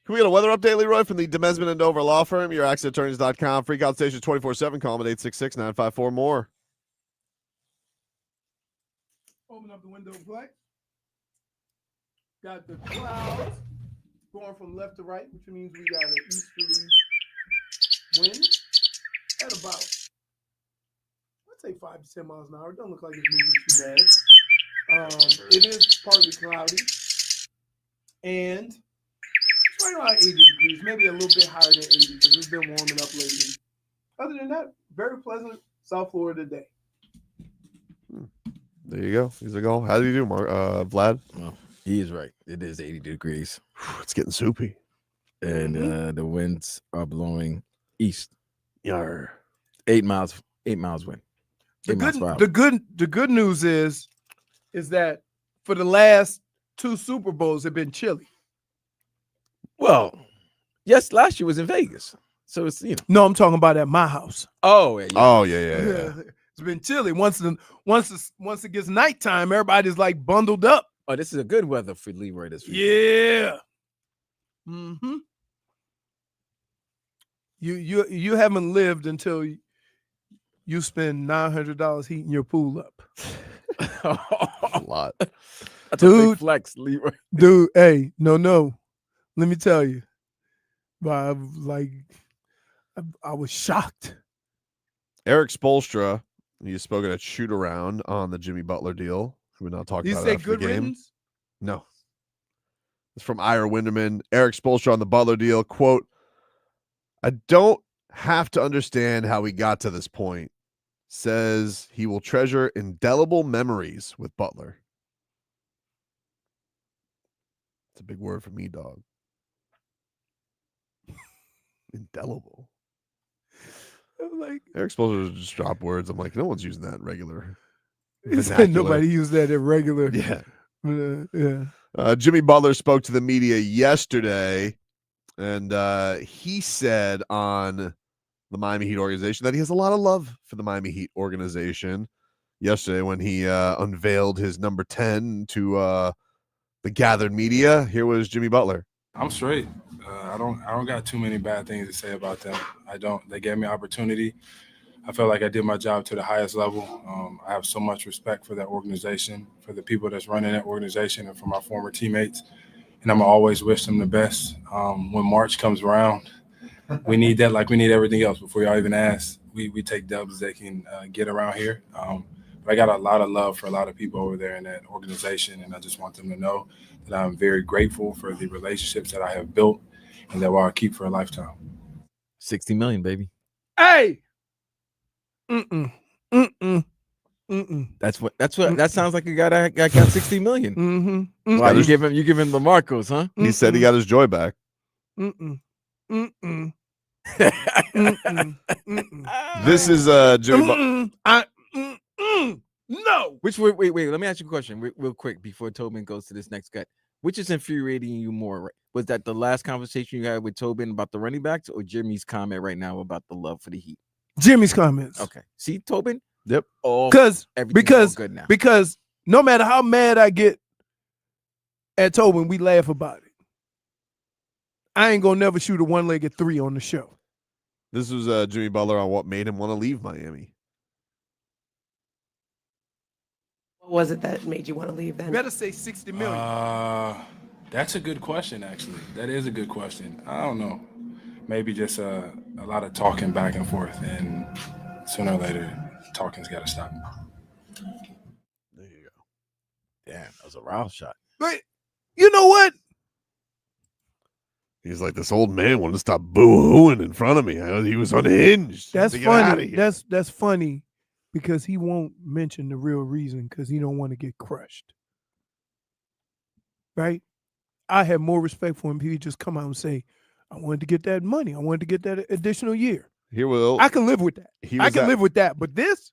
A: Can we get a weather update, Leroy, from the Demesman and Dover Law Firm? Your accidentattorneys.com. Free consultations 24/7. Call them at 866-954-MORE.
B: Open up the window plate. Got the clouds going from left to right, which means we got an easterly wind at about, I'd say 5 to 10 miles an hour. It don't look like it's moving too bad. It is partly cloudy, and it's right around 80 degrees, maybe a little bit higher than 80 because it's been warming up lately. Other than that, very pleasant South Florida day.
A: There you go. He's like, oh, how do you do, Vlad?
E: Well, he is right. It is 80 degrees.
A: It's getting soupy.
E: And the winds are blowing east.
A: Yar.
E: 8 miles wind.
B: The good news is that for the last 2 Super Bowls have been chilly.
E: Well, yes, last year was in Vegas. So it's,
B: No, I'm talking about at my house.
E: Oh, yeah.
A: Oh, yeah.
B: It's been chilly. Once it gets nighttime, everybody's like bundled up.
E: Oh, this is a good weather for Leroy this week.
B: Yeah. Mm-hmm. You haven't lived until you spend $900 heating your pool up.
A: A lot.
E: That's a big flex, Leroy.
B: Dude, hey, no. Let me tell you. I was shocked.
A: Eric Spoelstra, he has spoken at shoot around on the Jimmy Butler deal. We're not talking about
B: say
A: after
B: good
A: the game.
B: riddance?
A: No. It's from Ira Winderman. Eric Spoelstra on the Butler deal. Quote, I don't have to understand how we got to this point. Says he will treasure indelible memories with Butler. It's a big word for me, dog. Indelible.
B: I'm like,
A: Eric Spoelstra just dropped words. I'm like, no one's using that in regular.
B: Nobody used that at regular.
A: Yeah.
B: Yeah.
A: Jimmy Butler spoke to the media yesterday, and he said on the Miami Heat organization that he has a lot of love for the Miami Heat organization. Yesterday, when he unveiled his number 10 to the gathered media, here was Jimmy Butler.
I: I'm straight. I don't got too many bad things to say about them. I don't. They gave me opportunity. I felt like I did my job to the highest level. I have so much respect for that organization, for the people that's running that organization, and for my former teammates. And I'm always wish them the best. When March comes around, we need that like we need everything else. Before y'all even ask, we take dubs they can get around here. But I got a lot of love for a lot of people over there in that organization, and I just want them to know that I'm very grateful for the relationships that I have built and that I'll keep for a lifetime.
E: 60 million, baby.
B: Hey.
E: That's what that sounds like. A guy that got 60 million.
B: Mm-hmm.
E: Wow, you give him LaMarcos, huh?
A: He said he got his joy back. This is Jimmy Butler.
B: No.
E: Which wait. Let me ask you a question real quick before Tobin goes to this next guy. Which is infuriating you more? Was that the last conversation you had with Tobin about the running backs, or Jimmy's comment right now about the love for the Heat?
B: Jimmy's comments.
E: Okay. See, Tobin?
A: Yep.
B: Because
E: good now.
B: Because no matter how mad I get at Tobin, we laugh about it. I ain't gonna never shoot a one-legged 3 on the show.
A: This was Jimmy Butler on what made him want to leave Miami.
J: What was it that made you want to leave then?
B: Better say 60 million.
I: That's a good question, actually. That is a good question. I don't know. Maybe just a lot of talking back and forth, and sooner or later, talking's got to stop.
A: There you go.
E: Damn, that was a round shot.
B: But you know what?
A: He's like, this old man wanted to stop boo-hooing in front of me. He was unhinged.
B: That's
A: to get outta
B: funny.
A: here.
B: That's funny because he won't mention the real reason because he don't want to get crushed. Right? I have more respect for him if he just come out and say, I wanted to get that money. I wanted to get that additional year. I can live with that. I can live with that. But this?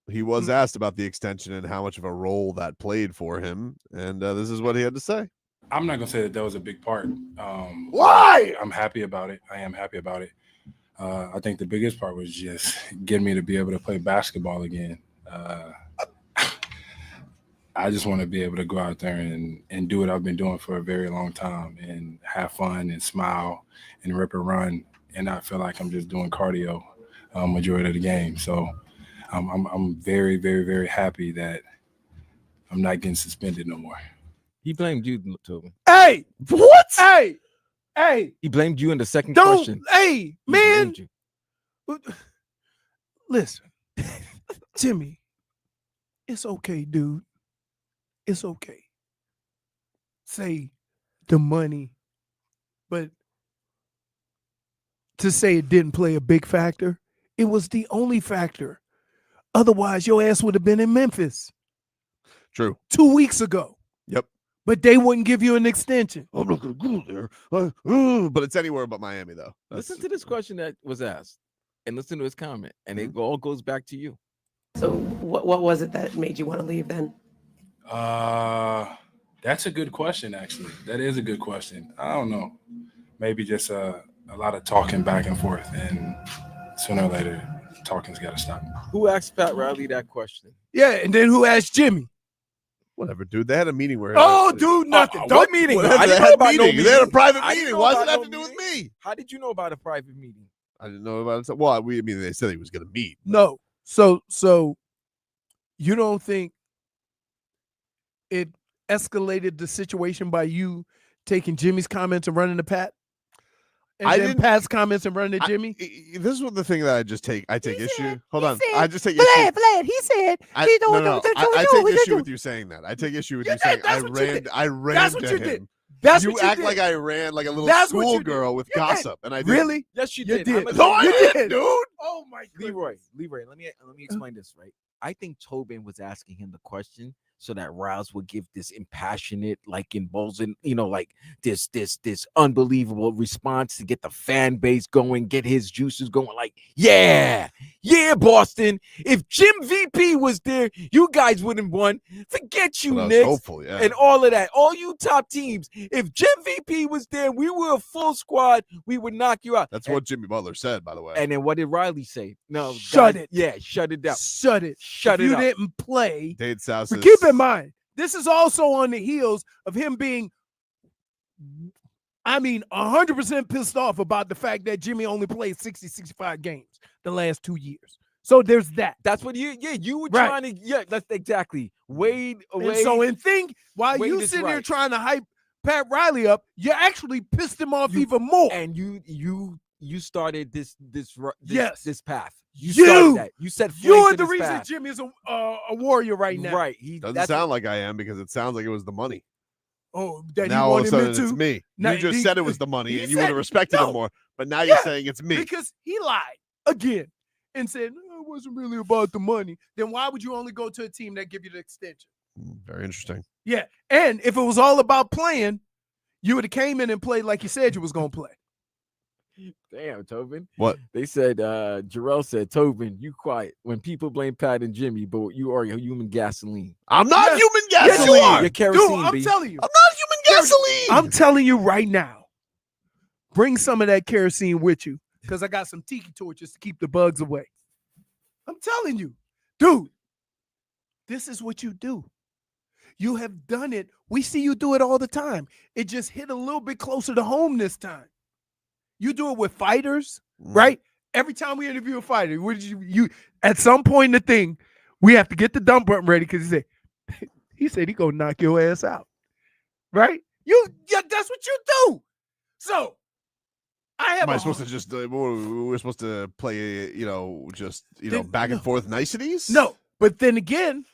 A: He was asked about the extension and how much of a role that played for him. And this is what he had to say.
I: I'm not going to say that was a big part.
A: Why?
I: I'm happy about it. I am happy about it. I think the biggest part was just getting me to be able to play basketball again. I just want to be able to go out there and do what I've been doing for a very long time and have fun and smile and rip and run and not feel like I'm just doing cardio majority of the game. So I'm very, very, very happy that I'm not getting suspended no more.
E: He blamed you, Tobin.
B: Hey, what? Hey.
E: He blamed you in the second
B: Don't.
E: question.
B: Hey,
E: He
B: man.
E: blamed you.
B: Listen, Jimmy, it's okay, dude. It's okay. Say the money, but to say it didn't play a big factor, it was the only factor. Otherwise, your ass would have been in Memphis.
A: True.
B: 2 weeks ago.
A: Yep.
B: But they wouldn't give you an extension.
A: I'm not going to go there. But it's anywhere but Miami, though.
E: Listen to this question that was asked and listen to his comment. And it all goes back to you.
J: So what was it that made you want to leave then?
I: That's a good question, actually. That is a good question. I don't know. Maybe just a lot of talking back and forth, and sooner or later, talking's got to stop.
E: Who asked Pat Riley that question?
B: Yeah, and then who asked Jimmy?
A: Whatever, dude. They had a meeting where.
B: Oh, dude, nothing.
E: What meeting?
A: Whatever,
E: I
A: they
E: didn't
A: had
E: know
A: a
E: about no
A: meeting. They had a private
E: I didn't
A: meeting.
E: know
A: Why does
E: about
A: it have
E: no
A: to do with
E: meeting.
A: me?
E: How did you know about a private meeting?
A: I didn't know about it. Well, I mean, they said he was going to meet.
B: No. So you don't think it escalated the situation by you taking Jimmy's comments and running to Pat? And
A: I
B: then
A: didn't-
B: Pat's comments and running to Jimmy?
A: This is what the thing that I just take. I take issue. Hold on.
J: said,
A: I just take
J: Vlad,
A: issue.
J: Vlad, he said,
A: I
J: he don't
A: no,
J: know
A: no,
J: what
A: I
J: to
A: take issue
J: do.
A: with you saying that. I take issue with
B: You
A: you saying
B: did. That's what you did.
A: I ran
B: That's
A: to
B: what you
A: him.
B: did. That's
A: You
B: what you
A: act
B: did.
A: like I ran like a little
B: That's what you did.
A: schoolgirl with
B: You did.
A: gossip, and I did.
B: Really?
E: Yes, you
B: You
E: did.
B: did.
E: I'm
A: No, I
B: You
A: didn't,
B: did.
A: dude.
B: Oh my goodness.
E: Leroy, let me explain this, right? I think Tobin was asking him the question so that Rouse would give this impassionate, like emboldened, like this unbelievable response to get the fan base going, get his juices going. Like, yeah, Boston. If Jim VP was there, you guys wouldn't won. Forget you,
A: But I was
E: Knicks,
A: hopeful, yeah.
E: and all of that. All you top teams. If Jim VP was there, we were a full squad. We would knock you out.
A: That's what Jimmy Butler said, by the way.
E: And then what did Riley say? No,
B: Shut
E: guys,
B: it.
E: Yeah, shut it down.
B: Shut it.
E: Shut
B: If
E: it
B: you
E: up.
B: didn't play.
A: Dade South
B: But
A: says,
B: keep in mind, this is also on the heels of him being, 100% pissed off about the fact that Jimmy only played 60, 65 games the last 2 years. So there's that.
E: That's what you were
B: Right.
E: trying to, that's exactly. Wade
B: And
E: away.
B: so while
E: Wade
B: you
E: is
B: sitting there
E: right.
B: trying to hype Pat Riley up, you actually pissed him off even more.
E: And you started this
B: Yes.
E: this path.
B: You.
E: started that. You said
B: You're the reason Jimmy is a warrior right now.
E: Right.
A: doesn't sound like I am because it sounds like it was the money.
B: Oh, that
A: Now
B: he
A: all of a
B: wanted
A: sudden
B: me
A: it's
B: to.
A: me.
B: Now,
A: You just
B: he-
A: said it was the money,
B: he
A: and you would
B: said-
A: have respected
B: no.
A: him more. But now
B: Yeah,
A: you're saying it's me.
B: Because he lied again and said, no, it wasn't really about the money. Then why would you only go to a team that give you the extension?
A: Very interesting.
B: Yeah. And if it was all about playing, you would have came in and played like you said you was going to play.
E: Damn, Tobin.
A: What?
E: They said, Jarrell said, Tobin, you quiet. When people blame Pat and Jimmy, but you are human gasoline.
A: I'm not
B: Yes.
A: human
B: Yes,
A: gasoline.
B: you are.
E: You're kerosene,
B: Dude, I'm
E: B.
B: telling you.
A: I'm not human gasoline.
B: I'm telling you right now. Bring some of that kerosene with you because I got some tiki torches to keep the bugs away. I'm telling you, dude, this is what you do. You have done it. We see you do it all the time. It just hit a little bit closer to home this time. You do it with fighters, right? Every time we interview a fighter, you at some point in the thing, we have to get the dump button ready because he said he gonna knock your ass out, right? That's what you do. So I have.
A: Am I supposed to just? We're supposed to play, back and forth niceties.
B: No, but then again,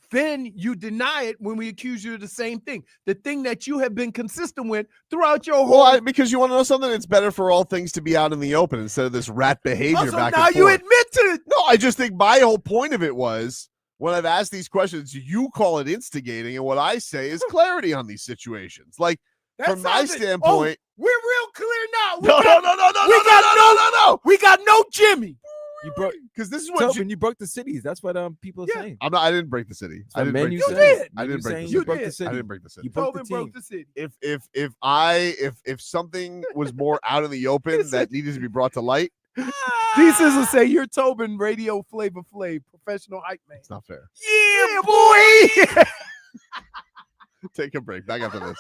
B: then you deny it when we accuse you of the same thing. The thing that you have been consistent with throughout your whole.
A: Well, because you want to know something, it's better for all things to be out in the open instead of this rat behavior
B: Also,
A: back
B: now
A: and
B: you
A: forth.
B: admit to it.
A: No, I just think my whole point of it was when I've asked these questions, you call it instigating, and what I say is clarity on these situations. Like
B: That
A: from my
B: sounds it.
A: standpoint,
B: We're real clear now.
A: No.
B: We got no Jimmy.
E: You broke
A: Because this is what
E: Tobin, you broke the cities. That's what people are saying.
A: I didn't break the city. I didn't break
E: you
A: the
E: said.
A: city. I
E: You
A: didn't break
E: saying
A: the
E: you
A: city.
E: broke the city.
A: I didn't break the city.
E: You broke the
B: Tobin
E: team.
B: broke the city.
A: If something was more out in the open that needed to be brought to light,
B: D Sizzle say you're Tobin, radio Flavor Flav, professional hype man.
A: It's not fair.
B: Yeah, boy.
A: Take a break. Back after this.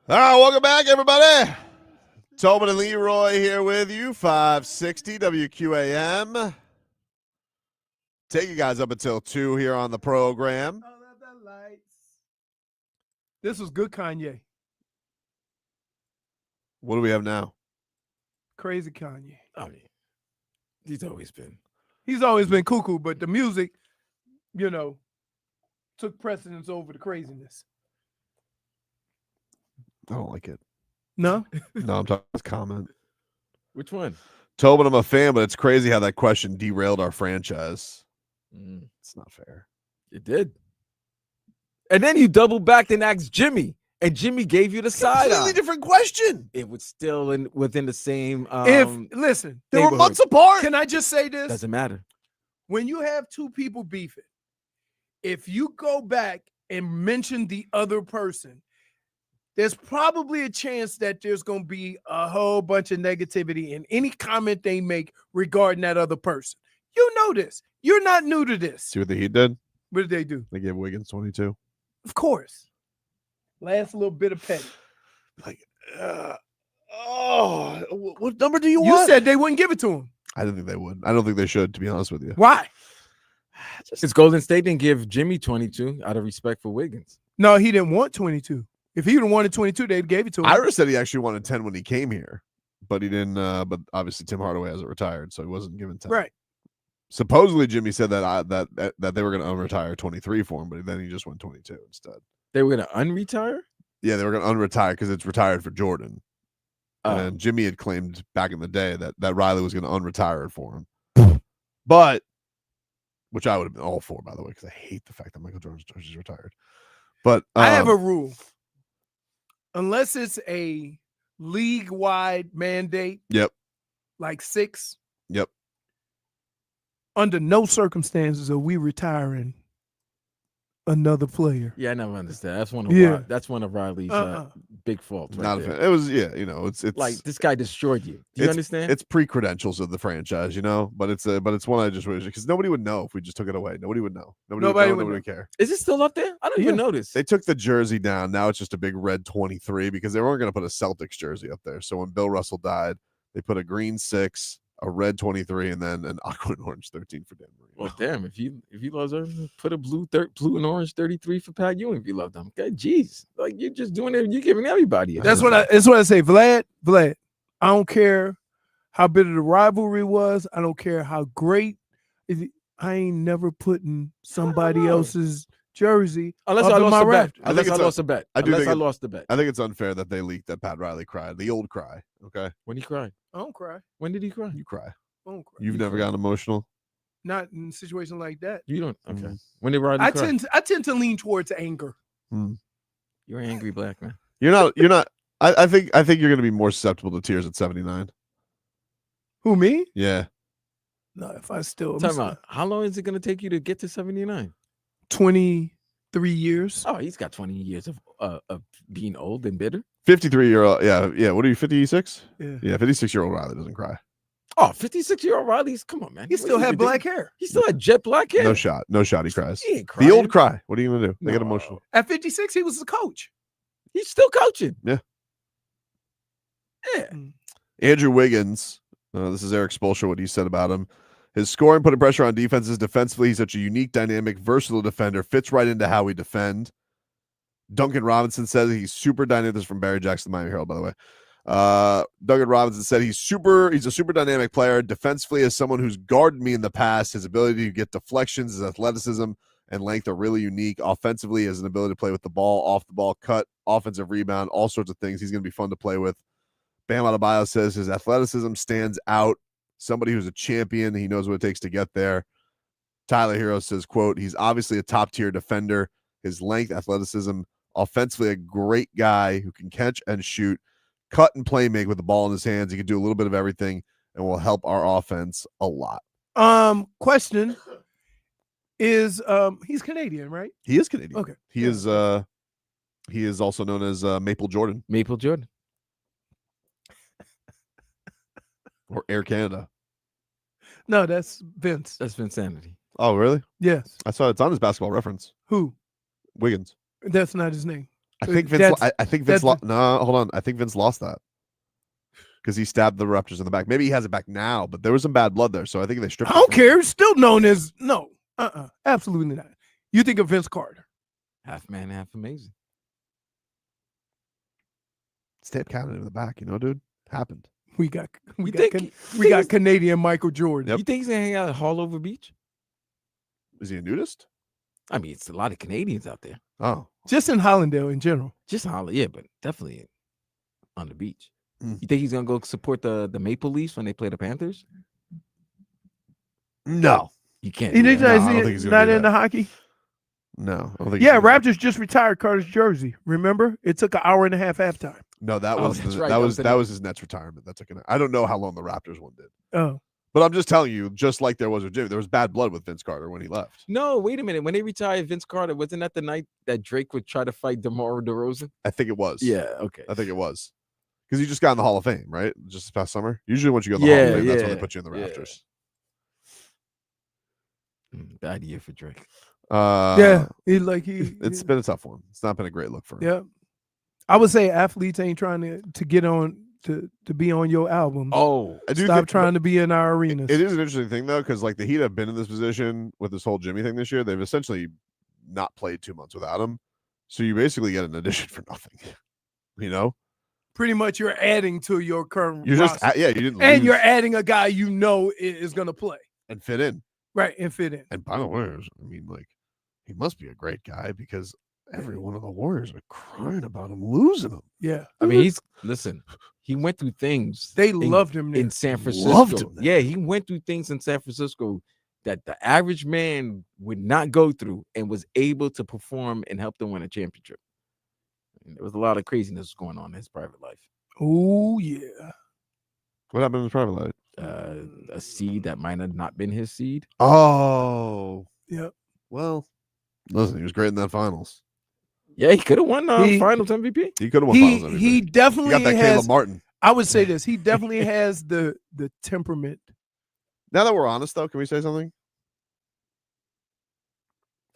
A: All right, welcome back, everybody. Tobin and Leroy here with you, 560 WQAM. Take you guys up until 2 here on the program.
B: This was good Kanye.
A: What do we have now?
B: Crazy Kanye.
E: I mean, he's always been
B: cuckoo, but the music, took precedence over the craziness.
A: I don't like it.
B: No?
A: No, I'm talking about comment.
E: Which one?
A: Tobin, I'm a fan, but it's crazy how that question derailed our franchise. It's not fair.
E: It did. And then you double back and asked Jimmy, and Jimmy gave you the side
A: Completely different question.
E: It was still within the same.
B: Listen,
A: they were months apart.
B: Can I just say this?
E: Doesn't matter.
B: When you have two people beefing, if you go back and mention the other person, there's probably a chance that there's going to be a whole bunch of negativity in any comment they make regarding that other person. You know this. You're not new to this.
A: See what the Heat did?
B: What did they do?
A: They gave Wiggins 22.
B: Of course. Last little bit of petty.
A: Like, what number do you want?
B: You said they wouldn't give it to him.
A: I don't think they would. I don't think they should, to be honest with you.
B: Why?
E: It's Golden State didn't give Jimmy 22 out of respect for Wiggins.
B: No, he didn't want 22. If he would have wanted 22, they'd gave it to him.
A: Ira said he actually wanted 10 when he came here, but he didn't. But obviously Tim Hardaway hasn't retired, so he wasn't given 10.
B: Right.
A: Supposedly Jimmy said that that they were going to unretire 23 for him, but then he just went 22 instead.
E: They were going to unretire?
A: Yeah, they were going to unretire because it's retired for Jordan. And Jimmy had claimed back in the day that Riley was going to unretire it for him. But, which I would have been all for, by the way, because I hate the fact that Michael Jordan's jersey is retired. But
B: I have a rule. Unless it's a league-wide mandate,
A: yep,
B: like 6,
A: yep,
B: under no circumstances are we retiring another player.
E: Yeah, I never understand. That's one of Riley's big faults.
A: Not a fan. It was it's
E: like this guy destroyed you. Do you understand?
A: It's pre-credentials of the franchise, but it's one I just wish, because nobody would know if we just took it away. Nobody would know. Nobody would care.
E: Is it still up there? I don't even notice.
A: They took the jersey down. Now it's just a big red 23 because they weren't going to put a Celtics jersey up there. So when Bill Russell died, they put a green 6, a red 23, and then an aqua and orange 13 for Dan Marino.
E: Well, damn, if you love them, put a blue and orange 33 for Pat Ewing if you love them. Okay, geez, like you're just doing it. You're giving everybody.
B: That's what I say, Vlad. I don't care how bitter the rivalry was. I don't care how great. I ain't never putting somebody else's jersey
E: unless I lost a bet. Unless I lost a bet.
A: I lost the bet. I think it's unfair that they leaked that Pat Riley cried. The old cry. Okay.
E: When he cried.
B: I don't cry.
E: When did he cry?
A: You cry.
B: I don't cry.
A: You've never gotten emotional?
B: Not in a situation like that.
E: You don't. Okay. When did Riley cry?
B: I tend to lean towards anger.
E: You're an angry black man.
A: You're not. I think you're going to be more susceptible to tears at 79.
B: Who, me?
A: Yeah.
B: No, if I still.
E: Time out. How long is it going to take you to get to 79?
B: 23 years.
E: Oh, he's got 20 years of being old and bitter.
A: 53-year-old. Yeah. What are you, 56?
B: Yeah.
A: Yeah, 56-year-old Riley doesn't cry.
E: Oh, 56-year-old Riley's. Come on, man.
B: He still had black hair.
E: He still had jet black hair.
A: No shot. He cries.
E: He ain't crying.
A: The old cry. What are you going to do? They get emotional.
B: At 56, he was the coach.
E: He's still coaching.
A: Yeah.
E: Yeah.
A: Andrew Wiggins. This is Eric Spoelstra, what he said about him. His scoring, putting pressure on defenses. Defensively, he's such a unique, dynamic, versatile defender. Fits right into how we defend. Duncan Robinson says he's super dynamic. This is from Barry Jackson, Miami Herald, by the way. Duncan Robinson said he's a super dynamic player. Defensively, as someone who's guarded me in the past, his ability to get deflections, his athleticism, and length are really unique. Offensively, he has an ability to play with the ball, off the ball, cut, offensive rebound, all sorts of things. He's going to be fun to play with. Bam Adebayo says his athleticism stands out. Somebody who's a champion. He knows what it takes to get there. Tyler Hero says, quote, he's obviously a top-tier defender. His length, athleticism, offensively a great guy who can catch and shoot, cut and play make with the ball in his hands. He can do a little bit of everything and will help our offense a lot.
B: Question is, he's Canadian, right?
A: He is Canadian.
B: Okay.
A: He is also known as Maple Jordan.
E: Maple Jordan.
A: Or Air Canada.
B: No, that's Vince.
E: That's Vinsanity.
A: Oh, really?
B: Yes.
A: I saw it's on his Basketball Reference.
B: Who?
A: Wiggins.
B: That's not his name.
A: I think Vince. I think Vince. No, hold on. I think Vince lost that because he stabbed the Raptors in the back. Maybe he has it back now, but there was some bad blood there, so I think they stripped.
B: I don't care. It's still known as no. Absolutely not. You think of Vince Carter?
E: Half man, half amazing.
A: Tape counted in the back, dude. Happened.
B: We got Canadian Michael Jordan.
E: Yep. You think he's gonna hang out at Haulover Beach?
A: Is he a nudist?
E: I mean, it's a lot of Canadians out there.
A: Oh,
B: just in Hollandale in general.
E: Just yeah, but definitely on the beach. You think he's gonna go support the Maple Leafs when they play the Panthers?
A: No,
E: you can't.
B: I don't think he's not into hockey.
A: No, I don't think.
B: Yeah, Raptors just retired Carter's jersey. Remember, it took an hour and a half halftime.
A: No, that was that was his Nets retirement. That took I don't know how long the Raptors one did.
B: Oh,
A: but I'm just telling you, just like there was with Jimmy, there was bad blood with Vince Carter when he left.
E: No, wait a minute. When they retired Vince Carter, wasn't that the night that Drake would try to fight DeMar DeRozan?
A: I think it was.
E: Yeah, okay.
A: I think it was because you just got in the Hall of Fame, right? Just this past summer. Usually, once you go in the Hall of Fame, that's when they put you in the Raptors.
E: Bad year for Drake.
A: It's been a tough one. It's not been a great look for him.
B: Yeah, I would say athletes ain't trying to get on to be on your album.
E: Oh,
B: stop trying to be in our arenas.
A: It is an interesting thing though, because like the Heat have been in this position with this whole Jimmy thing this year. They've essentially not played 2 months without him, so you basically get an addition for nothing.
B: Pretty much you're adding to your current.
A: You're
B: roster.
A: just you didn't,
B: and
A: lose.
B: You're adding a guy is going to play
A: and fit in.
B: Right, and fit in.
A: And by the way, I mean, like, he must be a great guy because every one of the Warriors are crying about him losing him.
B: Yeah.
E: I mean, he went through things.
B: They loved him
E: in San Francisco.
A: Loved him there.
E: Yeah, he went through things in San Francisco that the average man would not go through and was able to perform and help them win a championship. And there was a lot of craziness going on in his private life.
B: Oh, yeah.
A: What happened in his private life?
E: A seed that might have not been his seed.
A: Oh.
B: Yep.
A: Well, listen, he was great in that finals.
E: Yeah, he could have won finals MVP.
A: He could have won finals MVP.
B: He definitely
A: got that
B: has,
A: Caleb Martin.
B: I would say this. He definitely has the temperament.
A: Now that we're honest, though, can we say something?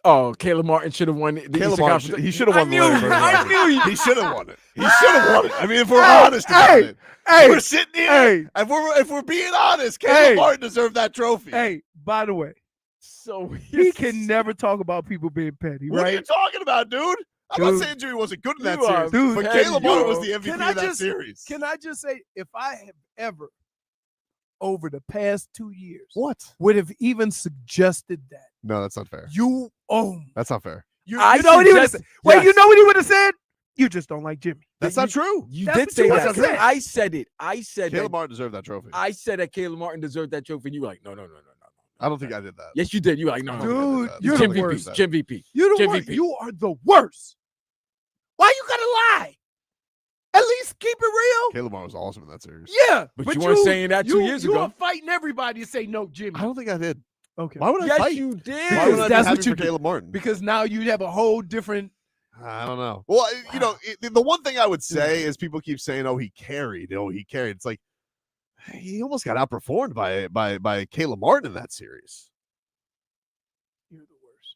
E: Oh, Caleb Martin should have won it.
A: Caleb Martin, he should have won the
E: I knew
A: He should have won it. He should have won it. I mean, if we're honest about it. We're sitting here. If we're being honest, Caleb Martin deserved that trophy.
B: Hey, by the way,
E: so
B: he can never talk about people being petty,
A: What
B: right?
A: are you talking about, dude? I'm not saying Jimmy wasn't good in that series,
B: dude,
A: but Caleb Martin was the MVP of that series.
B: Can I just say, if I have ever, over the past 2 years,
A: would
B: have even suggested that?
A: No, that's not fair.
B: That's
A: not fair.
B: You know what he would have said? Wait, you know what he would have said? You just don't like Jimmy.
A: That's not true.
E: You did say that. I said it. I said
A: Caleb Martin deserved that trophy.
E: I said that Caleb Martin deserved that trophy, and you were like, no.
A: I don't think I did that.
E: Yes, you did. You were like, no.
B: Dude, you're
E: Jim
B: the worst.
E: Jim VP.
B: You're the worst. You are the worst. Why you gotta lie? At least keep it real.
A: Caleb Martin was awesome in that series.
B: Yeah,
E: but you weren't saying that 2 years ago.
B: You were fighting everybody to say no, Jimmy.
A: I don't think I did.
B: Okay.
A: Why would I
E: yes,
A: fight?
E: you did.
A: Why would I
B: that's
A: be
B: what
A: happy
B: you
A: for Caleb Martin?
B: Because now you have a whole different.
A: I don't know. Well, the one thing I would say is people keep saying, "Oh, he carried." It's like he almost got outperformed by Caleb Martin in that series.
B: You're the worst.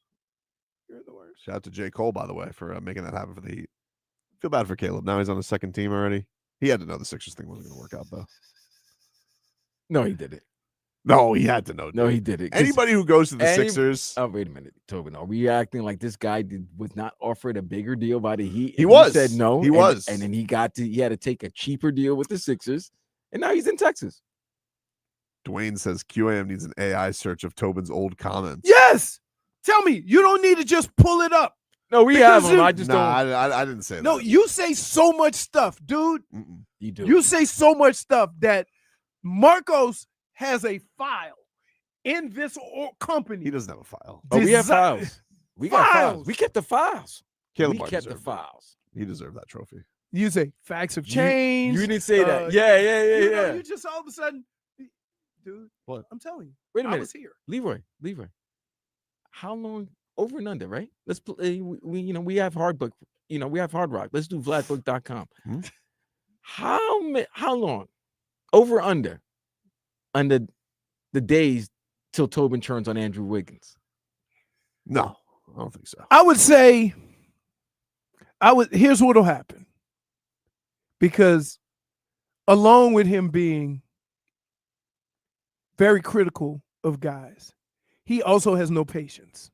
B: You're the worst.
A: Shout out to J. Cole, by the way, for making that happen for the Heat. Feel bad for Caleb. Now he's on the second team already. He had to know the Sixers thing wasn't going to work out, though.
E: No, he didn't.
A: No, he had to know.
E: No, he didn't.
A: Anybody who goes to the Sixers.
E: Oh, wait a minute, Tobin. Are we acting like this guy was not offered a bigger deal by the Heat?
A: He was.
E: He said no.
A: He was.
E: And then he had to take a cheaper deal with the Sixers. And now he's in Texas.
A: Dwayne says QAM needs an AI search of Tobin's old comments.
B: Yes. Tell me, you don't need to just pull it up.
E: No, we have them. I just don't.
A: I didn't say that.
B: No, you say so much stuff, dude.
E: You do.
B: You say so much stuff that Marcos has a file in this company.
A: He doesn't have a file.
E: Oh, we have files. We got files. We kept the files.
A: Caleb
E: we kept the files.
A: He deserved that trophy.
B: You say facts have changed.
E: You didn't say that. Yeah.
B: You just all of a sudden, dude.
A: What?
B: I'm telling you.
E: Wait a minute.
B: I was here.
E: Leroy. How long? Over and under, right? Let's play. We have hard book. We have hard rock. Let's do vladbook.com. How long? Over under the days till Tobin turns on Andrew Wiggins.
A: No, I don't think so.
B: I would say Here's what'll happen. Because along with him being very critical of guys, he also has no patience.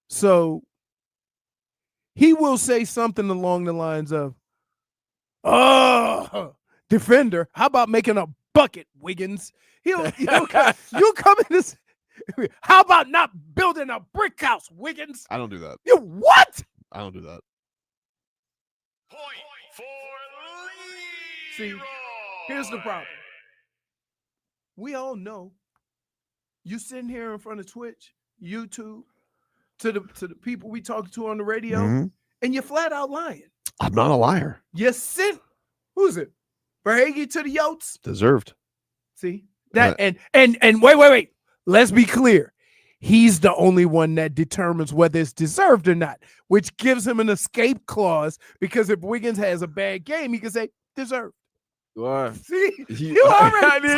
B: So he will say something along the lines of, "Oh, defender, how about making a bucket, Wiggins?" You'll come in this. How about not building a brick house, Wiggins?
A: I don't do that.
B: You what?
A: I don't do that.
C: Point for
B: See, here's the problem. We all know you sitting here in front of Twitch, YouTube, to the people we talking to on the radio, and you're flat out lying.
A: I'm not a liar.
B: You sent who's it? Verhage to the Yotes?
A: Deserved.
B: See that and wait. Let's be clear. He's the only one that determines whether it's deserved or not, which gives him an escape clause because if Wiggins has a bad game, he can say deserved.
E: Wow.
B: See,
E: You
B: you already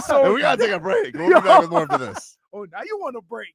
A: So we gotta take a break. We'll be back with more for this.
B: Oh, now you want a break.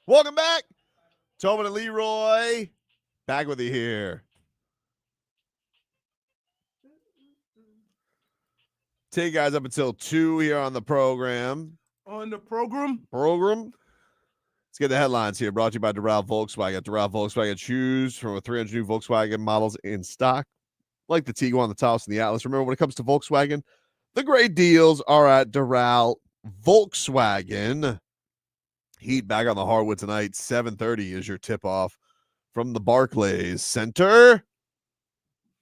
A: Welcome back. Tobin and Leroy, back with you here. Take you guys up until 2 here on the program. Let's get the headlines here. Brought to you by Doral Volkswagen. Doral Volkswagen, choose from over 300 new Volkswagen models in stock, like the Tiguan, the Taos, and the Atlas. Remember, when it comes to Volkswagen, the great deals are at Doral Volkswagen. Heat back on the hardwood tonight. 7:30 is your tip-off from the Barclays Center.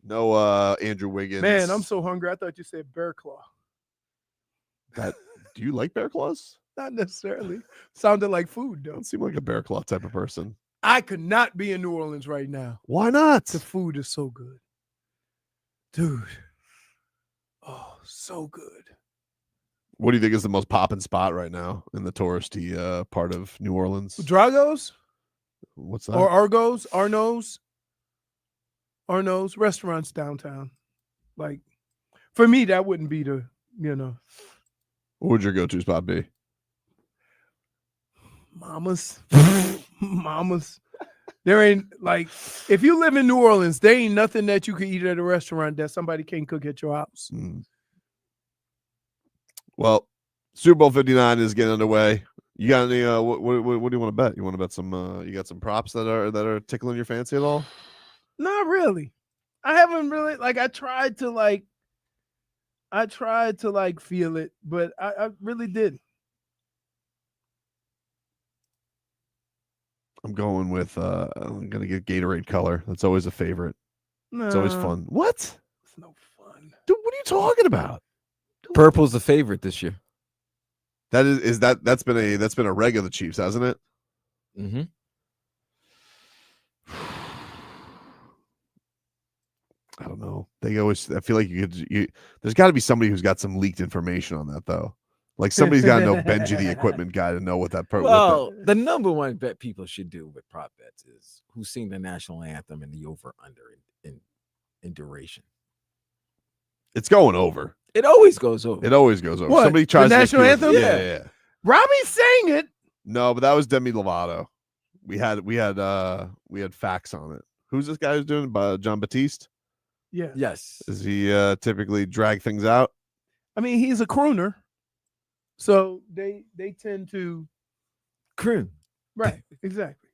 A: No Andrew Wiggins.
B: Man, I'm so hungry. I thought you said bear claw.
A: Do you like bear claws?
B: Not necessarily. Sounded like food, though.
A: Don't seem like a bear claw type of person.
B: I could not be in New Orleans right now.
A: Why not?
B: The food is so good. Dude. Oh, so good.
A: What do you think is the most popping spot right now in the touristy part of New Orleans?
B: Dragos?
A: What's that?
B: Or Arno's restaurants downtown. Like, for me, that wouldn't be the,
A: What would your go-to spot be?
B: Mama's. Mama's. There ain't, like, if you live in New Orleans, there ain't nothing that you can eat at a restaurant that somebody can't cook at your house.
A: Well, Super Bowl 59 is getting underway. You got any? What do you want to bet? You want to bet some? You got some props that are tickling your fancy at all?
B: Not really. I haven't really, like, I tried to feel it, but I really didn't.
A: I'm going with I'm gonna get Gatorade color. That's always a favorite. It's always
B: No,
A: fun. What?
B: It's no fun.
A: Dude, what are you talking about?
E: Purple's the favorite this year.
A: That's been a reg of the Chiefs, hasn't it?
E: Mm-hmm.
A: I don't know. I feel like there's got to be somebody who's got some leaked information on that though. Like somebody's got to know Benji, the equipment guy, to know what that.
E: The number one bet people should do with prop bets is who's seen the national anthem and the over under in duration.
A: It's going over.
E: It always goes over.
A: It always goes over.
B: What,
A: Somebody tries
B: the national anthem?
A: Yeah.
B: Robbie sang it.
A: No, but that was Demi Lovato. We had facts on it. Who's this guy who's doing it? John Batiste?
B: Yeah.
E: Yes.
A: Does he typically drag things out?
B: I mean, he's a crooner. So they tend to
E: croon.
B: Right, exactly.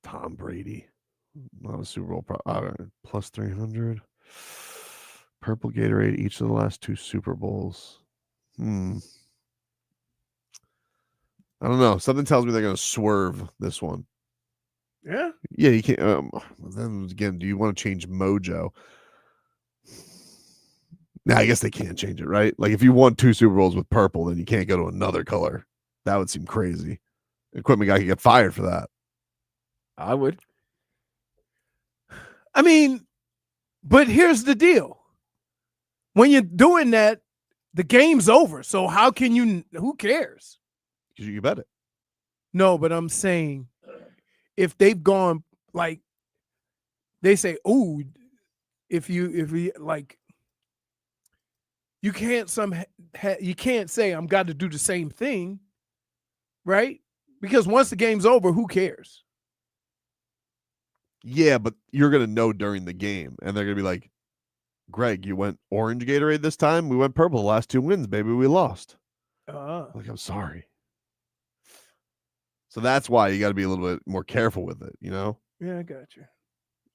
A: Tom Brady. Not a Super Bowl plus 300. Purple Gatorade each of the last 2 Super Bowls. I don't know. Something tells me they're going to swerve this one.
B: Yeah.
A: Yeah, you can't. Then again, do you want to change mojo? Now, I guess they can't change it, right? Like if you won 2 Super Bowls with purple, then you can't go to another color. That would seem crazy. Equipment guy could get fired for that.
E: I would.
B: I mean, but here's the deal. When you're doing that, the game's over. So how can you, who cares?
A: Because you bet it.
B: No, but I'm saying if they've gone, like, they say, oh, if you like, you can't say I'm got to do the same thing, right? Because once the game's over, who cares?
A: Yeah, but you're going to know during the game, and they're going to be like, Greg, you went orange Gatorade this time? We went purple the last 2 wins, baby. We lost. Like, I'm sorry. So that's why you got to be a little bit more careful with it, you know?
B: Yeah, I got you.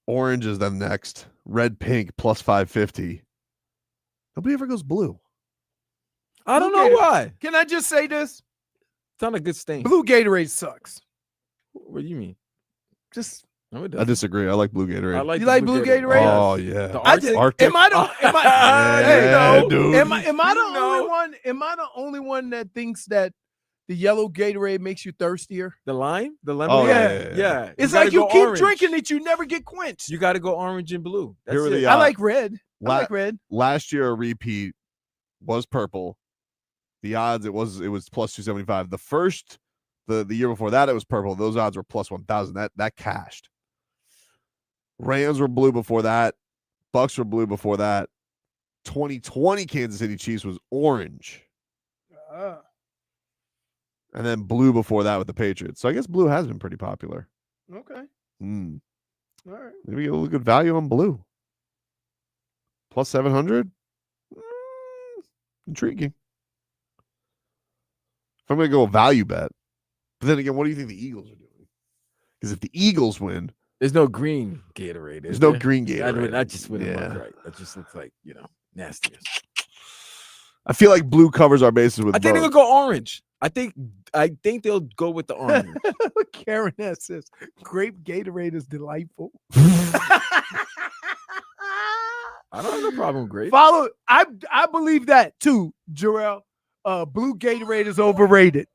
A: Orange is then next. Red, pink, plus 550. Nobody ever goes blue.
E: I don't know why.
B: Can I just say this?
E: It's not a good stain.
B: Blue Gatorade sucks.
E: What do you mean?
B: Just...
E: No,
A: I disagree. I like blue Gatorade.
B: You like blue Gatorade?
A: Oh yeah.
E: The
A: Arctic.
B: Am I
A: dude.
B: Am I the only one? Am I the only one that thinks that the yellow Gatorade makes you thirstier?
E: The lime? The lemon?
A: Oh,
E: yeah.
B: It's like you keep drinking it, you never get quenched.
E: You got to go orange and blue. That's
A: Here are
E: it.
A: the,
B: I like red. I like red.
A: Last year a repeat was purple. The odds it was plus 275. The year before that it was purple. Those odds were plus 1,000. That cashed. Rams were blue before that. Bucks were blue before that. 2020 Kansas City Chiefs was orange. And then blue before that with the Patriots. So I guess blue has been pretty popular.
B: Okay.
A: Hmm.
B: All right.
A: Maybe get a little good value on blue. Plus 700? Intriguing. If I'm going to go value bet. But then again, what do you think the Eagles are doing? Because if the Eagles win,
E: There's no green Gatorade.
A: There's no green Gatorade.
E: That just wouldn't
A: Yeah.
E: look right. That just looks like, nastiness.
A: I feel like blue covers our bases with
E: I think
A: both.
E: they'll go orange. I think they'll go with the orange.
B: Karen S says grape Gatorade is delightful.
E: I don't have no problem with grape.
B: Follow. I believe that too, Jarrell. Blue Gatorade is overrated.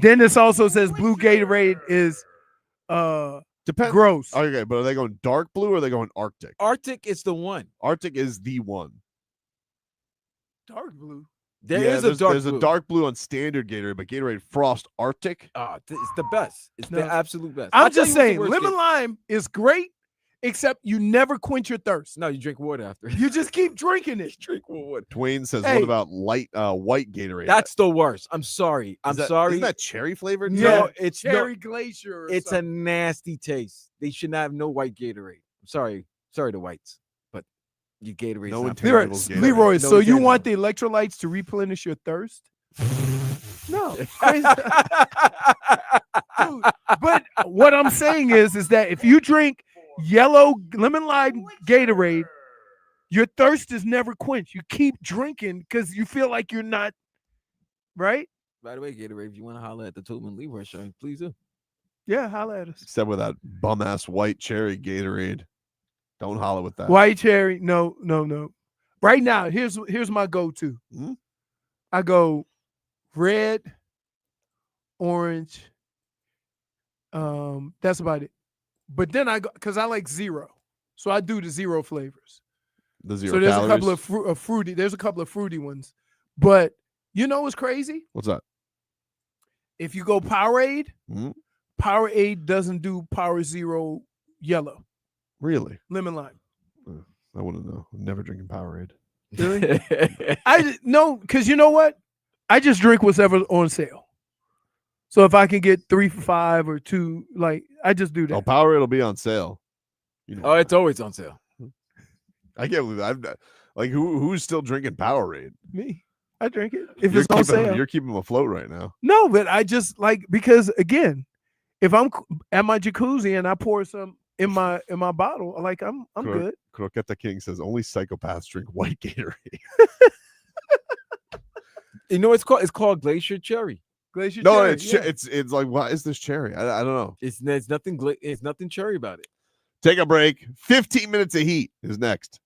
B: Dennis also says blue Gatorade is
A: Depends.
B: gross.
A: Okay, but are they going dark blue or are they going Arctic?
E: Arctic is the one.
A: Arctic is the one.
B: Dark blue.
A: There's a dark blue on standard Gatorade, but Gatorade Frost Arctic.
E: It's the best. It's the absolute best.
B: I'm
E: I'll tell
B: just
E: you what's the
B: saying,
E: worst
B: lemon
E: Gatorade.
B: lime is great, except you never quench your thirst.
E: No, you drink water after.
B: You just keep drinking it.
E: Drink water.
A: Twain says,
B: Hey.
A: what about light white Gatorade?
E: That's the worst. I'm sorry. I'm sorry.
A: Isn't that cherry flavored?
E: No, it's
B: Cherry glacier. Or
E: It's a
B: something.
E: nasty taste. They should not have no white Gatorade. I'm sorry. Sorry to whites, but your Gatorade.
A: No
B: Leroy,
A: intangibles Gatorade.
B: Leroy,
E: No
B: so you
E: intangibles.
B: want the electrolytes to replenish your thirst? No. Crazy. Dude, but what I'm saying is that if you drink yellow lemon lime Gatorade, your thirst is never quenched. You keep drinking because you feel like you're not right.
E: By the way, Gatorade, if you want to holler at the Tobin Leroy show, please do.
B: Yeah, holla at us.
A: Except with that bum ass white cherry Gatorade. Don't holler with that.
B: White cherry, no. Right now, here's my go-to.
A: Hmm?
B: I go red, orange. That's about it. But then I go because I like zero, so I do the zero flavors.
A: The zero
B: So there's
A: calories.
B: a couple of fruity. There's a couple of fruity ones, but you know what's crazy?
A: What's that?
B: If you go Powerade,
A: Mhm.
B: Powerade doesn't do Power Zero yellow
A: Really?
B: lemon lime.
A: I wouldn't know. I'm never drinking Powerade.
B: Really? No, because you know what? I just drink whatever's on sale. So if I can get 3 for $5 or 2, like I just do that.
A: Oh, Powerade will be on sale. You know
E: Oh, it's always on sale.
A: I can't believe I've like who's still drinking Powerade?
B: Me, I drink it if
A: You're
B: it's on
A: keeping,
B: sale.
A: you're keeping them afloat right now.
B: No, but I just like because again, if I'm at my jacuzzi and I pour some in my bottle, like I'm good.
A: Croqueta King says only psychopaths drink white Gatorade.
E: You know what it's called? It's called Glacier Cherry.
B: Glacier
A: No,
B: cherry,
A: it's
B: yeah.
A: it's like what is this cherry? I don't know.
E: It's nothing. It's nothing cherry about it.
A: Take a break. 15 minutes of heat is next.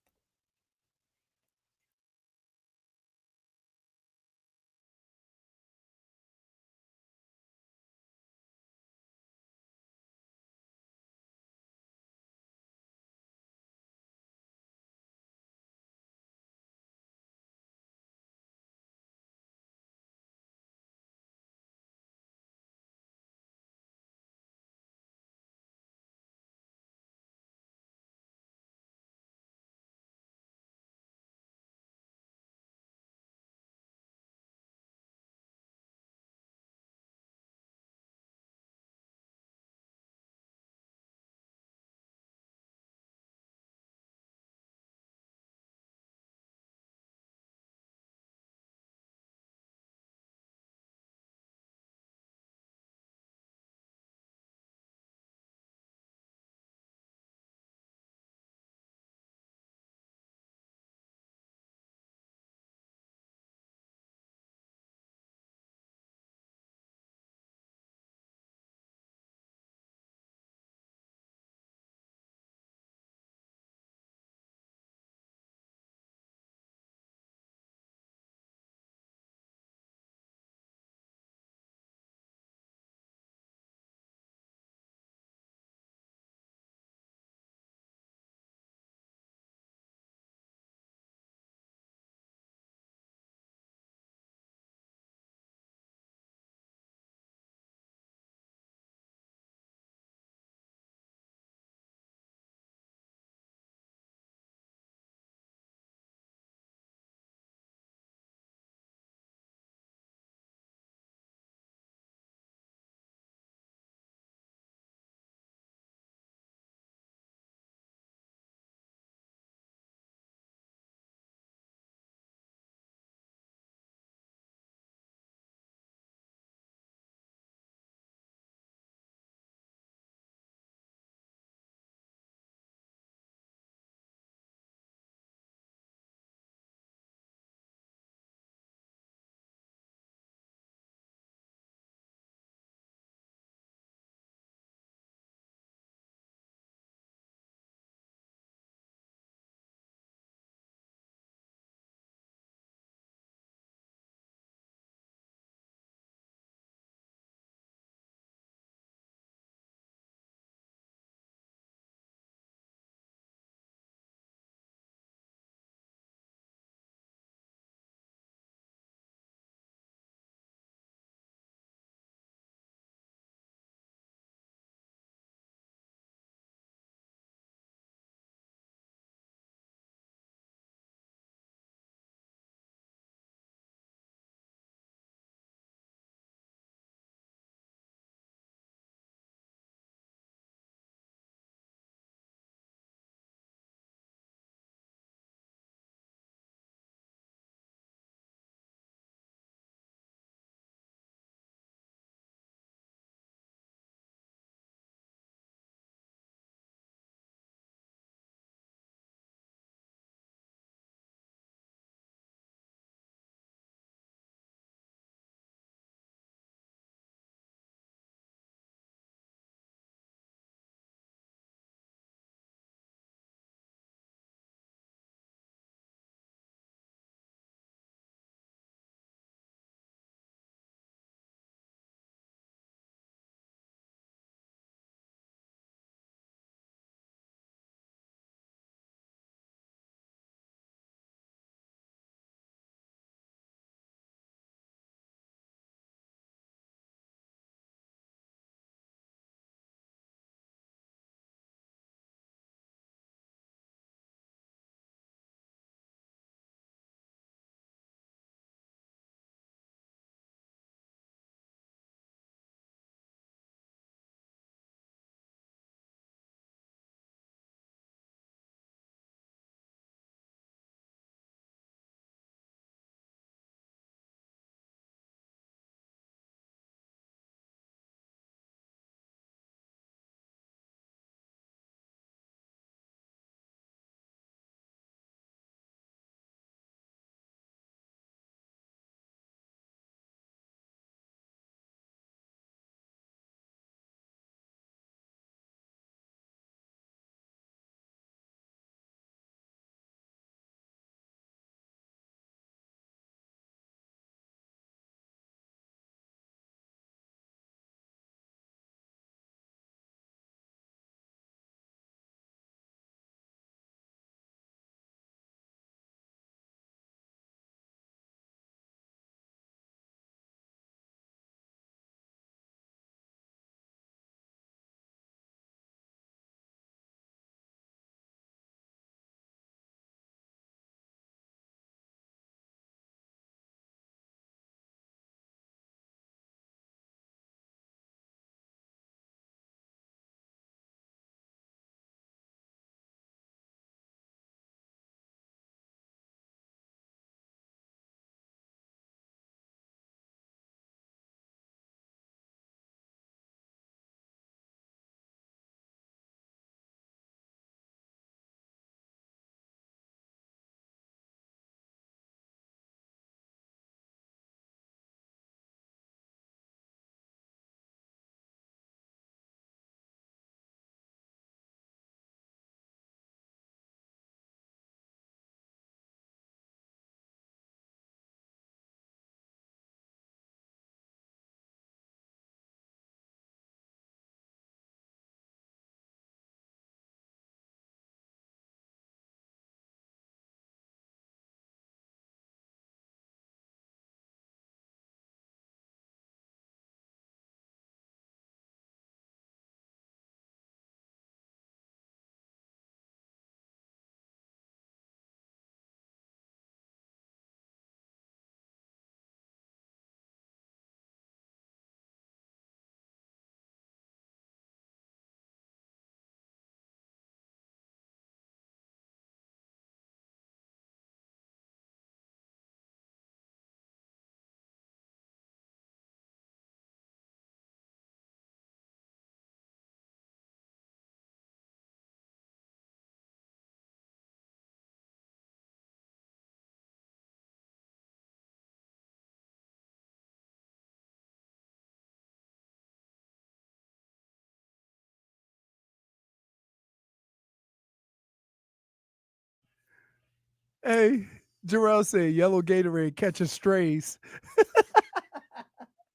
B: Hey, Jarrell said yellow Gatorade catching strays.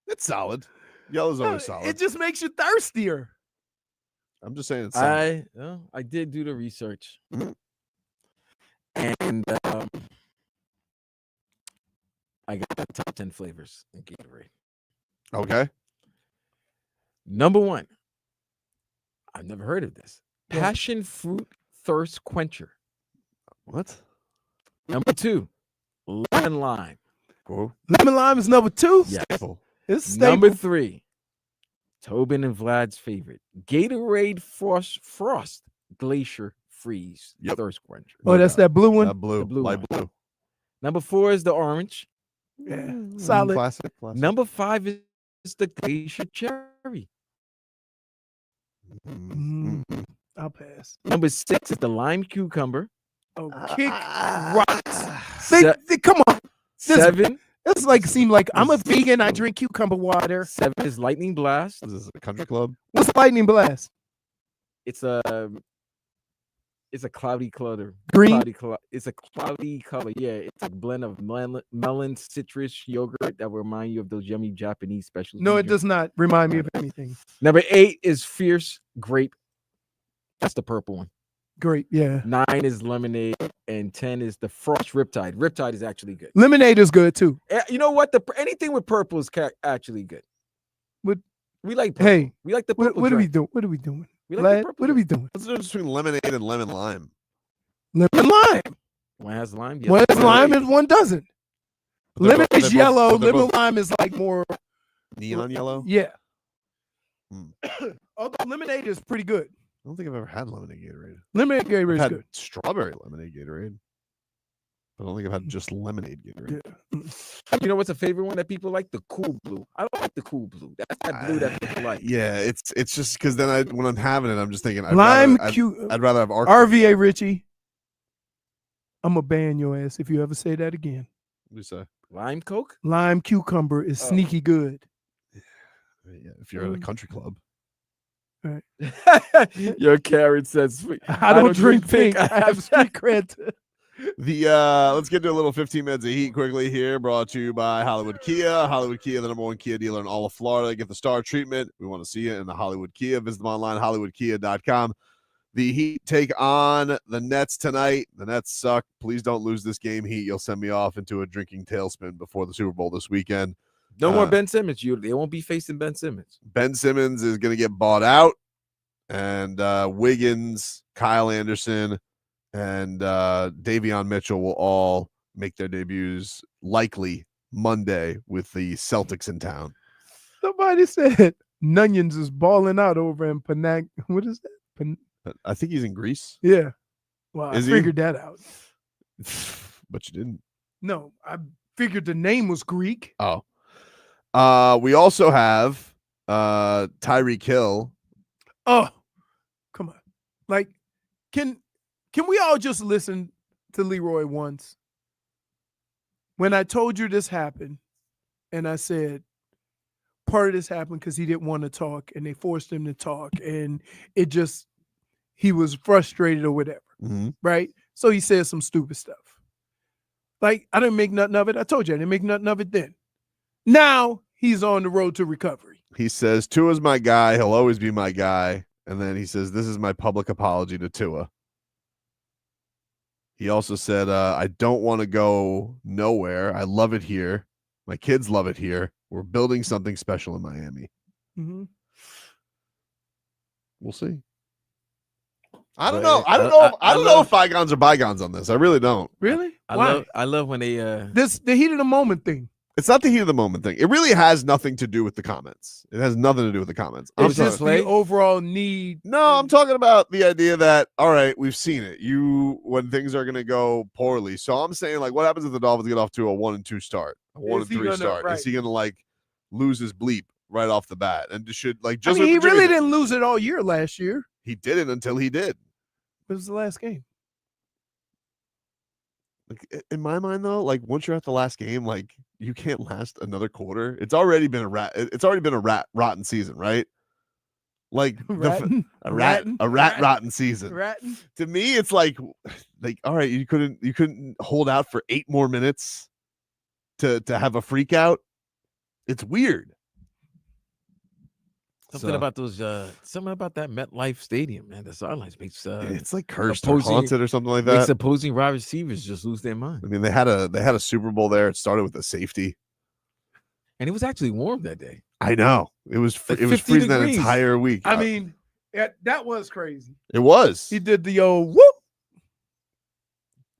A: It's solid. Yellow's always solid.
B: It just makes you thirstier.
A: I'm just saying it's solid.
E: I did do the research.
A: Mhm.
E: And I got the top 10 flavors in Gatorade.
A: Okay.
E: Number 1. I've never heard of this.
B: Yeah.
E: Passion fruit thirst quencher.
A: What?
E: Number 2, lemon lime.
A: Cool.
B: Lemon lime is number 2.
E: Yes.
B: It's staple.
E: Number 3, Tobin and Vlad's favorite, Gatorade Frost Glacier Freeze
A: Yep.
E: thirst quencher.
B: Oh, that's that blue one.
A: Blue.
E: The blue
A: Light
E: one.
A: blue.
E: Number 4 is the orange.
B: Yeah, solid.
A: Classic.
E: Number 5 is the Glacier Cherry.
B: Mm, I'll pass.
E: Number 6 is the Lime Cucumber.
B: Oh, kick rocks.
E: Se-
B: Come on.
E: 7
B: It's like seem like I'm a vegan. I drink cucumber water.
E: 7 is Lightning Blast.
A: Is this a country club?
B: What's lightning blast?
E: It's a cloudy color.
B: Green?
E: It's a cloudy color. Yeah, it's a blend of melon, citrus, yogurt that will remind you of those yummy Japanese specials.
B: No, it does not remind me of anything.
E: Number 8 is Fierce Grape. That's the purple one.
B: Great, yeah.
E: 9 is Lemonade, and 10 is the Frost Riptide. Riptide is actually good.
B: Lemonade is good too.
E: You know what? Anything with purple is actually good.
B: What?
E: We like purple.
B: Hey,
E: we like the purple.
B: What are we
E: drink.
B: doing? What are we doing?
E: We like the
B: Vlad,
E: purple
B: what are we
E: drink.
B: doing?
A: What's the difference between lemonade and lemon lime?
B: Lemon lime.
E: One has lime.
B: One is lime and one doesn't.
A: But they're
B: Lemon
A: both-
B: is
A: they're both-
B: yellow.
A: but they're
B: Lemon
A: both
B: lime is like more.
A: neon yellow.
B: Yeah.
A: Hmm.
B: Although lemonade is pretty good.
A: I don't think I've ever had lemonade Gatorade.
B: Lemonade Gatorade
A: I've
B: is
A: had
B: good.
A: strawberry lemonade Gatorade. But I don't think I've had just lemonade Gatorade.
E: You know what's a favorite one that people like? The Cool Blue. I don't like the Cool Blue. That's that blue that people like.
A: Yeah, it's just because then when I'm having it, I'm just thinking I'd rather have
B: RVA Richie. I'm gonna ban your ass if you ever say that again.
A: What do you say?
E: Lime Coke?
B: Lime cucumber is sneaky good.
A: Yeah, if you're at a country club.
B: Right.
E: Your Karen says,
B: I don't drink pink. I have street cred.
A: Let's get to a little 15 minutes of heat quickly here, brought to you by Hollywood Kia. Hollywood Kia, the #1 Kia dealer in all of Florida. Get the star treatment. We want to see you in the Hollywood Kia. Visit them online, hollywoodkia.com. The Heat take on the Nets tonight. The Nets suck. Please don't lose this game, Heat. You'll send me off into a drinking tailspin before the Super Bowl this weekend.
E: No more Ben Simmons. They won't be facing Ben Simmons.
A: Ben Simmons is going to get bought out, and Wiggins, Kyle Anderson, and Davion Mitchell will all make their debuts likely Monday with the Celtics in town.
B: Somebody said Nunions is balling out over in Penang. What is that?
A: I think he's in Greece.
B: Yeah. Well,
A: Is
B: I
A: he?
B: figured that out.
A: But you didn't.
B: No, I figured the name was Greek.
A: Oh. We also have Tyreek Hill.
B: Oh, come on. Like, can we all just listen to Leroy once? When I told you this happened, and I said part of this happened because he didn't want to talk, and they forced him to talk, and he was frustrated or whatever, right? So he said some stupid stuff. Like, I didn't make nothing of it. I told you I didn't make nothing of it then. Now he's on the road to recovery.
A: He says, Tua's my guy. He'll always be my guy. And then he says, this is my public apology to Tua. He also said, I don't want to go nowhere. I love it here. My kids love it here. We're building something special in Miami.
B: Mm-hmm.
A: We'll see. I don't know. I don't know if bygones are bygones on this. I really don't.
B: Really?
E: I love when they
B: the heat of the moment thing.
A: It's not the heat of the moment thing. It really has nothing to do with the comments. It has nothing to do with the comments.
B: It's just the overall need.
A: No, I'm talking about the idea that, all right, we've seen it. When things are going to go poorly. So I'm saying, like, what happens if the Dolphins get off to a 1-2 start, a 1-3 start?
B: Right.
A: Is he going to, like, lose his bleep right off the bat? And should, like,
B: I
A: just
B: mean, he
A: like Jimmy
B: really
A: did.
B: didn't lose it all year last year.
A: He didn't until he did.
B: It was the last game.
A: Like, in my mind, though, like, once you're at the last game, like, you can't last another quarter. It's already been a rotten season, right? Like
B: Ratting,
A: a rat
B: ratting,
A: rotten season.
B: ratting.
A: To me, it's like all right, you couldn't hold out for 8 more minutes to have a freak out. It's weird.
E: Something about that MetLife Stadium, man. The sidelines makes
A: it's like cursed or haunted or something like that.
E: Makes opposing wide receivers just lose their mind.
A: I mean, they had a Super Bowl there. It started with a safety,
E: and it was actually warm that day.
A: I know it was
E: Like
A: it was
E: 50
A: freezing
E: degrees.
A: that entire week.
B: I mean, that was crazy.
A: It was
B: He did the old whoop.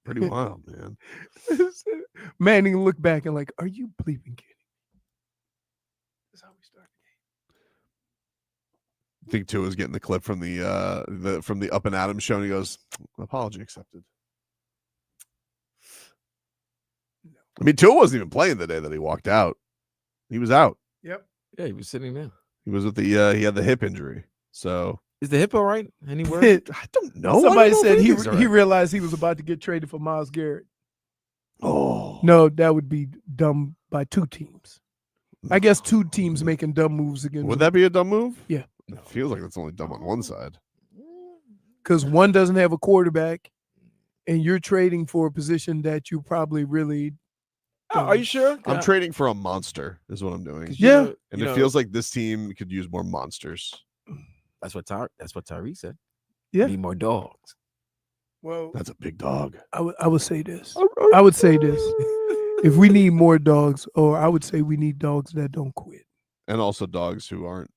A: pretty wild, man.
B: Manning looked back and like, are you bleeping kidding? That's how we start.
A: I think Tua was getting the clip from the Up and Adams show, and he goes, "Apology accepted." I mean, Tua wasn't even playing the day that he walked out. He was out.
B: Yep.
E: Yeah, he was sitting there.
A: He was with he had the hip injury. So
E: is the hip all right? Anywhere?
A: I don't know.
B: Somebody
A: said
B: he realized he was about to get traded for Myles Garrett.
A: Oh
B: no, that would be dumb by 2 teams. I guess 2 teams making dumb moves against.
A: Would that be a dumb move?
B: Yeah.
A: It feels like it's only dumb on one side.
B: Because one doesn't have a quarterback, and you're trading for a position that you probably really.
E: Are you sure?
A: I'm trading for a monster, is what I'm doing.
B: Yeah,
A: and it feels like this team could use more monsters.
E: That's what Tyree said.
B: Yeah,
E: need more dogs.
B: Well,
A: that's a big dog.
B: I would say this. I would say this. If we need more dogs, or I would say we need dogs that don't quit,
A: and also dogs who aren't,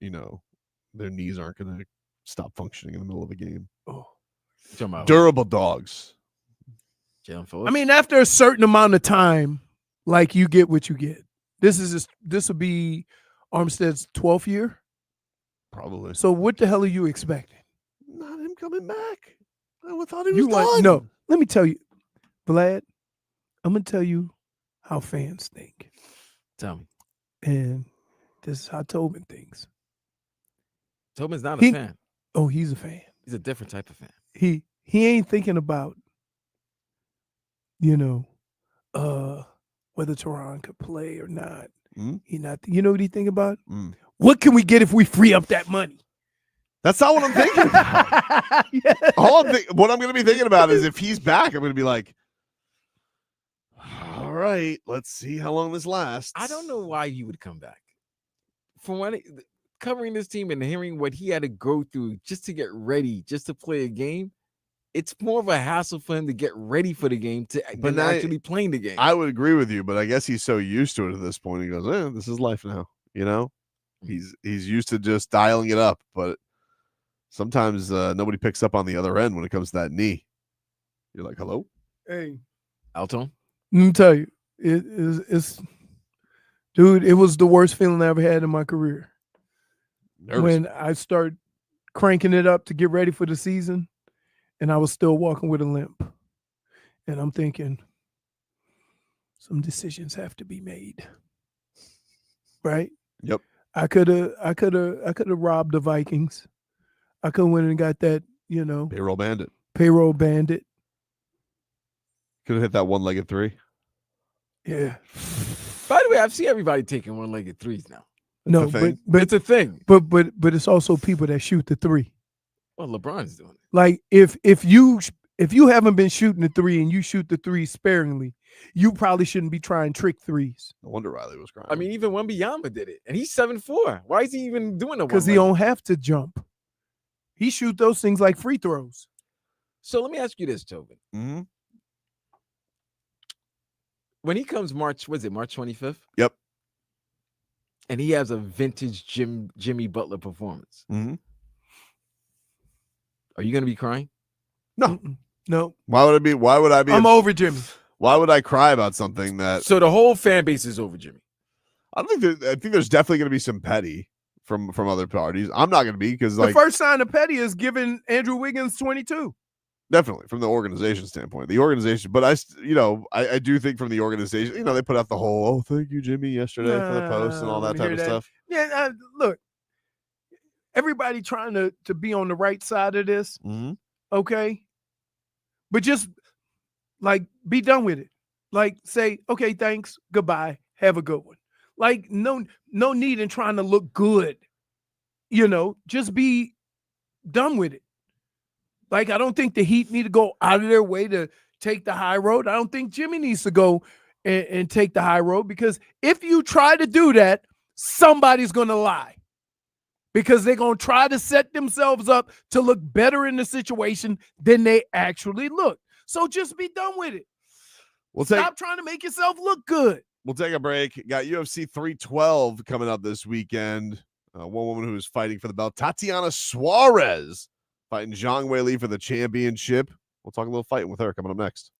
A: their knees aren't going to stop functioning in the middle of a game.
B: Oh,
A: durable dogs.
B: I mean, after a certain amount of time, like you get what you get. This will be Armstead's 12th year,
A: probably.
B: So what the hell are you expecting?
A: Not him coming back. I thought he was done.
B: No, let me tell you, Vlad. I'm gonna tell you how fans think.
E: Tell me.
B: And this is how Tobin thinks.
E: Tobin's not a fan.
B: Oh, he's a fan.
E: He's a different type of fan.
B: He ain't thinking about, whether Tehran could play or not. He not. You know what he think about? What can we get if we free up that money?
A: That's not what I'm thinking about. What I'm going to be thinking about is if he's back, I'm going to be like, all right, let's see how long this lasts.
E: I don't know why you would come back. From covering this team and hearing what he had to go through just to get ready, just to play a game, it's more of a hassle for him to get ready for the game than actually playing the game.
A: I would agree with you, but I guess he's so used to it at this point. He goes, this is life now. He's used to just dialing it up, but sometimes nobody picks up on the other end when it comes to that knee. You're like, hello?
B: Hey.
E: Alton?
B: Let me tell you, it's dude, it was the worst feeling I ever had in my career. Nervous. When I start cranking it up to get ready for the season, and I was still walking with a limp. And I'm thinking, some decisions have to be made. Right?
A: Yep.
B: I could have robbed the Vikings. I could have went and got that,
A: Payroll bandit. Could have hit that one-legged 3.
B: Yeah.
E: By the way, I've seen everybody taking one-legged 3s now.
B: No, but
E: it's a thing.
B: But it's also people that shoot the 3.
E: Well, LeBron's doing it.
B: Like if you haven't been shooting the 3 and you shoot the 3 sparingly, you probably shouldn't be trying trick 3s.
A: No wonder Riley was crying.
E: I mean, even Wembanyama did it, and he's 7'4". Why is he even doing it?
B: Because he don't have to jump. He shoot those things like free throws.
E: So let me ask you this, Tobin.
A: Mm-hmm.
E: When he comes March 25th?
A: Yep.
E: And he has a vintage Jimmy Butler performance.
A: Mm-hmm.
E: Are you going to be crying?
B: No. No.
A: Why would I be?
B: I'm over Jimmy.
A: Why would I cry about something that?
E: So the whole fan base is over Jimmy.
A: I think there's definitely going to be some petty from other parties. I'm not going to be because
B: the first sign of petty is giving Andrew Wiggins 22.
A: Definitely from the organization standpoint, but I do think from the organization, they put out the whole, thank you, Jimmy, yesterday for the post and all that type of stuff.
B: Yeah, look, everybody trying to be on the right side of this, okay? But just, be done with it. Say, okay, thanks, goodbye, have a good one. No need in trying to look good, just be done with it. Like, I don't think the Heat need to go out of their way to take the high road. I don't think Jimmy needs to go and take the high road, because if you try to do that, somebody's going to lie, because they're going to try to set themselves up to look better in the situation than they actually look. So just be done with it. Stop trying to make yourself look good.
A: We'll take a break. Got UFC 312 coming up this weekend. One woman who is fighting for the belt, Tatiana Suarez, fighting Zhang Weili for the championship. We'll talk a little fighting with her coming up next.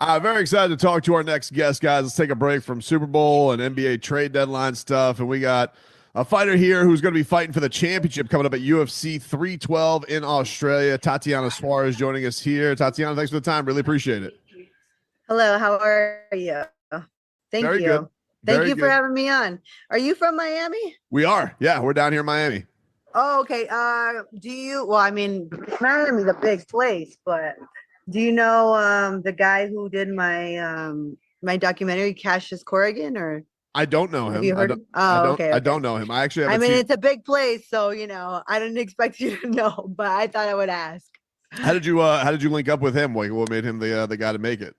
A: Very excited to talk to our next guest, guys. Let's take a break from Super Bowl and NBA trade deadline stuff. And we got a fighter here who's going to be fighting for the championship coming up at UFC 312 in Australia. Tatiana Suarez joining us here. Tatiana, thanks for the time. Really appreciate it.
K: Hello, how are you? Thank
A: Very
K: you.
A: good.
K: Thank
A: Very
K: you for
A: good.
K: having me on. Are you from Miami?
A: We are. Yeah, we're down here in Miami.
K: Oh, okay. Well, I mean, Miami's a big place, but do you know the guy who did my documentary, Cassius Corrigan, or
A: I don't know him.
K: have you heard of? Okay.
A: I don't know him. I actually
K: I
A: haven't
K: mean,
A: seen.
K: it's a big place, so I didn't expect you to know, but I thought I would ask.
A: How did you link up with him? What made him the guy to make it?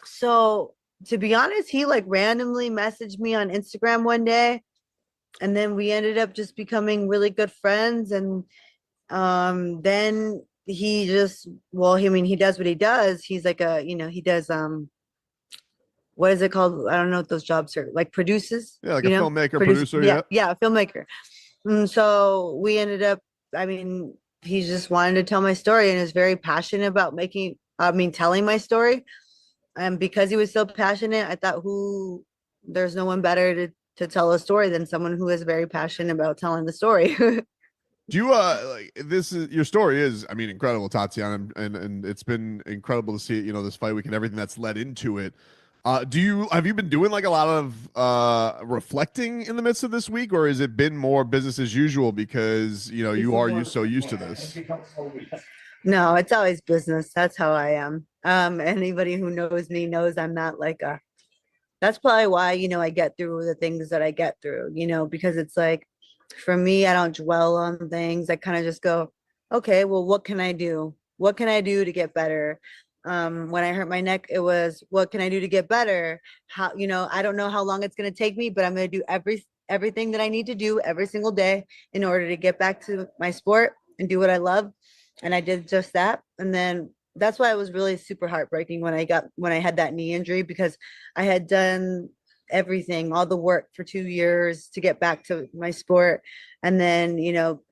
K: So to be honest, he like randomly messaged me on Instagram one day, and then we ended up just becoming really good friends. And then he just, he does what he does. He's like he does what is it called? I don't know what those jobs are, like produces.
A: Yeah, like a filmmaker, producer.
K: Yeah, a filmmaker. And so we ended up, he just wanted to tell my story and is very passionate about telling my story. And because he was so passionate, I thought there's no one better to tell a story than someone who is very passionate about telling the story.
A: Do you your story is, incredible, Tatiana, and it's been incredible to see, this fight week and everything that's led into it. Have you been doing like a lot of reflecting in the midst of this week, or has it been more business as usual because you are so used to this?
K: No, it's always business. That's how I am. Anybody who knows me knows I'm not like that's probably why, I get through the things that I get through, because it's like, for me, I don't dwell on things. I kind of just go, okay, well, what can I do? What can I do to get better? When I hurt my neck, it was, what can I do to get better? How, I don't know how long it's going to take me, but I'm going to do everything that I need to do every single day in order to get back to my sport and do what I love. And I did just that. And then that's why it was really super heartbreaking when I had that knee injury, because I had done everything, all the work for 2 years to get back to my sport. And then,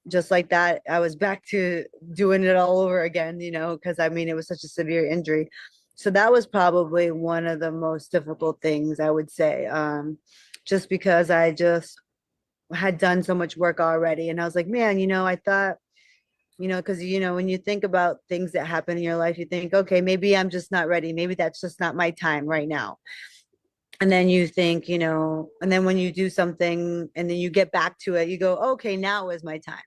K: just like that, I was back to doing it all over again, because it was such a severe injury. So that was probably one of the most difficult things, I would say, just because I just had done so much work already. And I was like, man, I thought, because, when you think about things that happen in your life, you think, okay, maybe I'm just not ready. Maybe that's just not my time right now. And then you think, and then when you do something and then you get back to it, you go, okay, now is my time.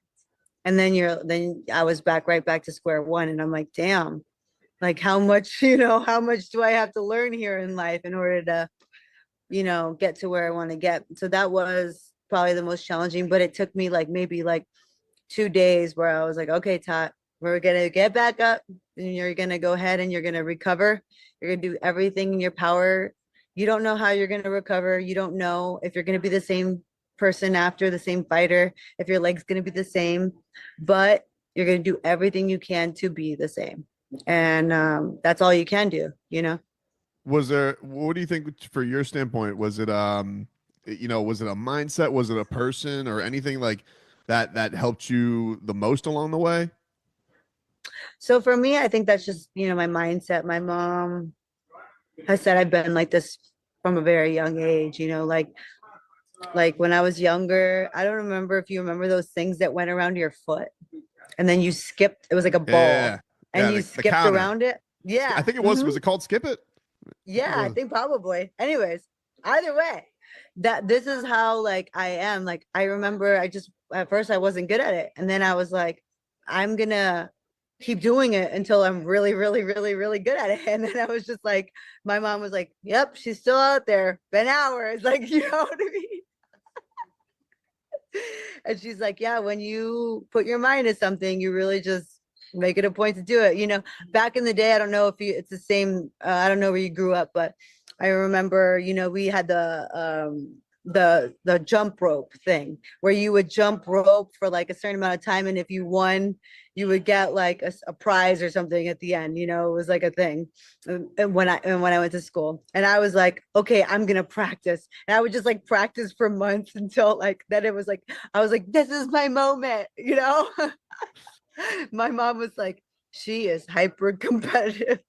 K: And then I was right back to square one. And I'm like, damn, like how much do I have to learn here in life in order to, get to where I want to get. So that was probably the most challenging, but it took me maybe 2 days where I was like, okay, Tot, we're going to get back up and you're going to go ahead and you're going to recover. You're going to do everything in your power. You don't know how you're going to recover. You don't know if you're going to be the same person after, the same fighter, if your leg's going to be the same, but you're going to do everything you can to be the same. And that's all you can do,
A: What do you think for your standpoint? Was it, was it a mindset? Was it a person or anything like that helped you the most along the way?
K: So for me, I think that's just, my mindset. My mom has said I've been like this from a very young age, like when I was younger. I don't remember if you remember those things that went around your foot and then you skipped. It was like a ball and you skipped around it. Yeah.
A: I think it was, was it called Skip It?
K: Yeah, I think probably. Anyways, either way, this is how I am. Like, I remember at first I wasn't good at it. And then I was like, I'm going to keep doing it until I'm really, really, really, really good at it. And then I was just like, my mom was like, yep, she's still out there. Been hours. Like, you know what I mean? And she's like, yeah, when you put your mind to something, you really just make it a point to do it. Back in the day, I don't know if it's the same. I don't know where you grew up, but I remember, we had the jump rope thing where you would jump rope for a certain amount of time. And if you won, you would get a prize or something at the end, it was like a thing. And when I went to school, and I was like, okay, I'm going to practice. And I would just practice for months until then it was I was like, this is my moment, My mom was like, she is hyper competitive.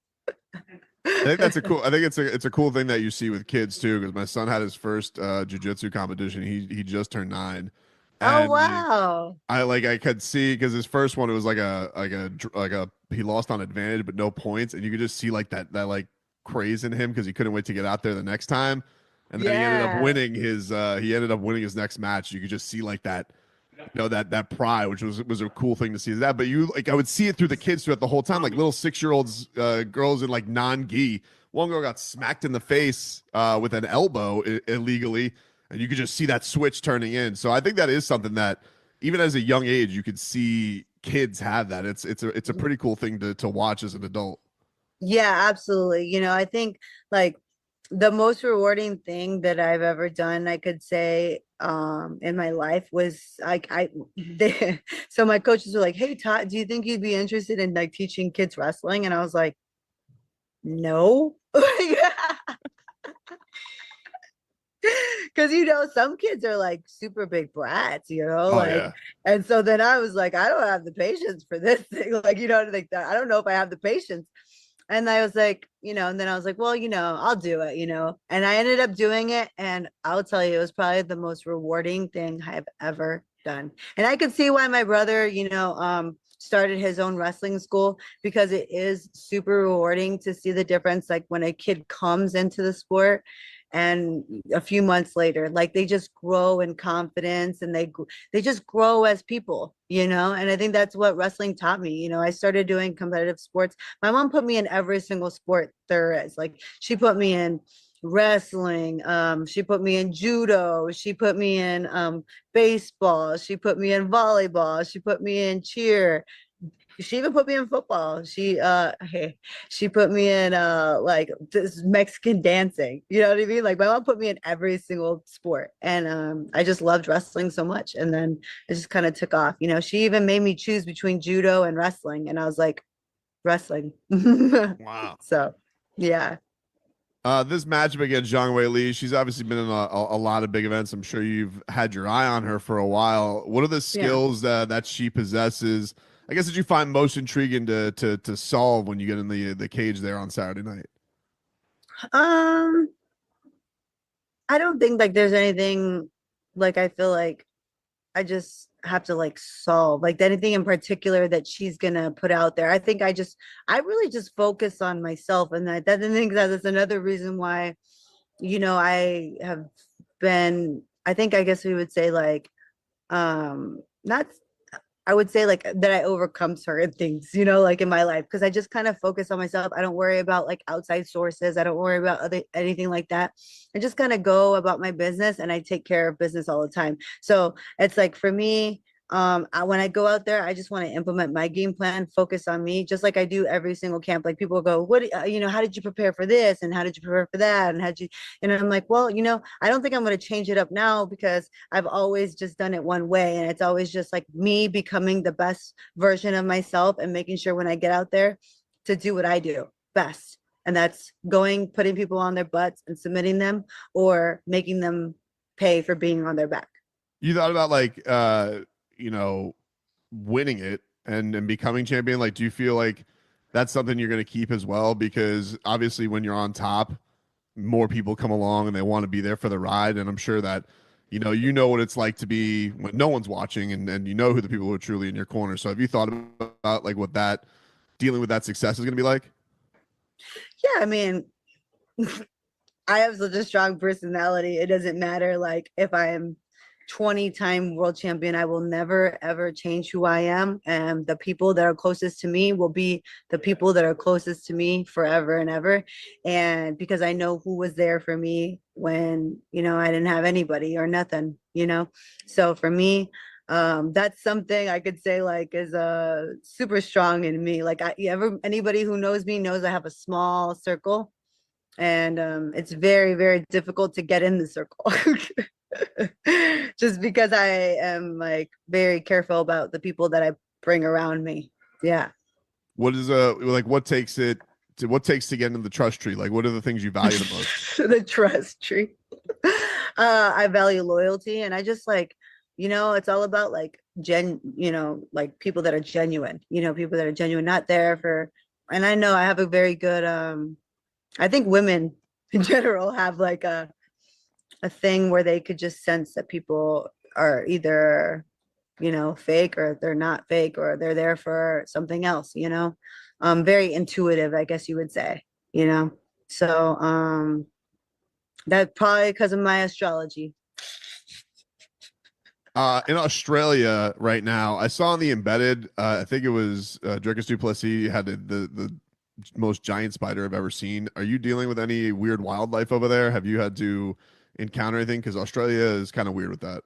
A: think that's a cool. I think it's a cool thing that you see with kids too. Because my son had his first jujitsu competition. He just turned 9,
K: Oh,
A: and
K: wow.
A: I could see because his first one it was like a he lost on advantage but no points, and you could just see like that like craze in him because he couldn't wait to get out there the next time, and then he ended up
K: Yeah.
A: winning his next match. You could just see like that. That pride, which was a cool thing to see that. But I would see it through the kids throughout the whole time, like little 6-year-olds, girls in like non-gi. One girl got smacked in the face with an elbow illegally, and you could just see that switch turning in. So I think that is something that even as a young age you could see kids have that. It's a pretty cool thing to watch as an adult.
K: Yeah, absolutely. I think like the most rewarding thing that I've ever done, I could say, in my life was like so my coaches were like, "Hey, Todd, do you think you'd be interested in like teaching kids wrestling?" And I was like, "No." Because some kids are like super big brats,
A: Oh yeah.
K: and so then I was like, I don't have the patience for this thing, like like that. I don't know if I have the patience. And I was like, and then I was like, well, I'll do it, and I ended up doing it. And I'll tell you, it was probably the most rewarding thing I've ever done. And I could see why my brother, started his own wrestling school, because it is super rewarding to see the difference. Like when a kid comes into the sport and a few months later, like they just grow in confidence and they just grow as people, and I think that's what wrestling taught me. I started doing competitive sports. My mom put me in every single sport there is. Like she put me in wrestling, she put me in judo, she put me in baseball, she put me in volleyball, she put me in cheer, she even put me in football. She put me in like this Mexican dancing. You know what I mean? Like my mom put me in every single sport. And I just loved wrestling so much. And then it just kind of took off. She even made me choose between judo and wrestling. And I was like, wrestling.
A: Wow.
K: So yeah.
A: This matchup against Zhang Wei Li, she's obviously been in a lot of big events. I'm sure you've had your eye on her for a while. What are the skills that she possesses? I guess did you find most intriguing to solve when you get in the cage there on Saturday night?
K: I don't think like there's anything like I feel like I just have to like solve like anything in particular that she's gonna put out there. I think I really just focus on myself, and I think that's another reason why, I have been, I think I guess we would say like not I would say like that I overcome certain things, like in my life, because I just kind of focus on myself. I don't worry about like outside sources. I don't worry about anything like that. I just kind of go about my business and I take care of business all the time. So it's like for me, when I go out there, I just want to implement my game plan, focus on me, just like I do every single camp. Like people go, how did you prepare for this? And how did you prepare for that? And I'm like, well, I don't think I'm going to change it up now, because I've always just done it one way. And it's always just like me becoming the best version of myself and making sure when I get out there to do what I do best. And that's putting people on their butts and submitting them, or making them pay for being on their back.
A: You thought about like winning it and becoming champion? Like, do you feel like that's something you're going to keep as well? Because obviously when you're on top, more people come along and they want to be there for the ride. And I'm sure that, you know what it's like to be when no one's watching, and who the people who are truly in your corner. So have you thought about like what that dealing with that success is going to be like?
K: Yeah, I mean, I have such a strong personality. It doesn't matter like if I am 20-time world champion, I will never ever change who I am. And the people that are closest to me will be the people that are closest to me forever and ever. And because I know who was there for me when, I didn't have anybody or nothing, So for me, that's something I could say like is super strong in me. Like anybody who knows me knows I have a small circle, and it's very, very difficult to get in the circle. Just because I am like very careful about the people that I bring around me. Yeah.
A: What is like what takes to get into the trust tree? Like what are the things you value the most?
K: The trust tree. I value loyalty, and I just like, it's all about like like people that are genuine, people that are genuine, not there for, and I know I have a very good I think women in general have like a thing where they could just sense that people are either, fake, or they're not fake, or they're there for something else, very intuitive, I guess you would say, so that's probably because of my astrology.
A: In Australia right now, I saw in the embedded, I think it was Dricus Duplessis had the most giant spider I've ever seen. Are you dealing with any weird wildlife over there? Have you had to encounter anything? Because Australia is kind of weird with that.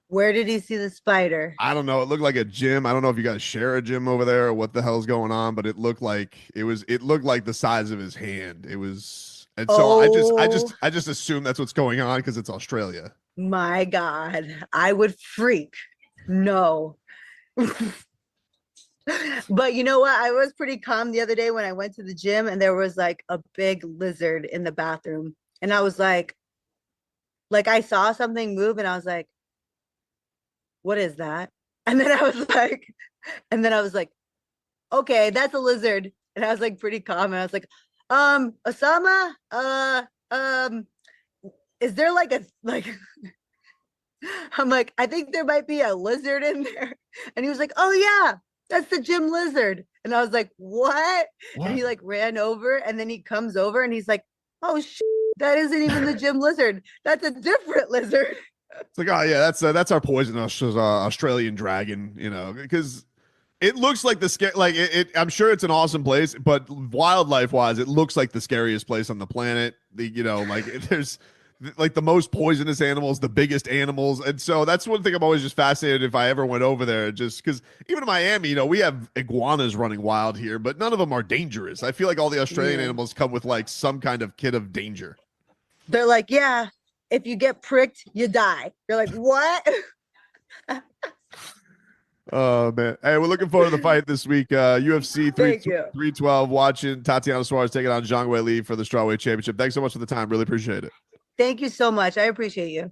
K: Where did he see the spider?
A: I don't know. It looked like a gym. I don't know if you guys share a gym over there or what the hell's going on, but it looked like it looked like the size of his hand. It was, and so I just assume that's what's going on because it's Australia.
K: My God, I would freak. No. But you know what? I was pretty calm the other day when I went to the gym and there was like a big lizard in the bathroom. And I was like I saw something move and I was like, what is that? And then I was like, okay, that's a lizard. And I was like pretty calm. And I was like, Osama, is there I'm like, I think there might be a lizard in there. And he was like, oh yeah, that's the gym lizard. And I was like, what? And he like ran over and then he comes over and he's like, oh that isn't even the gym lizard. That's a different lizard.
A: It's like, oh yeah, that's our poisonous Australian dragon, because it looks like I'm sure it's an awesome place, but wildlife wise, it looks like the scariest place on the planet. There's like the most poisonous animals, the biggest animals. And so that's one thing I'm always just fascinated if I ever went over there, just because even in Miami, we have iguanas running wild here, but none of them are dangerous. I feel like all the Australian animals come with like some kind of kit of danger.
K: They're like, yeah, if you get pricked, you die. You're like, what?
A: Oh man. Hey, we're looking forward to the fight this week. UFC 312, watching Tatiana Suarez taking on Zhang Weili for the strawweight championship. Thanks so much for the time. Really appreciate it.
K: Thank you so much. I appreciate you.